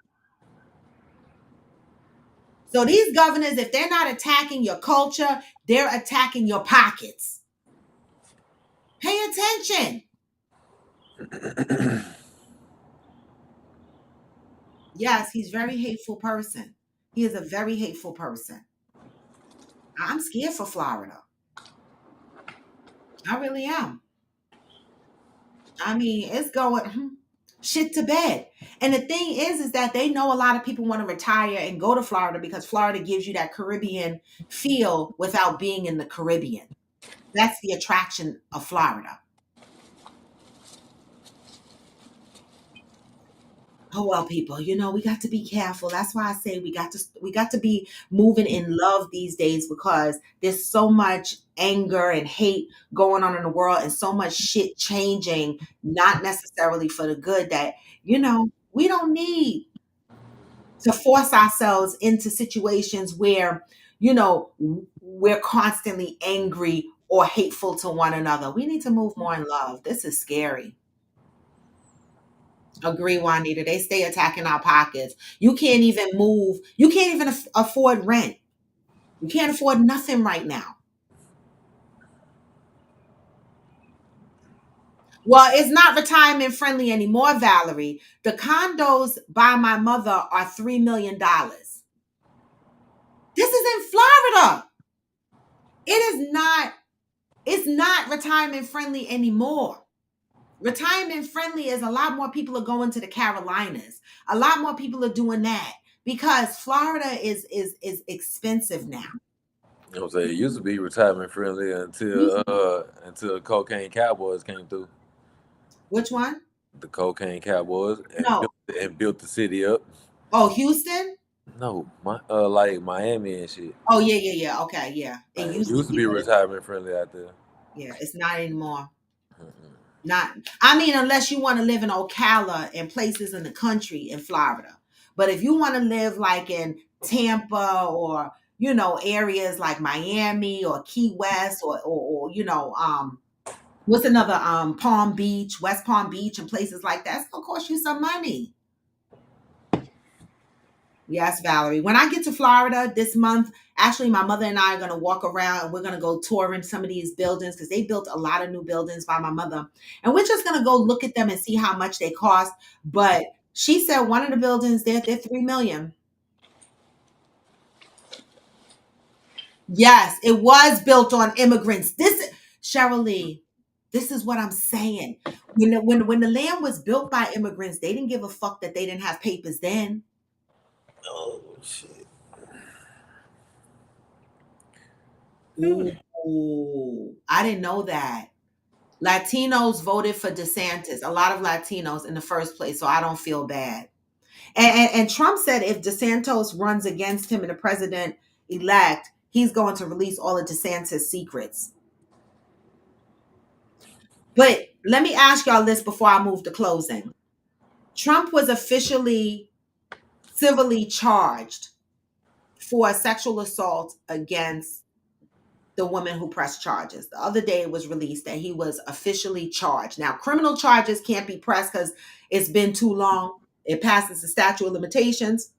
So these governors, if they're not attacking your culture, they're attacking your pockets. Pay attention. Yes, he's a very hateful person. He is a very hateful person. I'm scared for Florida. I really am. I mean, it's going shit to bed. And the thing is that they know a lot of people want to retire and go to Florida because Florida gives you that Caribbean feel without being in the Caribbean. That's the attraction of Florida. Oh well, people, we got to be careful. That's why I say we got to be moving in love these days, because there's so much anger and hate going on in the world and so much shit changing, not necessarily for the good, that we don't need to force ourselves into situations where we're constantly angry or hateful to one another. We need to move more in love. This is scary. Agree, Juanita. They stay attacking our pockets. You can't even move. You can't even afford rent. You can't afford nothing right now. Well, it's not retirement friendly anymore, Valerie. The condos by my mother are $3 million. This is in Florida. It's not retirement friendly anymore. Retirement friendly is a lot more people are going to the Carolinas. A lot more people are doing that because Florida is expensive now.
You know what I'm saying? It used to be retirement friendly until Cocaine Cowboys came through.
Which one?
The Cocaine Cowboys
No.
and built the city up.
Oh, Houston?
No, like Miami and shit.
Oh yeah. Okay, yeah.
It used to be retirement friendly out there.
Yeah, it's not anymore. I mean, unless you want to live in Ocala and places in the country in Florida. But if you want to live like in Tampa or areas like Miami or Key West or what's another Palm Beach, West Palm Beach, and places like that, it's gonna cost you some money. Yes, Valerie. When I get to Florida this month, actually, my mother and I are going to walk around and we're going to go touring some of these buildings because they built a lot of new buildings by my mother. And we're just going to go look at them and see how much they cost. But she said one of the buildings, they're $3 million. Yes, it was built on immigrants. Cheryl Lee, this is what I'm saying. When the land was built by immigrants, they didn't give a fuck that they didn't have papers then.
Oh shit.
Ooh, I didn't know that. Latinos voted for DeSantis, a lot of Latinos in the first place, so I don't feel bad. And Trump said if DeSantis runs against him in the president-elect, he's going to release all of DeSantis' secrets. But let me ask y'all this before I move to closing. Trump was officially civilly charged for sexual assault against the woman who pressed charges. The other day it was released that he was officially charged. Now, criminal charges can't be pressed because it's been too long. It passes the statute of limitations.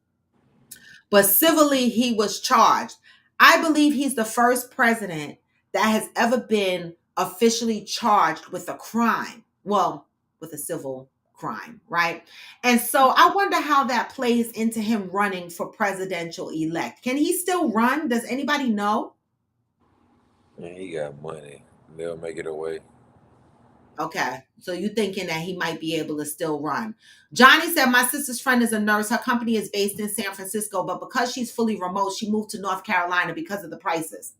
But civilly, he was charged. I believe he's the first president that has ever been officially charged with a crime. Well, with a civil crime, right? And so I wonder how that plays into him running for presidential elect. Can he still run? Does anybody know?
Man, he got money. They'll make it away.
Okay, so you thinking that he might be able to still run. Johnny said, my sister's friend is a nurse. Her company is based in San Francisco, but because she's fully remote, she moved to North Carolina because of the prices.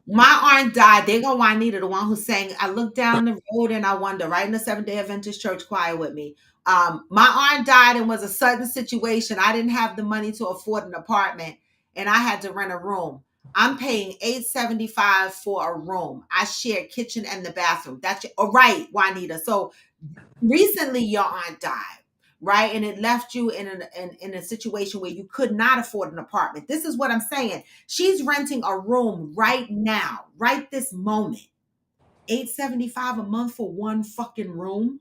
My aunt died. They go Juanita, the one who sang, I look down the road and I wonder, right in the Seventh-day Adventist church choir with me. My aunt died and was a sudden situation. I didn't have the money to afford an apartment and I had to rent a room. I'm paying $875 for a room. I share kitchen and the bathroom. That's right, Juanita. So recently your aunt died, right? And it left you in a situation where you could not afford an apartment. This is what I'm saying. She's renting a room right now, right this moment. $875 a month for one fucking room.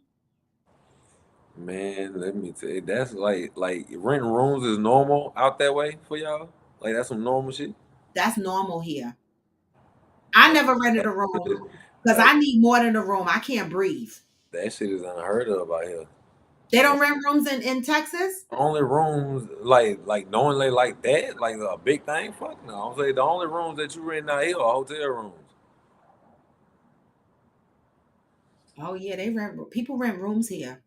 Man, let me tell you, that's like renting rooms is normal out that way for y'all. Like that's some normal shit.
That's normal here. I never rented a room because I need more than a room. I can't breathe.
That shit is unheard of out here.
They don't rent rooms in Texas?
Only rooms like knowingly like that, like a big thing. Fuck no. I'm saying the only rooms that you rent out here are hotel rooms.
Oh yeah, people rent rooms here.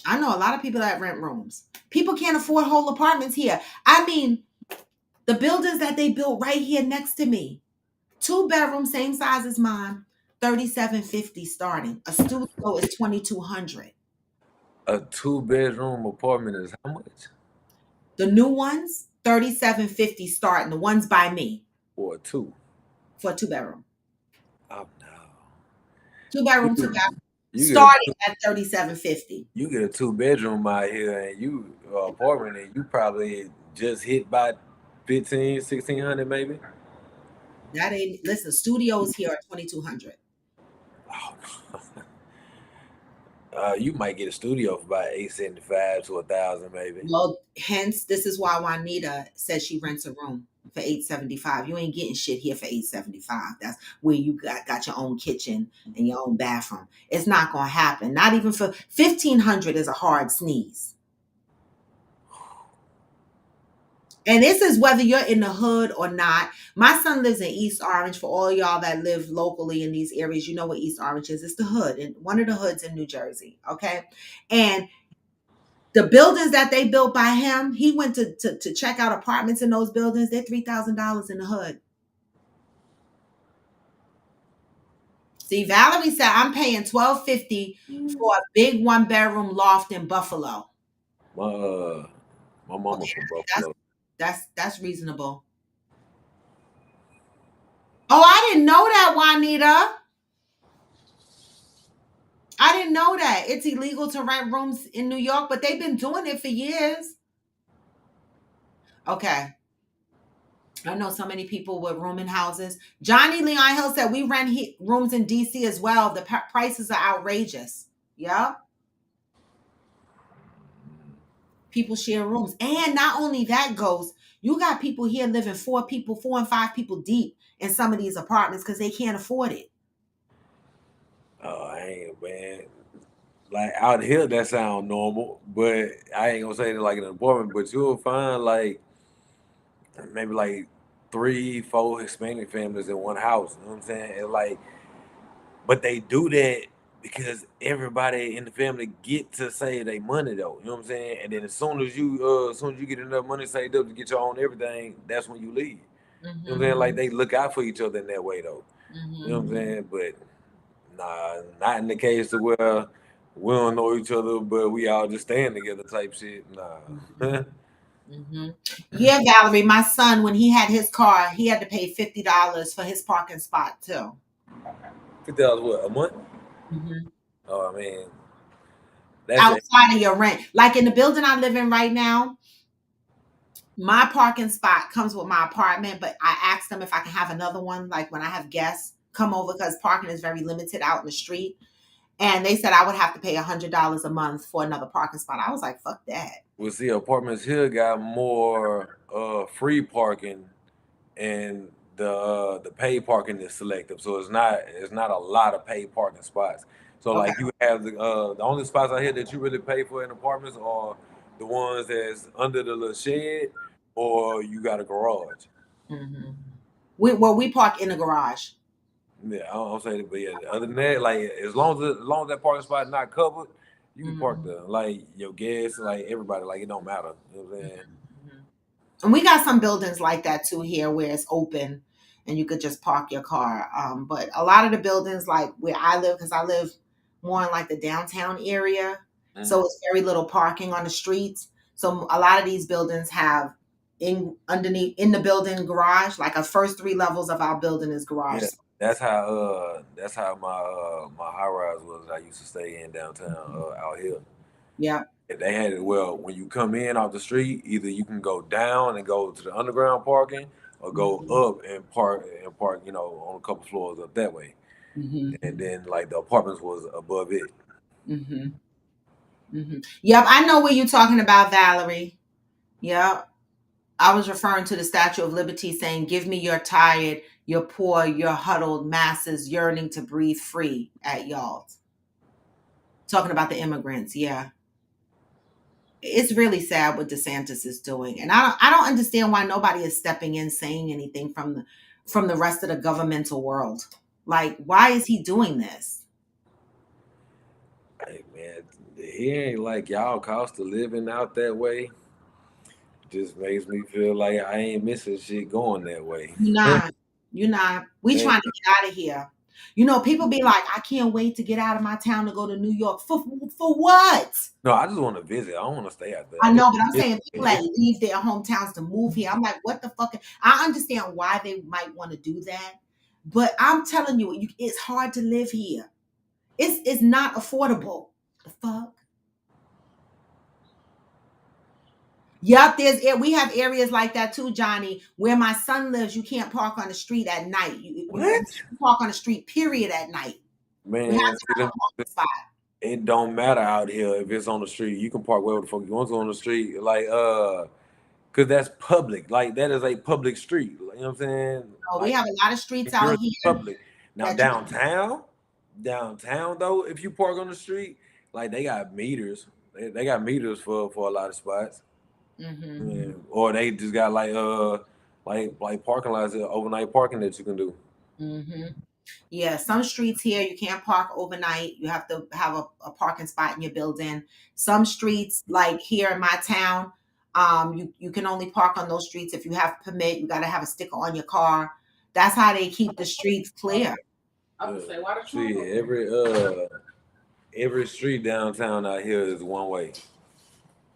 I know a lot of people that rent rooms. People can't afford whole apartments here. I mean, the buildings that they built right here next to me, 2 bedrooms, same size as mine, $3,750 starting. A studio is $2,200.
A 2-bedroom apartment is how much?
The new ones, $3,750 starting. The ones by me.
For a 2?
For a 2-bedroom.
Oh no.
2-bedroom, 2-bathroom. Starting at $3,750.
You get a 2-bedroom out here and you apartment and you probably just hit by $1,500, $1,600 maybe.
That ain't, listen, studios here are $2,200.
Oh. You might get a studio for about $875 to $1,000 maybe.
Well, hence this is why Juanita says she rents a room for $875. You ain't getting shit here for $875. That's where you got your own kitchen and your own bathroom. It's not gonna happen. Not even for $1,500 is a hard sneeze. And this is whether you're in the hood or not. My son lives in East Orange. For all y'all that live locally in these areas, you know what East Orange is. It's the hood, and one of the hoods in New Jersey. Okay. And the buildings that they built by him, he went to check out apartments in those buildings. They're $3,000 in the hood. See, Valerie said, I'm paying $1,250 for a big 1-bedroom loft in Buffalo.
My mama's from Buffalo.
That's reasonable. Oh, I didn't know that, Juanita. I didn't know that. It's illegal to rent rooms in New York, but they've been doing it for years. Okay. I know so many people with rooming houses. Johnny Leon Hill said we rent rooms in DC as well. The prices are outrageous. Yeah. People share rooms. And not only that, Ghost, you got people here living 4 and 5 people deep in some of these apartments because they can't afford it.
Oh, I ain't, man. Like out here, that sound normal, but I ain't gonna say it like an apartment, but you'll find like maybe like 3, 4 Hispanic families in one house. You know what I'm saying? And like, but they do that because everybody in the family get to save their money though. You know what I'm saying? And then as soon as you get enough money saved up to get your own everything, that's when you leave. You know what I'm saying? Like they look out for each other in that way though. You know what I'm saying? But nah, not in the case of where we don't know each other, but we all just staying together type shit. Nah.
Yeah, Valerie, my son, when he had his car, he had to pay $50 for his parking spot too.
$50 what, a month? Oh, I mean, that's
outside of your rent. Like in the building I live in right now, my parking spot comes with my apartment, but I asked them if I can have another one, like when I have guests come over, because parking is very limited out in the street. And they said I would have to pay $100 a month for another parking spot. I was like, fuck that.
Well, see, apartments here got more free parking, and the paid parking is selective, so it's not a lot of paid parking spots. So
Okay.
like you have the only spots out here that you really pay for in apartments are the ones that's under the little shed, or you got a garage.
Mm-hmm. We park in the garage.
Yeah, I'm saying, but yeah, other than that, like as long as that parking spot not covered, you can park
Mhm.
there. Like your guests, like everybody, like it don't matter. You know what I'm saying?
Mhm. And we got some buildings like that too here where it's open and you could just park your car. But a lot of the buildings like where I live, because I live more in like the downtown area, so
Mhm.
it's very little parking on the streets. So a lot of these buildings have underneath in the building garage, like our first 3 levels of our building is garage.
Yeah, that's how my high rise was that I used to stay in downtown out here.
Yeah.
They had it well when you come in off the street, either you can go down and go to the underground parking or go
Mhm.
up and park, on a couple floors up that way.
Mm-hmm.
And then like the apartments was above it.
Mm-hmm. Mm-hmm. Yep, I know what you're talking about, Valerie. Yep. I was referring to the Statue of Liberty saying, "Give me your tired, your poor, your huddled masses yearning to breathe free" at y'all. Talking about the immigrants, yeah. It's really sad what DeSantis is doing. And I don't understand why nobody is stepping in saying anything from the rest of the governmental world. Like, why is he doing this?
Hey man, he ain't like y'all cost of living out that way. Just makes me feel like I ain't missing shit going that way.
You're not. You're not. We
Man,
trying to get out of here. You know, people be like, I can't wait to get out of my town to go to New York. For what?
no, I just want to visit. I don't want to stay out there.
I
I just
know, but I'm
visit.
saying people that leave their hometowns to move here. I'm like, what the fuck? I understand why they might want to do that, but I'm telling you, it's hard to live here. It's not affordable. The fuck? Yep, we have areas like that too, Johnny. Where my son lives, you can't park on the street at night. You
What?
park on the street, period, at night. We have
Man,
to
see
have
them,
a parking spot.
it don't matter out here if it's on the street. You can park wherever the fuck you want to on the street. Like cause that's public. Like that is a public street. You know what I'm saying?
So we
Like
have a lot of streets
you're
out
in
here
public. Now
that you
downtown though, if you park on the street, like they got meters. They got meters for a lot of spots.
Mhm.
Yeah. Or they just got like parking lots, overnight parking that you can do.
Mhm. Yeah, some streets here you can't park overnight. You have to have a parking spot in your building. Some streets, like here in my town, you can only park on those streets if you have permit. You got to have a sticker on your car. That's how they keep the streets clear.
I would say, why the
See, every street downtown out here is one way.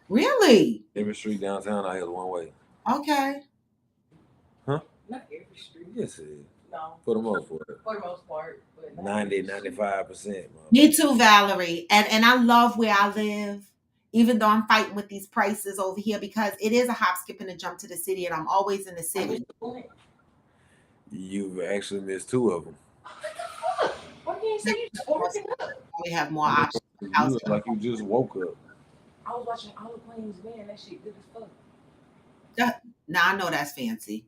Really?
Every street downtown out here is one way.
Okay.
Not every street.
Yes, it is.
No,
For the most part.
for the most part. But
95%.
Me too, Valerie. And I love where I live, even though I'm fighting with these prices over here because it is a hop, skip, and a jump to the city, and I'm always in the city.
You've actually missed 2 of them.
What did you say? You just ordered it up.
We have more options.
You look like you just woke up.
I was watching all the planes, man. That shit good as fuck.
Now I know that's fancy.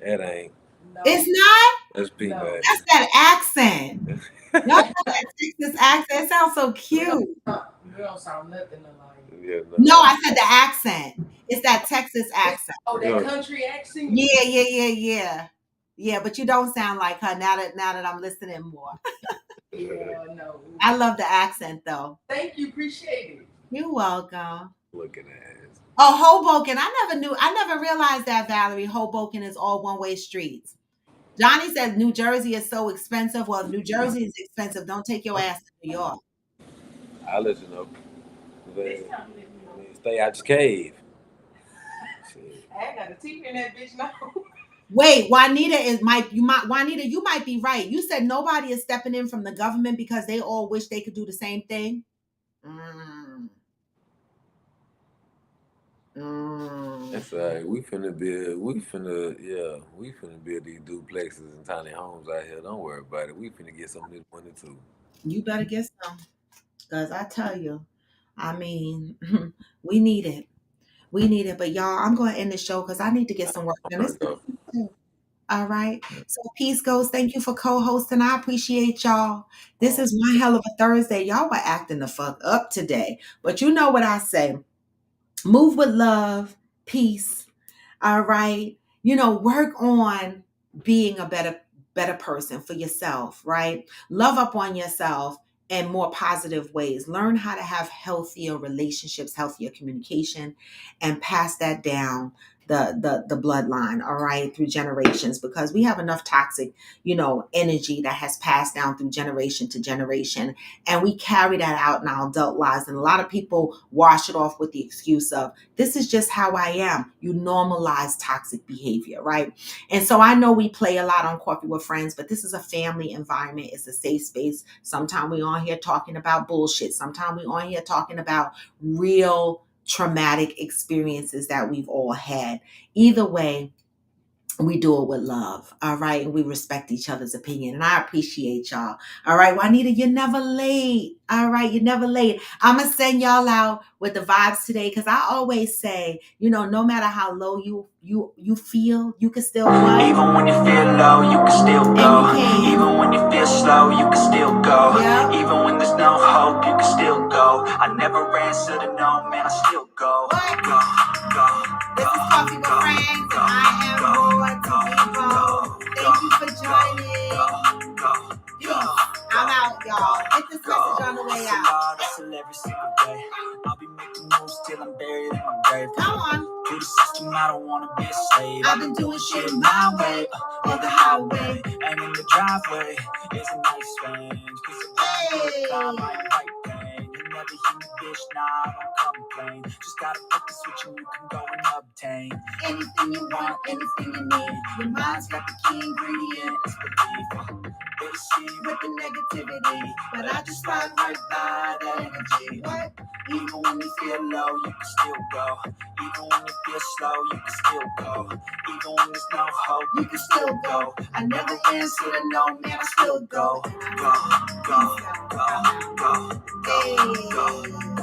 That ain't.
No.
It's not.
That's peanut.
No.
That's that accent. Y'all know that Texas accent. It sounds so cute.
You don't sound nothing alike.
Yeah,
No, I said the accent. It's that Texas accent.
Oh, that
Yeah.
country accent?
Yeah. Yeah, but you don't sound like her now that I'm listening more.
Yeah, no.
I love the accent though.
Thank you, appreciate it.
You're welcome.
Look at that.
Oh, Hoboken. I never realized that, Valerie. Hoboken is all one-way streets. Johnny said New Jersey is so expensive. Well, if New Jersey is expensive, don't take your ass to New York.
I'll let you know. Stay out your cave. Shit.
I got a TV in that bitch now.
Wait, Juanita, you might be right. You said nobody is stepping in from the government because they all wish they could do the same thing.
That's right. We finna build these duplexes and tiny homes out here. Don't worry about it. We finna get some of this money too.
You better get some. Because I tell you, I mean, we need it. We need it. But y'all, I'm going to end the show because I need to get some work done. All right. So peace goes. Thank you for co-hosting. I appreciate y'all. This is one hell of a Thursday. Y'all were acting the fuck up today. But you know what I say. Move with love, peace. All right. Work on being a better person for yourself, right? Love up on yourself in more positive ways. Learn how to have healthier relationships, healthier communication, and pass that down the bloodline, all right, through generations, because we have enough toxic, energy that has passed down through generation to generation, and we carry that out in our adult lives. And a lot of people wash it off with the excuse of, this is just how I am. You normalize toxic behavior, right? And so I know we play a lot on Coffee with Friends, but this is a family environment. It's a safe space. Sometimes we on here talking about bullshit. Sometimes we on here talking about real traumatic experiences that we've all had. Either way, we do it with love, all right? And we respect each other's opinion. And I appreciate y'all. All right, Juanita, you're never late. All right, you're never late. I'm going to send y'all out with the vibes today, because I always say, no matter how low you feel, you can still what?
Even when you feel low, you can still go. Even when you feel slow, you can still go.
Yep.
Even when there's no hope, you can still go. I never answer to no, man, I still go.
What?
Go, go.
This is Coffee with Friends, and I am Roy Taribo. Thank you for joining. Peace. I'm out, y'all. Get this message on the way out.
Hustle every single day. I'll be making moves till I'm buried in my grave.
Come on.
To the system, I don't wanna be a slave.
I've been doing shit my way, on the highway.
And in the driveway is a nice range. Cause the
Hey.
time I right pain. You never hear me, bitch, nah, I don't complain. Just gotta put the switch and you can go and obtain
Anything you want, anything you need. Your mind's got the key ingredient.
it's belief. They see
With the negativity, but I just slide right by that energy. What?
even when you feel low, you can still go. Even when you feel slow, you can still go. Even when there's no hope,
You can still go. I never answer to no, man, I still go.
go, go, go, go, go, go, go.